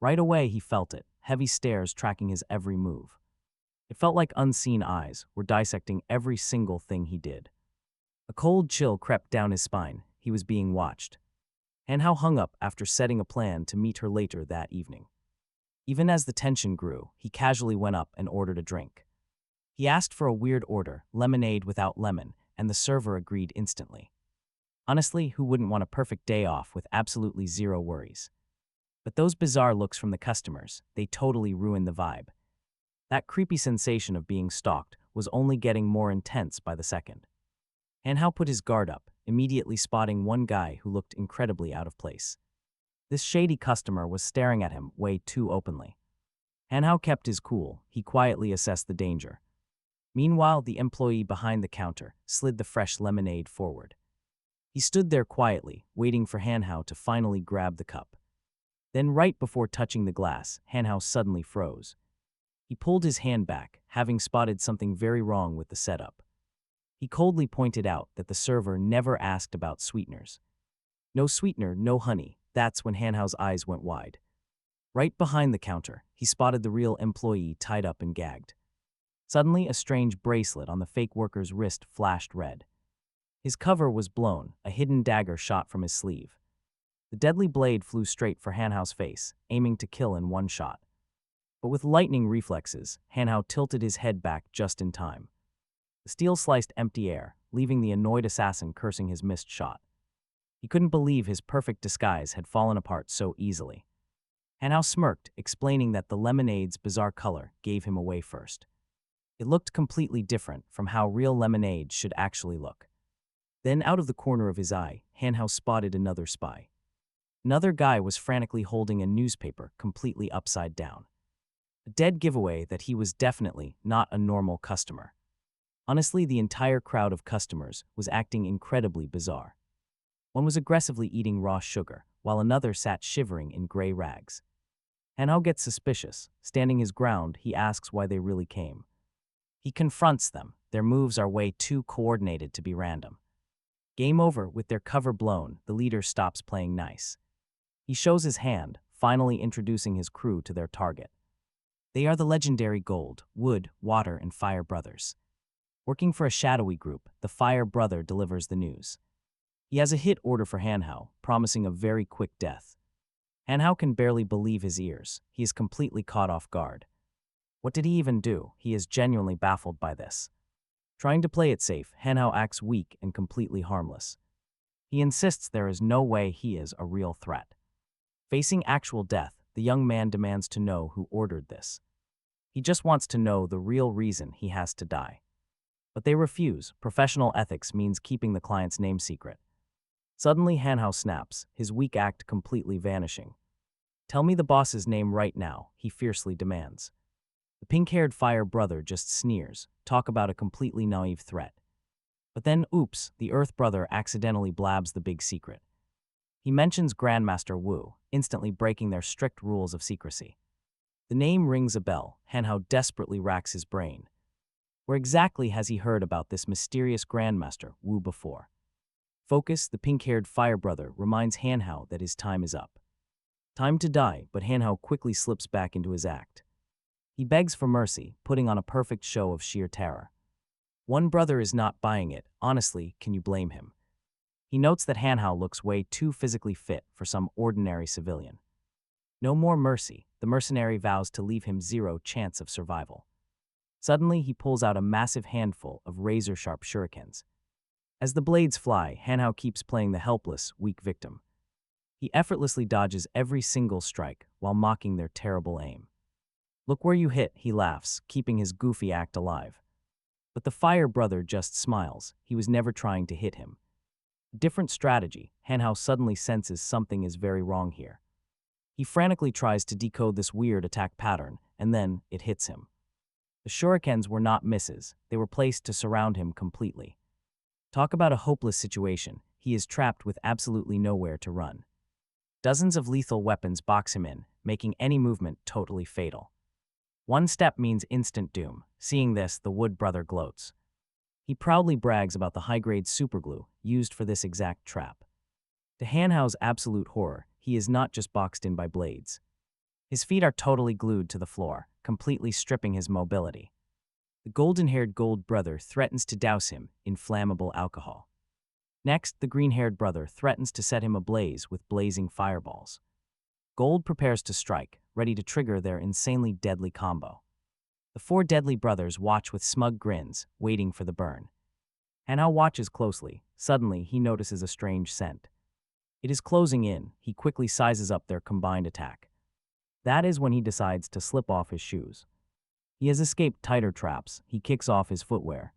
Right away, he felt it, heavy stares tracking his every move. It felt like unseen eyes were dissecting every single thing he did. A cold chill crept down his spine. He was being watched. Hanhao hung up after setting a plan to meet her later that evening. Even as the tension grew, he casually went up and ordered a drink. He asked for a weird order, lemonade without lemon, and the server agreed instantly. Honestly, who wouldn't want a perfect day off with absolutely zero worries? But those bizarre looks from the customers, they totally ruined the vibe. That creepy sensation of being stalked was only getting more intense by the second. Hanhao put his guard up, immediately spotting one guy who looked incredibly out of place. This shady customer was staring at him way too openly. Hanhao kept his cool. He quietly assessed the danger. Meanwhile, the employee behind the counter slid the fresh lemonade forward. He stood there quietly, waiting for Hanhao to finally grab the cup. Then, right before touching the glass, Hanhao suddenly froze. He pulled his hand back, having spotted something very wrong with the setup. He coldly pointed out that the server never asked about sweeteners. No sweetener, no honey, That's when Hanhao's eyes went wide. Right behind the counter, he spotted the real employee tied up and gagged. Suddenly, a strange bracelet on the fake worker's wrist flashed red. His cover was blown, a hidden dagger shot from his sleeve. The deadly blade flew straight for Hanhao's face, aiming to kill in one shot. But with lightning reflexes, Hanhao tilted his head back just in time. The steel sliced empty air, leaving the annoyed assassin cursing his missed shot. He couldn't believe his perfect disguise had fallen apart so easily. Hanhao smirked, explaining that the lemonade's bizarre color gave him away first. It looked completely different from how real lemonade should actually look. Then, out of the corner of his eye, Hanhao spotted another spy. Another guy was frantically holding a newspaper completely upside down. A dead giveaway that he was definitely not a normal customer. Honestly, the entire crowd of customers was acting incredibly bizarre. One was aggressively eating raw sugar, while another sat shivering in gray rags. Hanhao gets suspicious. Standing his ground, he asks why they really came. He confronts them. Their moves are way too coordinated to be random. Game over. With their cover blown, the leader stops playing nice. He shows his hand, finally introducing his crew to their target. They are the legendary Gold, Wood, Water, and Fire brothers. Working for a shadowy group, the Fire brother delivers the news. He has a hit order for Hanhao, promising a very quick death. Hanhao can barely believe his ears. He is completely caught off guard. What did he even do? He is genuinely baffled by this. Trying to play it safe, Hanhao acts weak and completely harmless. He insists there is no way he is a real threat. Facing actual death, the young man demands to know who ordered this. He just wants to know the real reason he has to die. But they refuse. Professional ethics means keeping the client's name secret. Suddenly, Hanhao snaps, his weak act completely vanishing. Tell me the boss's name right now, he fiercely demands. The pink-haired Fire brother just sneers, talk about a completely naive threat. But then, oops, the Earth brother accidentally blabs the big secret. He mentions Grandmaster Wu, instantly breaking their strict rules of secrecy. The name rings a bell. Hanhao desperately racks his brain. Where exactly has he heard about this mysterious Grandmaster Wu before? Focus, the pink-haired Fire brother reminds Hanhao that his time is up. Time to die, but Hanhao quickly slips back into his act. He begs for mercy, putting on a perfect show of sheer terror. One brother is not buying it. Honestly, can you blame him? He notes that Hanhao looks way too physically fit for some ordinary civilian. No more mercy. The mercenary vows to leave him zero chance of survival. Suddenly, he pulls out a massive handful of razor-sharp shurikens. As the blades fly, Hanhao keeps playing the helpless, weak victim. He effortlessly dodges every single strike while mocking their terrible aim. Look where you hit, he laughs, keeping his goofy act alive. But the Fire brother just smiles. He was never trying to hit him. Different strategy. Hanhao suddenly senses something is very wrong here. He frantically tries to decode this weird attack pattern, and then it hits him. The shurikens were not misses. They were placed to surround him completely. Talk about a hopeless situation. He is trapped with absolutely nowhere to run. Dozens of lethal weapons box him in, making any movement totally fatal. One step means instant doom. Seeing this, the Wood brother gloats. He proudly brags about the high-grade superglue used for this exact trap. To Hanhao's absolute horror, he is not just boxed in by blades. His feet are totally glued to the floor, completely stripping his mobility. The golden-haired Gold brother threatens to douse him in flammable alcohol. Next, the green-haired brother threatens to set him ablaze with blazing fireballs. Gold prepares to strike, ready to trigger their insanely deadly combo. The four deadly brothers watch with smug grins, waiting for the burn. Hanhao watches closely. Suddenly, he notices a strange scent. It is closing in. He quickly sizes up their combined attack. That is when he decides to slip off his shoes. He has escaped tighter traps. He kicks off his footwear.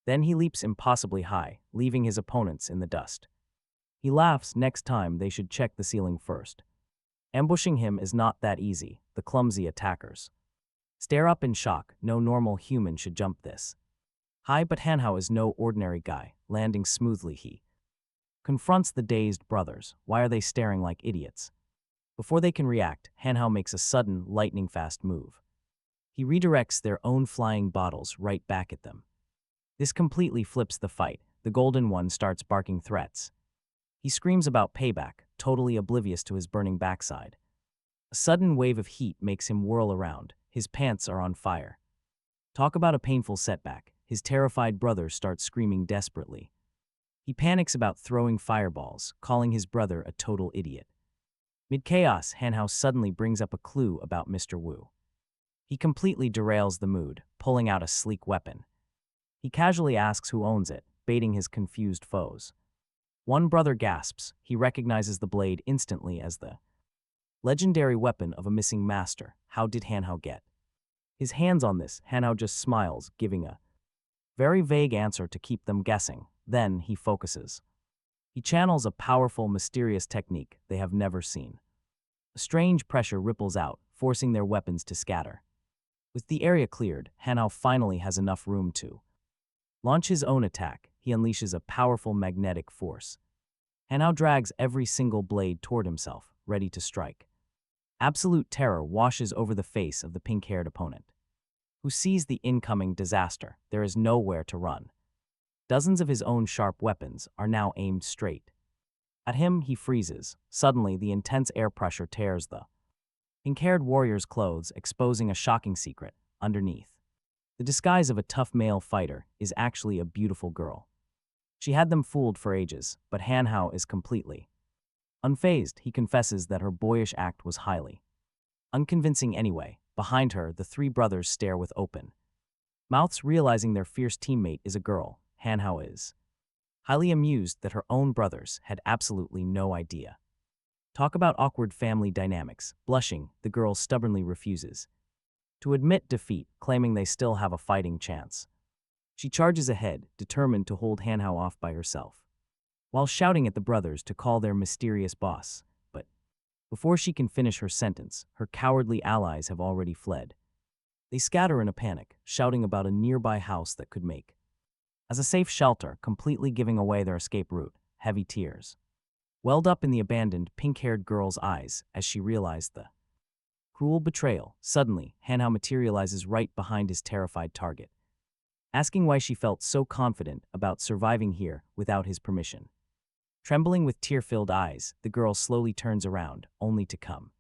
Then he leaps impossibly high, leaving his opponents in the dust. He laughs. Next time they should check the ceiling first. Ambushing him is not that easy. The clumsy attackers stare up in shock. No normal human should jump this high, but Hanhao is no ordinary guy. Landing smoothly, he confronts the dazed brothers. Why are they staring like idiots? Before they can react, Hanhao makes a sudden, lightning-fast move. He redirects their own flying bottles right back at them. This completely flips the fight. The Golden One starts barking threats. He screams about payback, totally oblivious to his burning backside. A sudden wave of heat makes him whirl around. His pants are on fire. Talk about a painful setback. His terrified brother starts screaming desperately. He panics about throwing fireballs, calling his brother a total idiot. Mid-chaos, Hanhao suddenly brings up a clue about Mr. Wu. He completely derails the mood, pulling out a sleek weapon. He casually asks who owns it, baiting his confused foes. One brother gasps. He recognizes the blade instantly as the legendary weapon of a missing master. How did Hanhao get his hands on this? Hanhao just smiles, giving a very vague answer to keep them guessing. Then he focuses. He channels a powerful, mysterious technique they have never seen. A strange pressure ripples out, forcing their weapons to scatter. With the area cleared, Hanhao finally has enough room to launch his own attack. He unleashes a powerful magnetic force. Hanhao drags every single blade toward himself, ready to strike. Absolute terror washes over the face of the pink-haired opponent, who sees the incoming disaster. There is nowhere to run. Dozens of his own sharp weapons are now aimed straight at him. He freezes. Suddenly, the intense air pressure tears the pink-haired warrior's clothes, exposing a shocking secret underneath. The disguise of a tough male fighter is actually a beautiful girl. She had them fooled for ages, but Hanhao is completely unfazed. He confesses that her boyish act was highly unconvincing anyway. Behind her, the three brothers stare with open mouths, realizing their fierce teammate is a girl. Hanhao is highly amused that her own brothers had absolutely no idea. Talk about awkward family dynamics. Blushing, the girl stubbornly refuses to admit defeat, claiming they still have a fighting chance. She charges ahead, determined to hold Hanhao off by herself, while shouting at the brothers to call their mysterious boss. But before she can finish her sentence, her cowardly allies have already fled. They scatter in a panic, shouting about a nearby house that could make as a safe shelter, completely giving away their escape route. Heavy tears welled up in the abandoned, pink-haired girl's eyes as she realized the cruel betrayal. Suddenly, Hanhao materializes right behind his terrified target, asking why she felt so confident about surviving here without his permission. Trembling with tear-filled eyes, the girl slowly turns around, only to come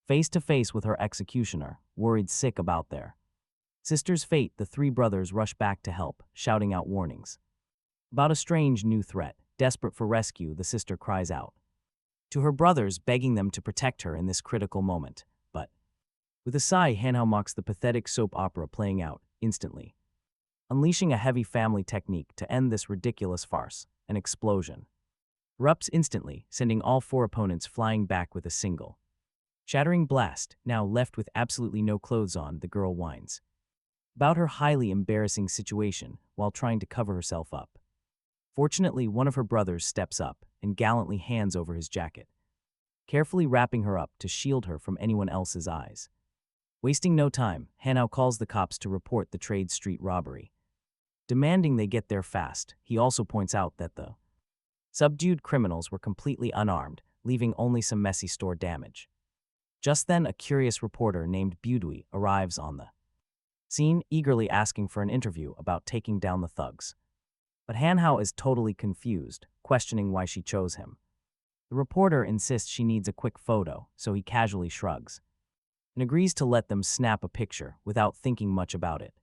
face to face with her executioner, worried sick about their sister's fate. The three brothers rush back to help, shouting out warnings about a strange new threat. Desperate for rescue, the sister cries out to her brothers, begging them to protect her in this critical moment. But with a sigh, Hanhao mocks the pathetic soap opera playing out instantly, unleashing a heavy family technique to end this ridiculous farce. An explosion erupts instantly, sending all four opponents flying back with a single shattering blast. Now left with absolutely no clothes on, the girl whines about her highly embarrassing situation while trying to cover herself up. Fortunately, one of her brothers steps up and gallantly hands over his jacket, carefully wrapping her up to shield her from anyone else's eyes. Wasting no time, Hanhao calls the cops to report the trade street robbery, demanding they get there fast. He also points out that the subdued criminals were completely unarmed, leaving only some messy store damage. Just then, a curious reporter named Budui arrives on the scene, eagerly asking for an interview about taking down the thugs. But Hanhao is totally confused, questioning why she chose him. The reporter insists she needs a quick photo, so he casually shrugs and agrees to let them snap a picture without thinking much about it.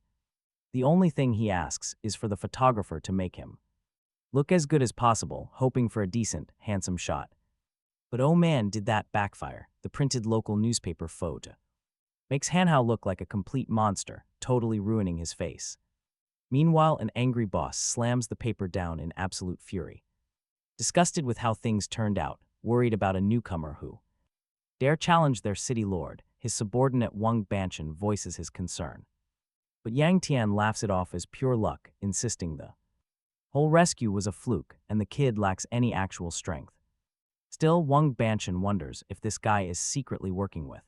The only thing he asks is for the photographer to make him look as good as possible, hoping for a decent, handsome shot. But oh man, did that backfire. The printed local newspaper photo makes Hanhao look like a complete monster, totally ruining his face. Meanwhile, an angry boss slams the paper down in absolute fury. Disgusted with how things turned out, worried about a newcomer who dare challenge their city lord, his subordinate Wang Banshan voices his concern. But Yang Tian laughs it off as pure luck, insisting the whole rescue was a fluke and the kid lacks any actual strength. Still, Wang Banshan wonders if this guy is secretly working with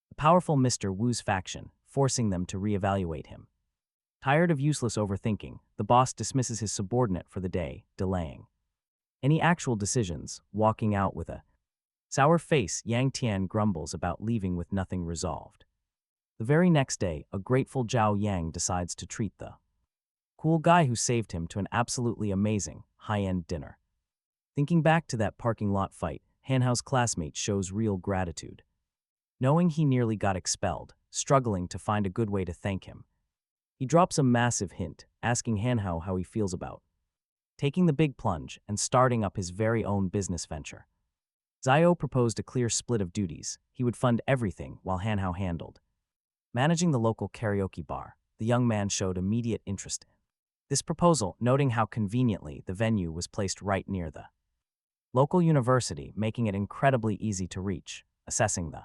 the powerful Mr. Wu's faction, forcing them to reevaluate him. Tired of useless overthinking, the boss dismisses his subordinate for the day, delaying any actual decisions. Walking out with a sour face, Yang Tian grumbles about leaving with nothing resolved. The very next day, a grateful Zhao Yang decides to treat the cool guy who saved him to an absolutely amazing, high-end dinner. Thinking back to that parking lot fight, Hanhao's classmate shows real gratitude. Knowing he nearly got expelled, struggling to find a good way to thank him, he drops a massive hint, asking Hanhao how he feels about taking the big plunge and starting up his very own business venture. Zio proposed a clear split of duties. He would fund everything while Hanhao handled managing the local karaoke bar. The young man showed immediate interest in this proposal, noting how conveniently the venue was placed right near the local university, making it incredibly easy to reach. Assessing the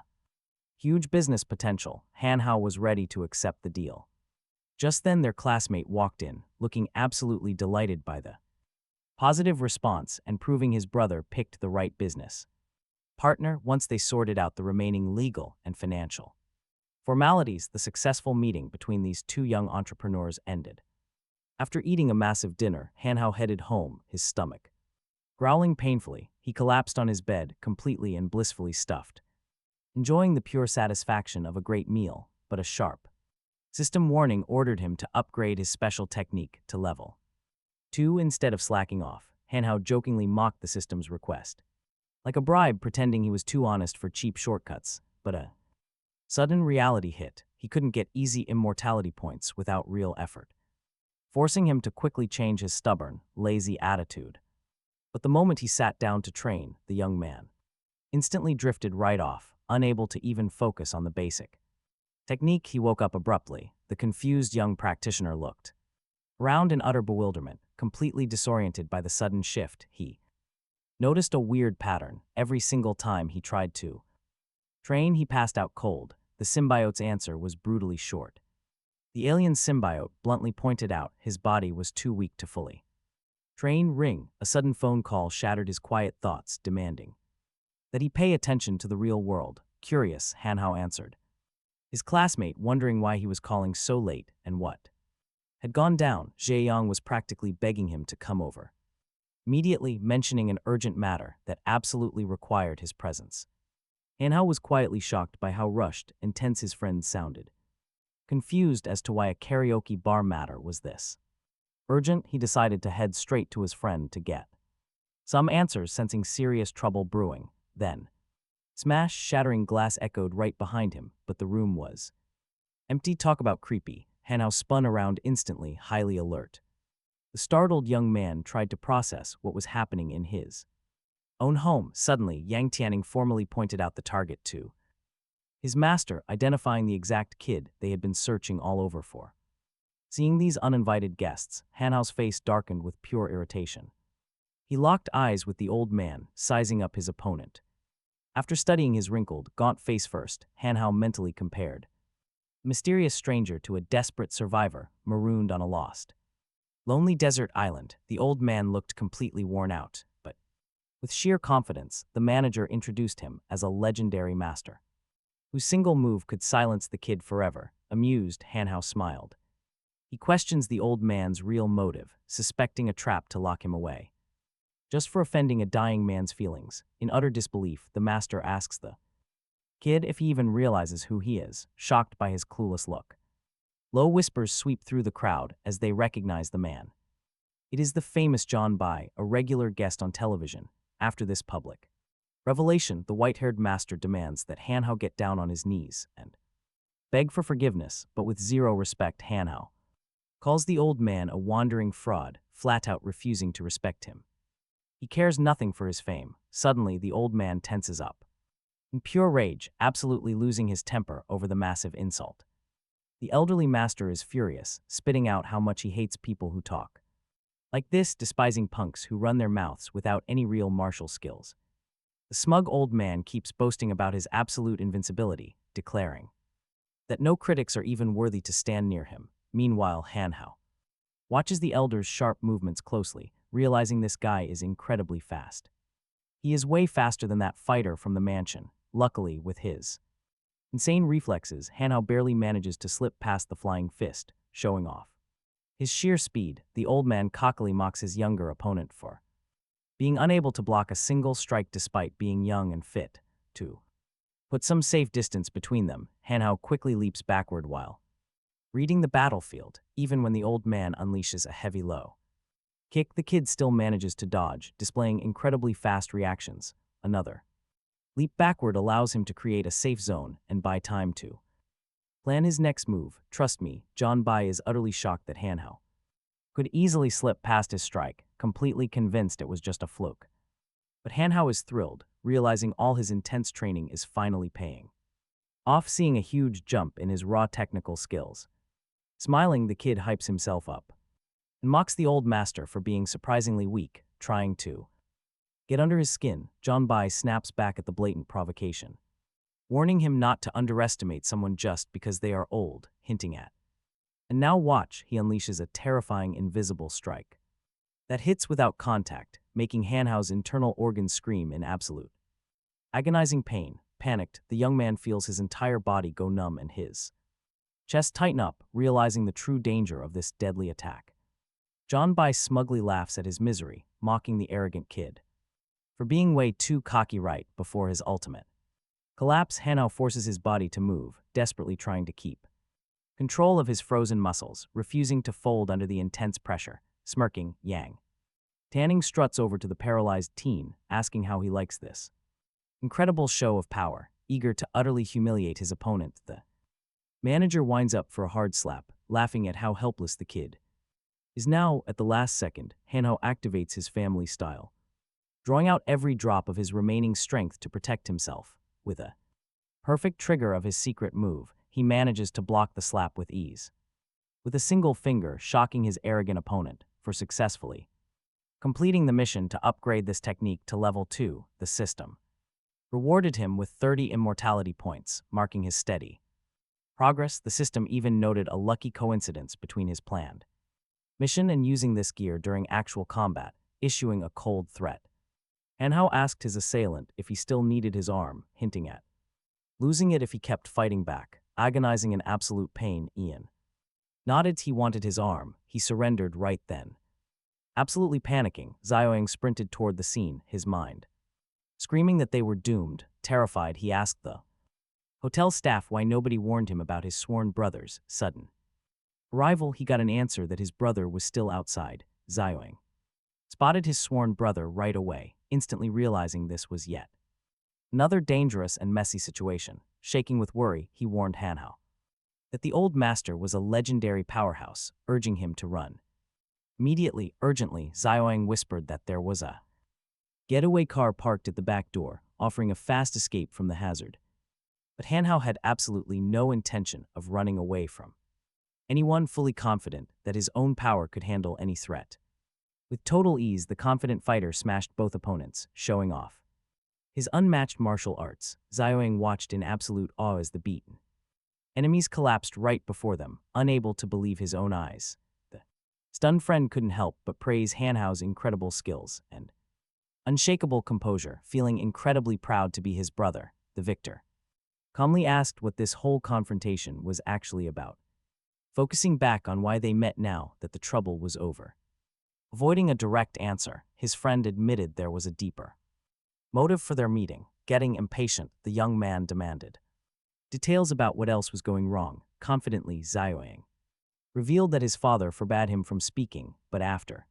huge business potential, Hanhao was ready to accept the deal. Just then their classmate walked in, looking absolutely delighted by the positive response and proving his brother picked the right business partner. Once they sorted out the remaining legal and financial formalities, the successful meeting between these two young entrepreneurs ended. After eating a massive dinner, Hanhao headed home, his stomach growling painfully. He collapsed on his bed, completely and blissfully stuffed, enjoying the pure satisfaction of a great meal, but a sharp system warning ordered him to upgrade his special technique to level 2 instead of slacking off. Hanhao jokingly mocked the system's request, like a bribe, pretending he was too honest for cheap shortcuts, but a sudden reality hit. He couldn't get easy immortality points without real effort, forcing him to quickly change his stubborn, lazy attitude. But the moment he sat down to train, the young man instantly drifted right off, unable to even focus on the basic technique. He woke up abruptly. The confused young practitioner looked around in utter bewilderment, completely disoriented by the sudden shift. He noticed a weird pattern. Every single time he tried to train, he passed out cold. The symbiote's answer was brutally short. The alien symbiote bluntly pointed out his body was too weak to fully train. Ring. A sudden phone call shattered his quiet thoughts, demanding that he pay attention to the real world. Curious, Hanhao answered, his classmate wondering why he was calling so late and what had gone down. Zhejiang was practically begging him to come over immediately, mentioning an urgent matter that absolutely required his presence. Hanhao was quietly shocked by how rushed and tense his friend sounded. Confused as to why a karaoke bar matter was this urgent, he decided to head straight to his friend to get some answers, sensing serious trouble brewing. Then, smash, shattering glass echoed right behind him, but the room was empty. Talk about creepy. Hanhao spun around instantly, highly alert. The startled young man tried to process what was happening in his own home. Suddenly, Yang Tianning formally pointed out the target to his master, identifying the exact kid they had been searching all over for. Seeing these uninvited guests, Hanhao's face darkened with pure irritation. He locked eyes with the old man, sizing up his opponent. After studying his wrinkled, gaunt face first, Hanhao mentally compared the mysterious stranger to a desperate survivor marooned on a lost, lonely desert island. The old man looked completely worn out, but with sheer confidence, the manager introduced him as a legendary master whose single move could silence the kid forever. Amused, Hanhao smiled. He questions the old man's real motive, suspecting a trap to lock him away, just for offending a dying man's feelings. In utter disbelief, the master asks the kid if he even realizes who he is, shocked by his clueless look. Low whispers sweep through the crowd as they recognize the man. It is the famous John Bai, a regular guest on television. After this public revelation, the white-haired master demands that Hanhao get down on his knees and beg for forgiveness, but with zero respect. Hanhao calls the old man a wandering fraud, flat out refusing to respect him. He cares nothing for his fame. Suddenly, the old man tenses up, in pure rage, absolutely losing his temper over the massive insult. The elderly master is furious, spitting out how much he hates people who talk like this, despising punks who run their mouths without any real martial skills. The smug old man keeps boasting about his absolute invincibility, declaring that no critics are even worthy to stand near him. Meanwhile, Hanhao watches the elder's sharp movements closely, realizing this guy is incredibly fast. He is way faster than that fighter from the mansion. Luckily, with his insane reflexes, Hanhao barely manages to slip past the flying fist, showing off his sheer speed. The old man cockily mocks his younger opponent for being unable to block a single strike despite being young and fit. To put some safe distance between them, Hanhao quickly leaps backward while reading the battlefield. Even when the old man unleashes a heavy low kick, the kid still manages to dodge, displaying incredibly fast reactions. Another Leap backward allows him to create a safe zone and buy time to plan his next move. Trust me, John Bai is utterly shocked that Hanhao could easily slip past his strike, completely convinced it was just a fluke. But Hanhao is thrilled, realizing all his intense training is finally paying off, seeing a huge jump in his raw technical skills. Smiling, the kid hypes himself up and mocks the old master for being surprisingly weak, trying to get under his skin. John Bai snaps back at the blatant provocation, warning him not to underestimate someone just because they are old, hinting at. And now watch, he unleashes a terrifying invisible strike that hits without contact, making Hanhao's internal organs scream in absolute agonizing pain. Panicked, the young man feels his entire body go numb and his chest tighten up, realizing the true danger of this deadly attack. John Bai smugly laughs at his misery, mocking the arrogant kid for being way too cocky right before his ultimate collapse. Hanhao forces his body to move, desperately trying to keep control of his frozen muscles, refusing to fold under the intense pressure. Smirking, Yang Tanning struts over to the paralyzed teen, asking how he likes this incredible show of power. Eager to utterly humiliate his opponent, the manager winds up for a hard slap, laughing at how helpless the kid is now. At the last second, Hanhao activates his family style, drawing out every drop of his remaining strength to protect himself. With a perfect trigger of his secret move, he manages to block the slap with ease, with a single finger, shocking his arrogant opponent for successfully completing the mission to upgrade this technique to level 2. The system rewarded him with 30 immortality points, marking his steady progress. The system even noted a lucky coincidence between his planned mission and using this gear during actual combat, issuing a cold threat. Hanhao asked his assailant if he still needed his arm, hinting at losing it if he kept fighting back. Agonizing in absolute pain, Ian nodded he wanted his arm. He surrendered right then. Absolutely panicking, Zioang sprinted toward the scene, his mind screaming that they were doomed. Terrified, he asked the hotel staff why nobody warned him about his sworn brother's sudden arrival. He got an answer that his brother was still outside. Zioang spotted his sworn brother right away, instantly realizing this was yet another dangerous and messy situation. Shaking with worry, he warned Hanhao that the old master was a legendary powerhouse, urging him to run immediately. Urgently, Zioang whispered that there was a getaway car parked at the back door, offering a fast escape from the hazard. But Hanhao had absolutely no intention of running away from anyone, fully confident that his own power could handle any threat. With total ease, the confident fighter smashed both opponents, showing off his unmatched martial arts. Zioang watched in absolute awe as the beaten enemies collapsed right before them, unable to believe his own eyes. The stunned friend couldn't help but praise Hanhao's incredible skills and unshakable composure, feeling incredibly proud to be his brother, the victor. Calmly asked what this whole confrontation was actually about, focusing back on why they met now that the trouble was over. Avoiding a direct answer, his friend admitted there was a deeper motive for their meeting. Getting impatient, the young man demanded details about what else was going wrong. Confidently, Zioang revealed that his father forbade him from speaking, but after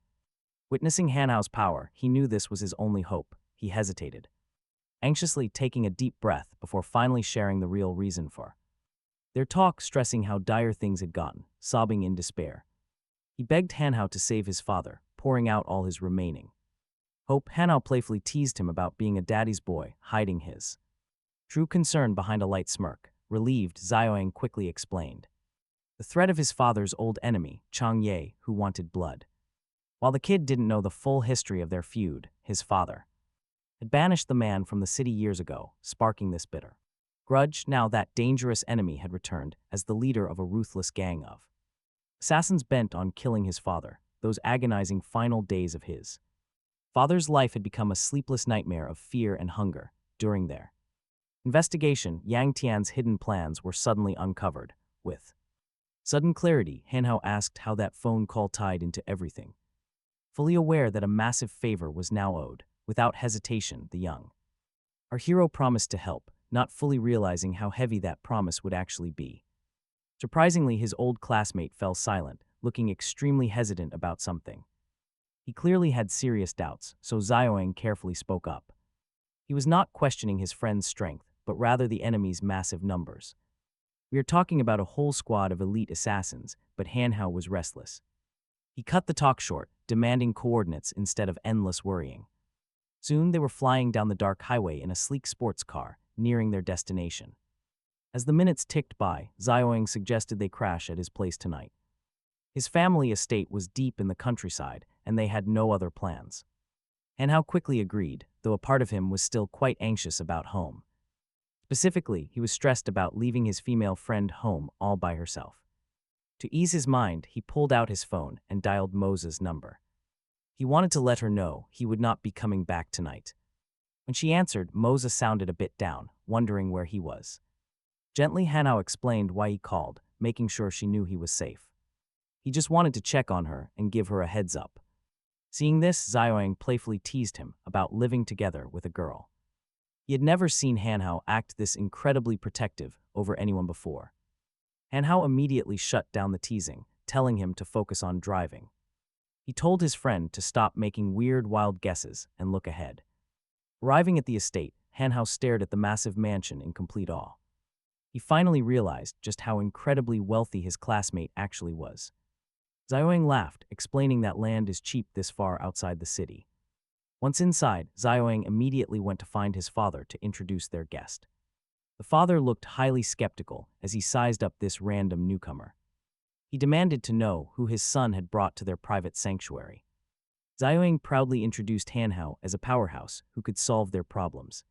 witnessing Hanhao's power, he knew this was his only hope. He hesitated, anxiously taking a deep breath before finally sharing the real reason for their talk, stressing how dire things had gotten. Sobbing in despair, he begged Hanhao to save his father, pouring out all his remaining hope. Hanhao playfully teased him about being a daddy's boy, hiding his true concern behind a light smirk. Relieved, Zioang quickly explained the threat of his father's old enemy, Chang Ye, who wanted blood. While the kid didn't know the full history of their feud, his father had banished the man from the city years ago, sparking this bitter grudge. Now that dangerous enemy had returned as the leader of a ruthless gang of assassins bent on killing his father. Those agonizing final days of his father's life had become a sleepless nightmare of fear and hunger. During their investigation, Yang Tian's hidden plans were suddenly uncovered. With sudden clarity, Hanhao asked how that phone call tied into everything. Fully aware that a massive favor was now owed, without hesitation, our hero promised to help, not fully realizing how heavy that promise would actually be. Surprisingly, his old classmate fell silent, looking extremely hesitant about something. He clearly had serious doubts, so Zioang carefully spoke up. He was not questioning his friend's strength, but rather the enemy's massive numbers. We are talking about a whole squad of elite assassins, but Hanhao was restless. He cut the talk short, demanding coordinates instead of endless worrying. Soon they were flying down the dark highway in a sleek sports car, nearing their destination. As the minutes ticked by, Zioing suggested they crash at his place tonight. His family estate was deep in the countryside, and they had no other plans. Hanhao quickly agreed, though a part of him was still quite anxious about home. Specifically, he was stressed about leaving his female friend home all by herself. To ease his mind, he pulled out his phone and dialed Mosa's number. He wanted to let her know he would not be coming back tonight. When she answered, Mosa sounded a bit down, wondering where he was. Gently, Hanhao explained why he called, making sure she knew he was safe. He just wanted to check on her and give her a heads up. Seeing this, Zioing playfully teased him about living together with a girl. He had never seen Hanhao act this incredibly protective over anyone before. Hanhao immediately shut down the teasing, telling him to focus on driving. He told his friend to stop making weird, wild guesses and look ahead. Arriving at the estate, Hanhao stared at the massive mansion in complete awe. He finally realized just how incredibly wealthy his classmate actually was. Zioing laughed, explaining that land is cheap this far outside the city. Once inside, Zioing immediately went to find his father to introduce their guest. The father looked highly skeptical as he sized up this random newcomer. He demanded to know who his son had brought to their private sanctuary. Zioing proudly introduced Hanhao as a powerhouse who could solve their problems.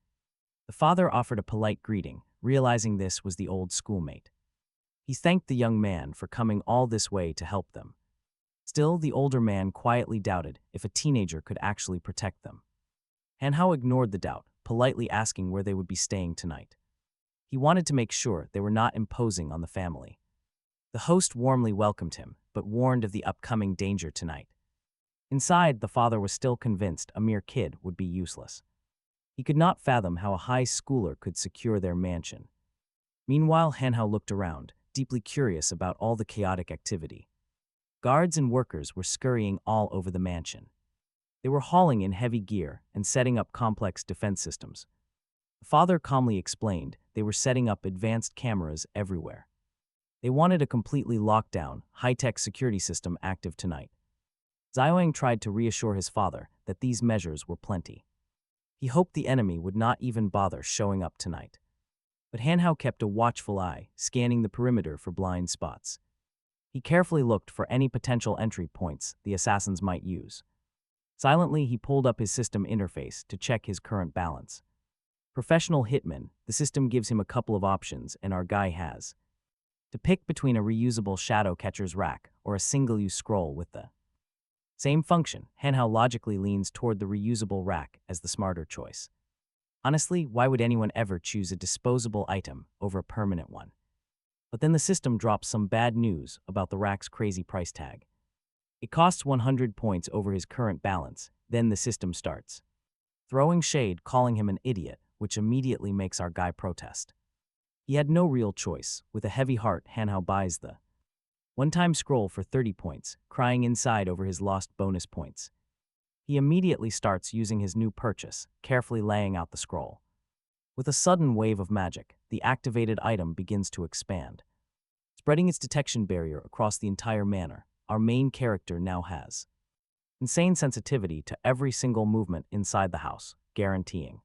The father offered a polite greeting, realizing this was the old schoolmate. He thanked the young man for coming all this way to help them. Still, the older man quietly doubted if a teenager could actually protect them. Hanhao ignored the doubt, politely asking where they would be staying tonight. He wanted to make sure they were not imposing on the family. The host warmly welcomed him, but warned of the upcoming danger tonight. Inside, the father was still convinced a mere kid would be useless. He could not fathom how a high schooler could secure their mansion. Meanwhile, Hanhao looked around, deeply curious about all the chaotic activity. Guards and workers were scurrying all over the mansion. They were hauling in heavy gear and setting up complex defense systems. The father calmly explained they were setting up advanced cameras everywhere. They wanted a completely locked down, high-tech security system active tonight. Zioing tried to reassure his father that these measures were plenty. He hoped the enemy would not even bother showing up tonight. But Hanhao kept a watchful eye, scanning the perimeter for blind spots. He carefully looked for any potential entry points the assassins might use. Silently, he pulled up his system interface to check his current balance. Professional hitman, the system gives him a couple of options, and our guy has to pick between a reusable shadow catcher's rack or a single-use scroll with the same function. Hanhao logically leans toward the reusable rack as the smarter choice. Honestly, why would anyone ever choose a disposable item over a permanent one? But then the system drops some bad news about the rack's crazy price tag. It costs 100 points over his current balance, then the system starts throwing shade, calling him an idiot, which immediately makes our guy protest. He had no real choice. With a heavy heart, Hanhao buys the one-time scroll for 30 points, crying inside over his lost bonus points. He immediately starts using his new purchase, carefully laying out the scroll. With a sudden wave of magic, the activated item begins to expand. Spreading its detection barrier across the entire manor, our main character now has insane sensitivity to every single movement inside the house, guaranteeing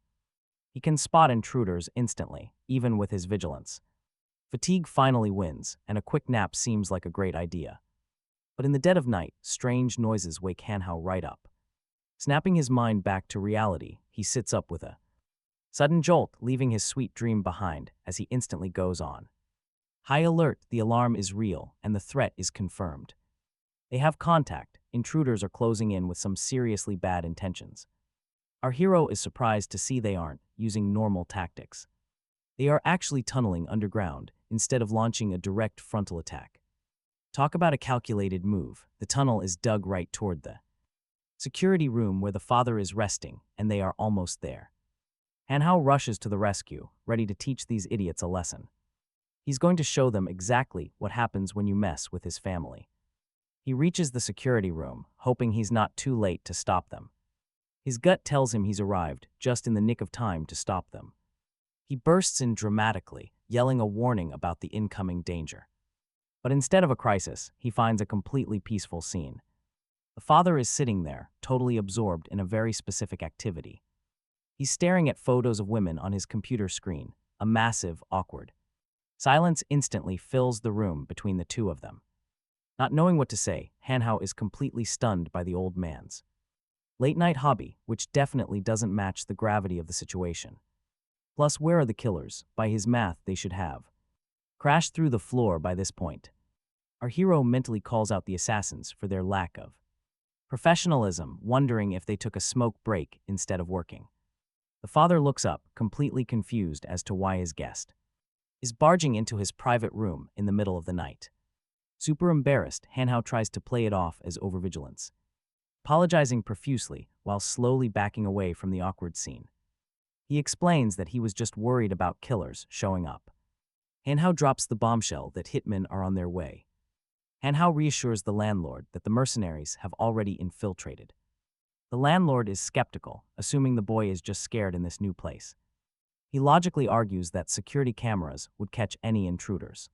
he can spot intruders instantly, even with his vigilance. Fatigue finally wins, and a quick nap seems like a great idea. But in the dead of night, strange noises wake Hanhao right up. Snapping his mind back to reality, he sits up with a sudden jolt, leaving his sweet dream behind as he instantly goes on. High alert, the alarm is real, and the threat is confirmed. They have contact. Intruders are closing in with some seriously bad intentions. Our hero is surprised to see they aren't using normal tactics. They are actually tunneling underground instead of launching a direct frontal attack. Talk about a calculated move. The tunnel is dug right toward the security room where the father is resting, and they are almost there. Hanhao rushes to the rescue, ready to teach these idiots a lesson. He's going to show them exactly what happens when you mess with his family. He reaches the security room, hoping he's not too late to stop them. His gut tells him he's arrived just in the nick of time to stop them. He bursts in dramatically, yelling a warning about the incoming danger. But instead of a crisis, he finds a completely peaceful scene. The father is sitting there, totally absorbed in a very specific activity. He's staring at photos of women on his computer screen, a massive, awkward. Silence instantly fills the room between the two of them. Not knowing what to say, Hanhao is completely stunned by the old man's late-night hobby, which definitely doesn't match the gravity of the situation. Plus, where are the killers? By his math, they should have crashed through the floor by this point. Our hero mentally calls out the assassins for their lack of professionalism, wondering if they took a smoke break instead of working. The father looks up, completely confused as to why his guest is barging into his private room in the middle of the night. Super embarrassed, Hanhao tries to play it off as overvigilance, apologizing profusely while slowly backing away from the awkward scene. He explains that he was just worried about killers showing up. Hanhao drops the bombshell that hitmen are on their way. Hanhao reassures the landlord that the mercenaries have already infiltrated. The landlord is skeptical, assuming the boy is just scared in this new place. He logically argues that security cameras would catch any intruders.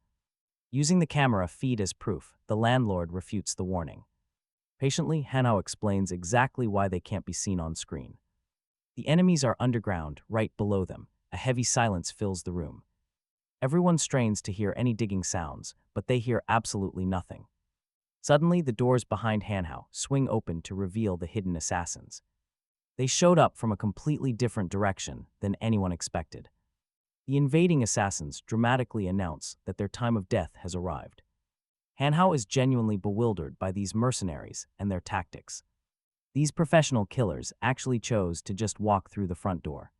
Using the camera feed as proof, the landlord refutes the warning. Patiently, Hanhao explains exactly why they can't be seen on screen. The enemies are underground, right below them. A heavy silence fills the room. Everyone strains to hear any digging sounds, but they hear absolutely nothing. Suddenly, the doors behind Hanhao swing open to reveal the hidden assassins. They showed up from a completely different direction than anyone expected. The invading assassins dramatically announce that their time of death has arrived. Hanhao is genuinely bewildered by these mercenaries and their tactics. These professional killers actually chose to just walk through the front door.